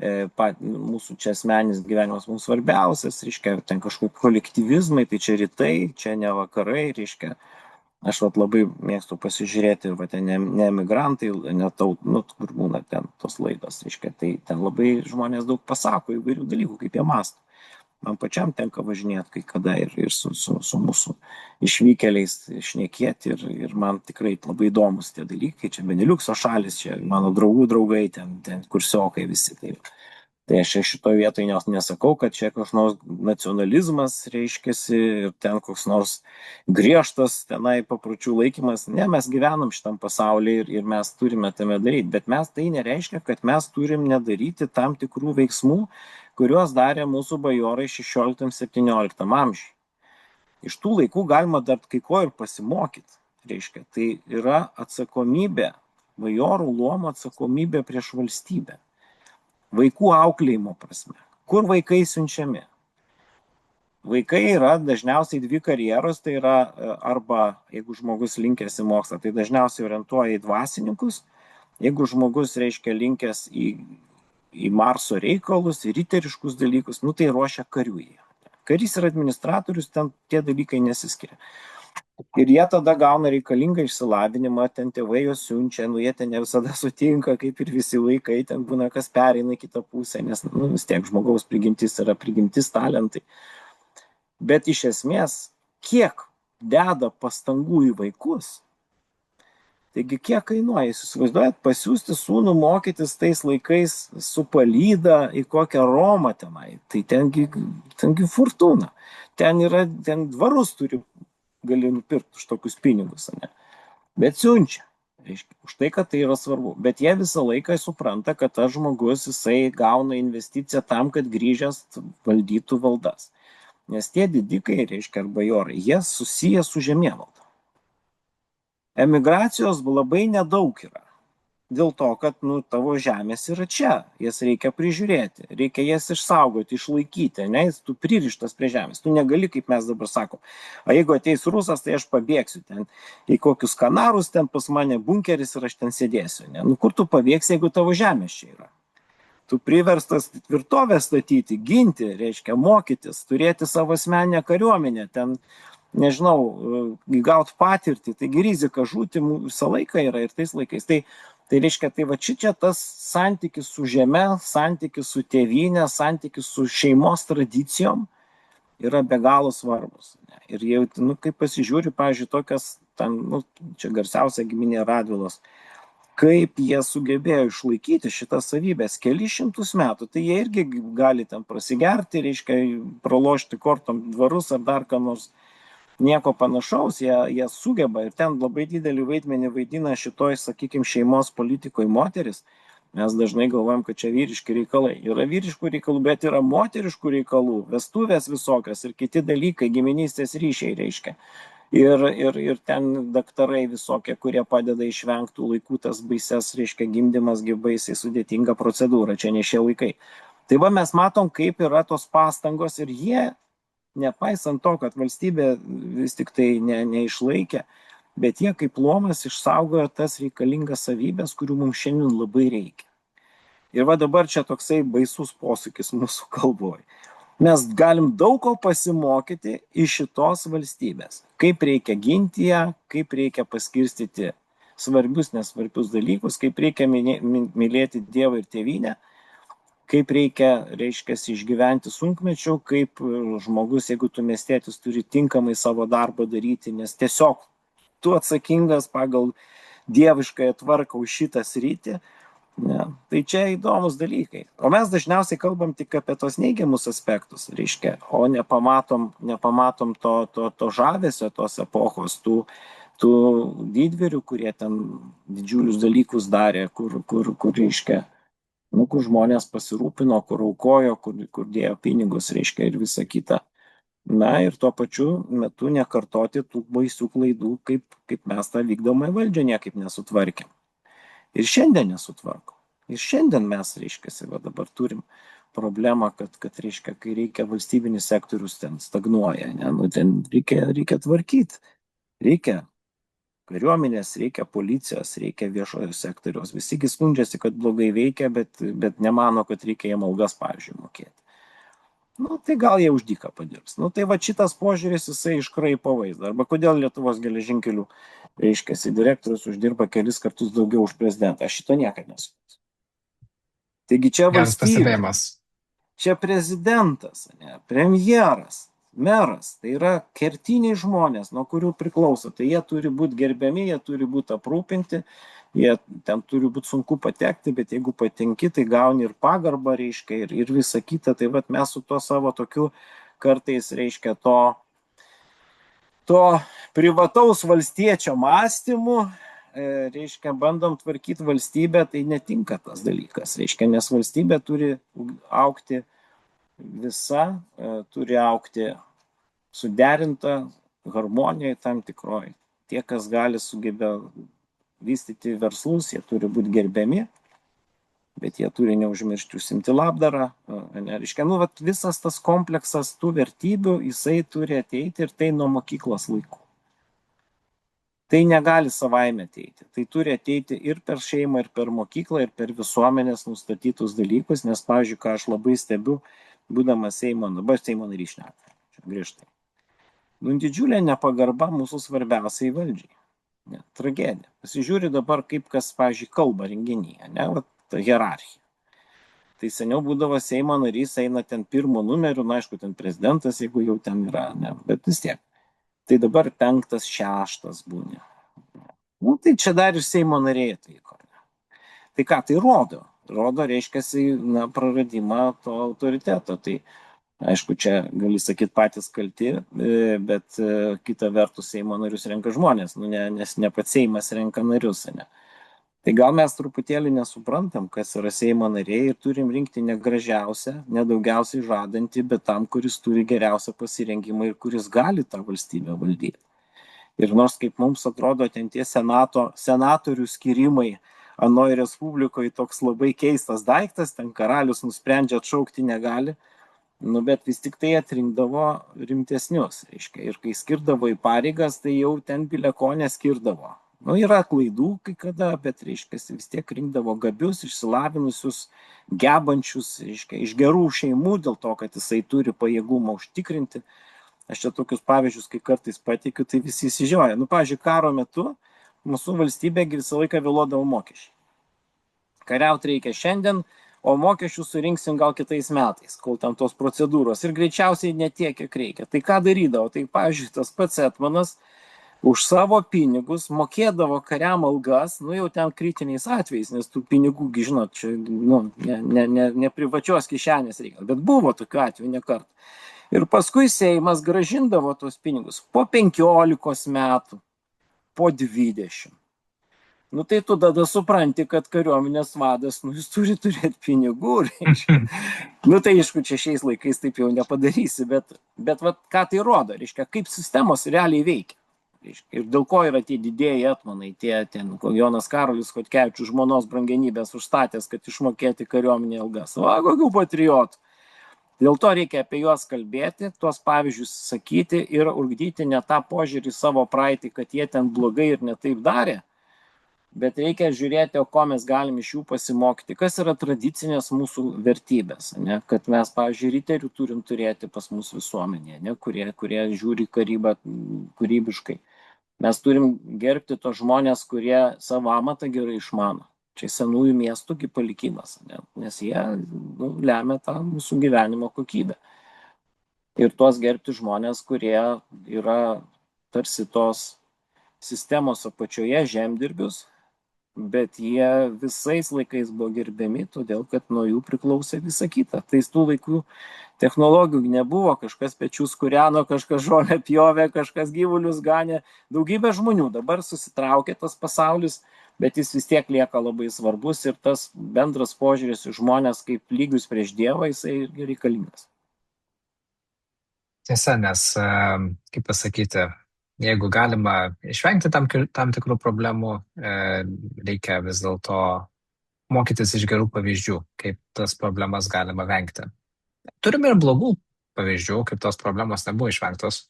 Mūsų čia asmeninis gyvenimas mums svarbiausias, reiškia, ten kažkokie kolektyvizmai, tai čia rytai, čia ne vakarai, reiškia, aš labai mėgstu pasižiūrėti, ten ne emigrantai, kur būna ten tos laidos, reiškia, tai ten labai žmonės daug pasako įvairių dalykų, kaip jie mąsto. Man pačiam tenka važinėti kai kada ir su mūsų išvykėliais šnekėti ir man tikrai labai įdomus tie dalykai, čia Beneliukso šalis, čia mano draugų draugai, ten kursiokai visi. Tai aš šitoje vietoje nesakau, kad čia koks nors nacionalizmas reiškiasi ir ten koks nors griežtas tenai papročių laikymas. Ne, mes gyvenam šitam pasaulyje ir mes turime tame daryti, bet tai nereiškia, kad mes turim nedaryti tam tikrų veiksmų, kuriuos darė mūsų bajorai 16-17 amžiuje. Iš tų laikų galima dar kai ko ir pasimokyti. Reiškia, tai yra atsakomybė, bajorų luomo atsakomybė prieš valstybę. Vaikų auklėjimo prasme. Kur vaikai siunčiami? Vaikai yra dažniausiai dvi karjeros, tai yra arba, jeigu žmogus linkęs į mokslą, tai dažniausiai orientuoja į dvasininkus, jeigu žmogus, reiškia, linkęs į Marso reikalus, į riteriškus dalykus, tai ruošia karių jie. Karys ir administratorius, ten tie dalykai nesiskiria. Ir jie tada gauna reikalingą išsilavinimą, ten tėvai juos siunčia, jie ten ne visada sutinka, kaip ir visi vaikai, ten būna kas pereina į kitą pusę, nes vis tiek žmogaus prigimtis yra prigimtis talentai. Bet iš esmės, kiek deda pastangų į vaikus, taigi kiek kainuoja, jūs įsivaizduojat, pasiūsti sūnų mokytis tais laikais su palyda į kokią Romą tenai, tai tengi fortūna, ten dvarus gali nupirkti už tokius pinigus, ne? Bet siunčia, reiškia, už tai, kad tai yra svarbu, bet jie visą laiką supranta, kad tas žmogus, jisai gauna investiciją tam, kad grįžęs valdytų valdas, nes tie didikai, reiškia, ar bajorai, jie susiję su žemėvalda. Emigracijos labai nedaug yra. Dėl to, kad tavo žemės yra čia, jas reikia prižiūrėti, reikia jas išsaugoti, išlaikyti, nes tu pririštas prie žemės. Tu negali, kaip mes dabar sakom, o jeigu ateis rusas, tai aš pabėgsiu ten į kokius Kanarus, ten pas mane bunkeris ir aš ten sėdėsiu. Ne? Kur tu pabėgsi, jeigu tavo žemės čia yra? Tu priverstas tvirtovę statyti, ginti, reiškia mokytis, turėti savo asmeninę kariuomenę, ten nežinau, įgauti patirtį, taigi rizika žūti visą laiką yra ir tais laikais. Tai reiškia, tai va čia tas santykis su žeme, santykis su tėvynė, santykis su šeimos tradicijom yra be galo svarbus. Ir jau, kaip pasižiūri, pavyzdžiui, tokias, čia garsiausia giminė Radvilos, kaip jie sugebėjo išlaikyti šitas savybės kelis šimtus metų, tai jie irgi gali ten prasigerti, reiškia, pralošti kortom dvarus ar dar ką nors. Nieko panašaus, jie sugeba ir ten labai didelį vaidmenį vaidina šitoj, sakykime, šeimos politikoje moteris. Mes dažnai galvojam, kad čia vyriški reikalai. Yra vyriškų reikalų, bet yra moteriškų reikalų, vestuvės visokios ir kiti dalykai, giminystės ryšiai reiškia. Ir ten daktarai visokie, kurie padeda išvengti laikų tas baises, reiškia, gimdymas baisiai sudėtinga procedūra, čia ne šie laikai. Tai va mes matom, kaip yra tos pastangos ir jie, nepaisant to, kad valstybė vis tik tai neišlaikė, bet jie kaip luomas išsaugojo tas reikalingas savybės, kurių mums šiandien labai reikia. Ir va dabar čia toksai baisus posūkis mūsų kalboje. Mes galim daug ko pasimokyti iš šitos valstybės. Kaip reikia ginti ją, kaip reikia paskirstyti svarbius, nesvarbius dalykus, kaip reikia mylėti Dievą ir tėvynę, kaip reikia, reiškia, išgyventi sunkmečių, kaip žmogus, jeigu tu miestietis, turi tinkamai savo darbą daryti, nes tiesiog tu atsakingas pagal dieviškąją tvarką už šitą sritį. Ne? Tai čia įdomus dalykai. O mes dažniausiai kalbam tik apie tos neigiamus aspektus, reiškia, o nepamatom to žavesio, tos epochos, tų didvyrių, kurie ten didžiulius dalykus darė, kur reiškia, kur žmonės pasirūpino, kur aukojo, kur dėjo pinigus, reiškia, ir visa kita. Na ir tuo pačiu metu nekartoti tų baisių klaidų, kaip mes tą vykdomąją valdžią niekaip nesutvarkėm. Ir šiandien nesutvarkom. Ir šiandien mes, reiškia, dabar turim problemą, kad reiškia, kai reikia valstybinis sektorius ten stagnuoja, ne? Ten reikia tvarkyti. Reikia kariuomenės, reikia policijos, reikia viešojo sektoriaus. Visigi skundžiasi, kad blogai veikia, bet nemano, kad reikia jiem algas, pavyzdžiui, mokėti. Tai gal jie už dyką padirbs. Tai va šitas požiūris, jisai iškraipo vaizdą. Arba kodėl Lietuvos geležinkelių, reiškia, direktorius uždirba kelis kartus daugiau už prezidentą. Aš šito niekada nesuprantu. Taigi čia valstybė, čia prezidentas, ne, premjeras, meras, tai yra kertiniai žmonės, nuo kurių priklauso. Tai jie turi būti gerbiami, jie turi būti aprūpinti, jie ten turi būti sunku patekti, bet jeigu patenki, tai gauni ir pagarbą, reiškia, ir visa kita. Tai vat mes su tuo savo tokiu kartais, reiškia, to privataus valstiečio mąstymu, reiškia, bandom tvarkyti valstybę, tai netinka tas dalykas, reiškia, nes valstybė turi aukti visa, turi aukti suderinta harmonijai tam tikroj. Tie, kas gali sugebė vystyti verslus, jie turi būti gerbiami, bet jie turi neužmiršti užsimti labdarą. Reiškia, nu, vat, visas tas kompleksas tų vertybių, jisai turi ateiti ir tai nuo mokyklos laikų. Tai negali savaime ateiti. Tai turi ateiti ir per šeimą, ir per mokyklą, ir per visuomenės nustatytus dalykus, nes, pavyzdžiui, ką aš labai stebiu, būdamas dabar Seimo narys šneka, griežtai. Nu, didžiulė nepagarba mūsų svarbiausiai valdžiai. Ne, tragedija. Pasižiūri dabar, kaip kas, pavyzdžiui, kalba renginyje, ne, vat, ta hierarchija. Tai seniau būdavo Seimo narys, eina ten pirmo numeriu, na, aišku, ten prezidentas, jeigu jau ten yra, ne, bet vis tiek. Tai dabar 5, 6 būni. Nu, tai čia dar ir Seimo nariai atvyko. Tai ką tai rodo? Rodo, reiškia, na, praradimą to autoriteto. Tai aišku, čia gali sakyti patys kalti, bet kita vertus Seimo narius renka žmonės, nu, nes ne pats Seimas renka narius, ne. Tai gal mes truputėlį nesuprantam, kas yra Seimo nariai ir turim rinkti ne gražiausią, nedaugiausiai žadantį, bet tam, kuris turi geriausią pasirengimą ir kuris gali tą valstybę valdyti. Ir nors kaip mums atrodo, ten tie senatorių skirimai anoje Respublikoje toks labai keistas daiktas, ten karalius nusprendžia atšaukti negali, nu, bet vis tik tai atrinkdavo rimtesnius, reiškia, ir kai skirdavo į pareigas, tai jau ten bileko neskirdavo. Nu, yra klaidų kai kada, bet, reiškia, vis tiek rinkdavo gabius, išsilavinusius, gebančius, reiškia, iš gerų šeimų, dėl to, kad jisai turi pajėgumą užtikrinti. Aš čia tokius pavyzdžius, kai kartais pateikiu, tai visi įsižioja. Nu, pavyzdžiui, karo metu mūsų valstybė visą laiką vėluodavo mokesčiai. Kariauti reikia šiandien, o mokesčių surinksim gal kitais metais, kol ten tos procedūros. Ir greičiausiai ne tiek, kiek reikia. Tai ką darydavo? Tai, pavyzdžiui, tas pats Etmanas už savo pinigus mokėdavo kariam algas, nu jau ten kritiniais atvejais, nes tų pinigų, žinot, čia, nu, ne privačios kišenės reikia, bet buvo tokiu atveju ne kartą. Ir paskui Seimas gražindavo tos pinigus po 15 metų, po 20. Nu tai tu tada supranti, kad kariuomenės vadas, nu jis turi turėti pinigų, reiškia. Nu tai aišku, čia šiais laikais taip jau nepadarysi, bet vat, ką tai rodo, reiškia, kaip sistemos realiai veikia. Ir dėl ko yra tie didėjai etmonai, ten Jonas Karolis Chodkevičius žmonos brangenybės užstatęs, kad išmokėti kariuomenė algas. O kokių patriotų. Dėl to reikia apie juos kalbėti, tuos pavyzdžius sakyti ir ugdyti ne tą požiūrį savo praeitį, kad jie ten blogai ir netaip darė, bet reikia žiūrėti, o ko mes galim iš jų pasimokyti, kas yra tradicinės mūsų vertybės, ne? Kad mes, pavyzdžiui, riterių turim turėti pas mūsų visuomenėje, ne? Kurie žiūri karybą kūrybiškai. Mes turim gerbti tos žmonės, kurie savo amatą gerai išmano. Čia senųjų miestų palikimas, ne? Nes jie lemia tą mūsų gyvenimo kokybę. Ir tuos gerbti žmonės, kurie yra tarsi tos sistemos apačioje žemdirbius, bet jie visais laikais buvo gerbiami, todėl kad nuo jų priklausė visa kita. Tai tų laikų technologijų nebuvo, kažkas pečius kūreno, kažkas žolę pjovė, kažkas gyvulius ganė, daugybė žmonių. Dabar susitraukė tas pasaulis, bet jis vis tiek lieka labai svarbus ir tas bendras požiūris į žmonės kaip lygius prieš Dievą, jisai irgi reikalingas. Tiesa, nes, kaip pasakyti, jeigu galima išvengti tam tikrų problemų, reikia vis dėlto mokytis iš gerų pavyzdžių, kaip tas problemas galima vengti. Turime ir blogų pavyzdžių, kaip tos problemos nebuvo išvengtos.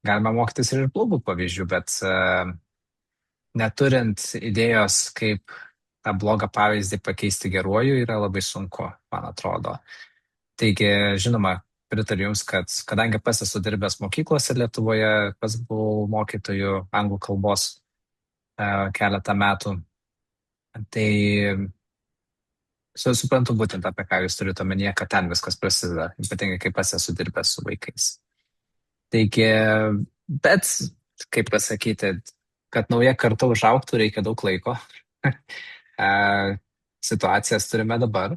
Galima mokytis ir blogų pavyzdžių, bet neturint idėjos, kaip tą blogą pavyzdį pakeisti geruoju, yra labai sunku, man atrodo. Taigi, žinoma, pritariu Jums, kad kadangi pats esu dirbęs mokyklose Lietuvoje, pats buvau mokytojų anglų kalbos keletą metų, tai suprantu būtent apie ką Jūs turite omenyje, kad ten viskas prasideda, ypatingai kaip pats esu dirbęs su vaikais. Taigi, bet, kaip pasakyti, kad nauja karta užaugtų, reikia daug laiko. situacijas turime dabar.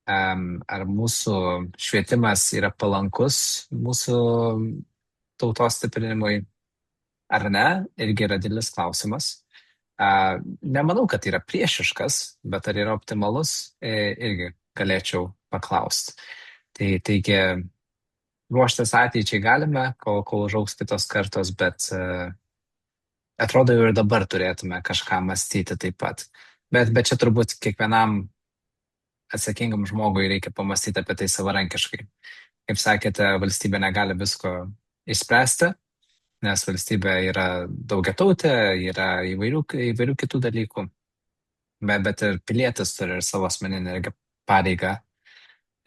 Ar mūsų švietimas yra palankus mūsų tautos stiprinimui ar ne, irgi yra didelis klausimas. Nemanau, kad yra priešiškas, bet ar yra optimalus, irgi galėčiau paklausti. Taigi, ruoštis ateičiai galime, kol užaugs kitos kartos, bet atrodo jau ir dabar turėtume kažką mąstyti taip pat. Bet čia turbūt kiekvienam atsakingam žmogui reikia pamastyti apie tai savarankiškai. Kaip sakėte, valstybė negali visko išspręsti, nes valstybė yra daugiatautė, yra įvairių kitų dalykų, bet ir pilietis turi ir savo asmeninę irgi pareigą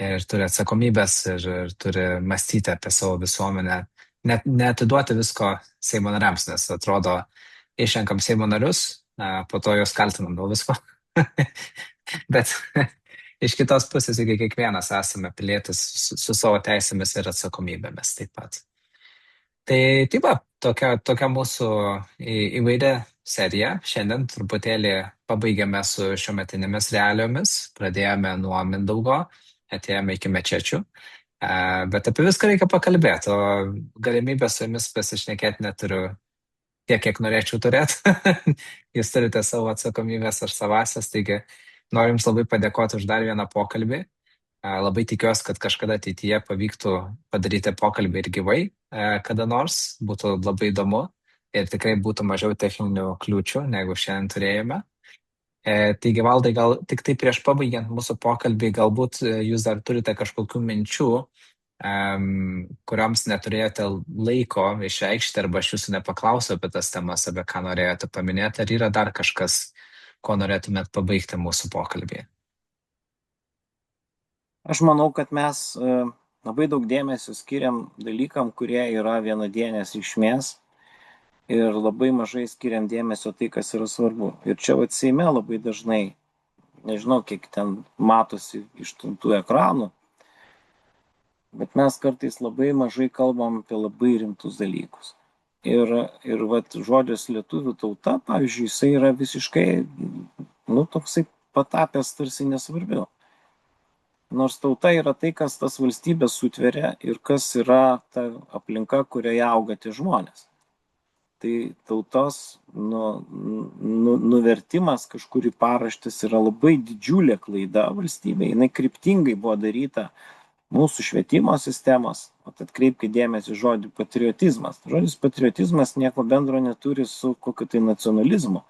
ir turi atsakomybės ir turi mąstyti apie savo visuomenę. Neatiduoti visko Seimo nariams, nes atrodo, išrenkam Seimo narius, po to juos kaltinam dėl visko. Bet iš kitos pusės, jeigu kiekvienas esame pilietis su savo teisėmis ir atsakomybėmis taip pat. Tai va, tokia mūsų įvairia serija. Šiandien truputėlį pabaigėme su šiometinėmis realiomis, pradėjome nuo Mindaugo, atėjome iki mečečių, bet apie viską reikia pakalbėti, o galimybę su jumis pasišnekėti neturiu tiek, kiek norėčiau turėti. Jūs turite savo atsakomybės ar savasias, taigi noriu Jums labai padėkoti už dar vieną pokalbį. Labai tikiuosi, kad kažkada ateityje pavyktų padaryti pokalbį ir gyvai, kada nors, būtų labai įdomu ir tikrai būtų mažiau techninių kliūčių, negu šiandien turėjome. Taigi, Valdai, gal tik tai prieš pabaigiant mūsų pokalbį, galbūt Jūs dar turite kažkokių minčių, kuriams neturėjote laiko išreikšti, arba aš Jūsų nepaklausiau apie tas temas, apie ką norėjote paminėti, ar yra dar kažkas, ko norėtumėt pabaigti mūsų pokalbį? Aš manau, kad mes labai daug dėmesio skiriam dalykam, kurie yra vienadienės reikšmės ir labai mažai skiriam dėmesio tai, kas yra svarbu. Ir čia Seime labai dažnai, nežinau, kiek ten matosi iš tų ekranų, bet mes kartais labai mažai kalbam apie labai rimtus dalykus. Ir žodis lietuvių tauta, pavyzdžiui, jisai yra visiškai, toksai patapęs tarsi nesvarbiau. Nors tauta yra tai, kas tas valstybės sutveria ir kas yra ta aplinka, kurioje auga tie žmonės. Tai tautos nuvertimas kažkur į paraštis yra labai didžiulė klaida valstybė. Jis kryptingai buvo daryta mūsų švietimo sistemos. Atkreipkite dėmesį žodį patriotizmas. Žodis patriotizmas nieko bendro neturi su kokiu tai nacionalizmu,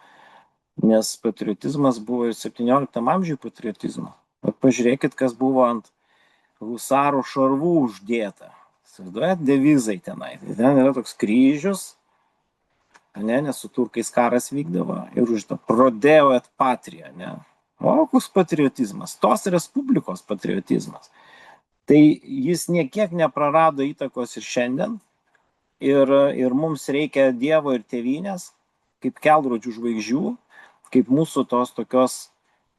nes patriotizmas buvo ir 17 amžiuje patriotizmo. Pažiūrėkit, kas buvo ant husarų šarvų uždėta. Įsivaizduojat, devizai tenai. Ten yra toks kryžius, nes su turkais karas vykdavo ir uždėta prodeo et patria. O koks patriotizmas? Tos respublikos patriotizmas. Tai jis niekiek neprarado įtakos ir šiandien. Ir mums reikia Dievo ir tėvynės, kaip kelrodžių žvaigždžių, kaip mūsų tos tokios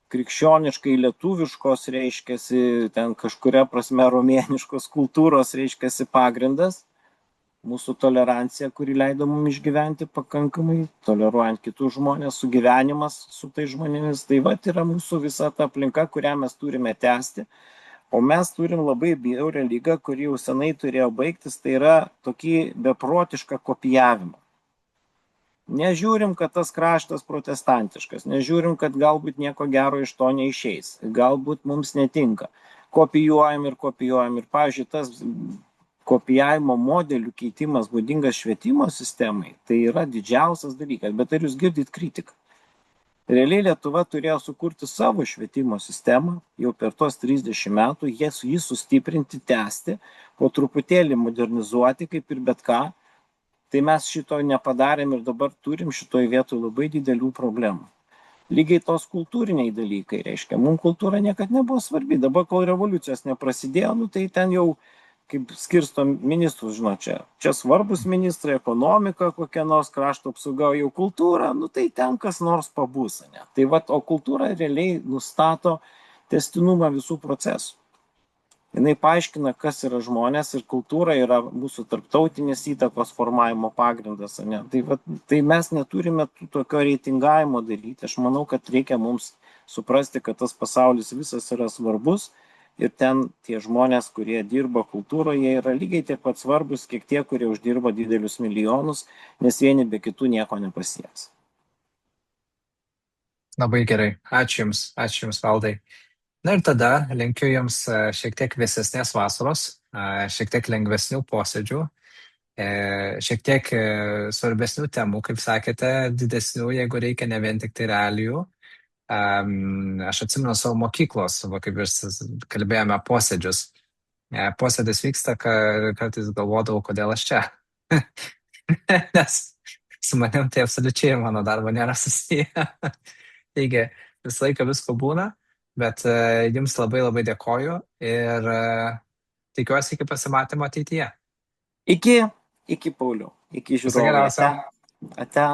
krikščioniškai lietuviškos, reiškiasi, ten kažkuria prasme romėniškos kultūros, reiškiasi pagrindas, mūsų tolerancija, kuri leido mums išgyventi pakankamai, toleruojant kitus žmonės, sugyvenimas su tai žmonėmis. Tai yra mūsų visa ta aplinka, kurią mes turime tęsti. O mes turim labai bjaurią ligą, kuri jau senai turėjo baigtis, tai yra tokį beprotišką kopijavimą. Nežiūrim, kad tas kraštas protestantiškas, nežiūrim, kad galbūt nieko gero iš to neišeis, galbūt mums netinka. Kopijuojam. Ir, pavyzdžiui, tas kopijavimo modelių keitimas būdingas švietimo sistemai, tai yra didžiausias dalykas. Bet ar jūs girdit kritiką? Realiai Lietuva turėjo sukurti savo švietimo sistemą jau per tos 30 metų, jį sustiprinti, tęsti, po truputėlį modernizuoti, kaip ir bet ką. Tai mes šito nepadarėm ir dabar turim šitoj vietoj labai didelių problemų. Lygiai tos kultūriniai dalykai, reiškia, mums kultūra niekad nebuvo svarbi. Dabar, kol revoliucijos neprasidėjo, tai ten jau, kaip skirsto ministrus, čia svarbus ministrai, ekonomika, kokia nors krašto apsauga, jau kultūra, tai ten kas nors pabus. Tai o kultūra realiai nustato testinumą visų procesų. Jinai paaiškina, kas yra žmonės ir kultūra yra mūsų tarptautinės įtakos formavimo pagrindas. Ne? Tai mes neturime tokio reitingavimo daryti. Aš manau, kad reikia mums suprasti, kad tas pasaulis visas yra svarbus ir ten tie žmonės, kurie dirba kultūroje, jie yra lygiai tiek pat svarbus, kiek tie, kurie uždirba didelius milijonus, nes vieni be kitų nieko nepasieks. Labai gerai. Ačiū Jums, Valdai. Na ir tada linkiu Jums šiek tiek vėsesnės vasaros, šiek tiek lengvesnių posėdžių, šiek tiek svarbesnių temų, kaip sakėte, didesnių, jeigu reikia, ne vien tik tai realijų. Aš atsimenu savo mokyklos, va, kaip ir kalbėjome, posėdžius. Posėdis vyksta, kartais galvodavau, kodėl aš čia. Nes su manim tai absoliučiai mano darbo nėra susiję. Taigi, visą laiką visko būna, bet Jums labai labai dėkoju ir tikiuosi iki pasimatymo ateityje. Iki Pauliau, iki Viso žiūrovai. geriausio. Ate. Ate.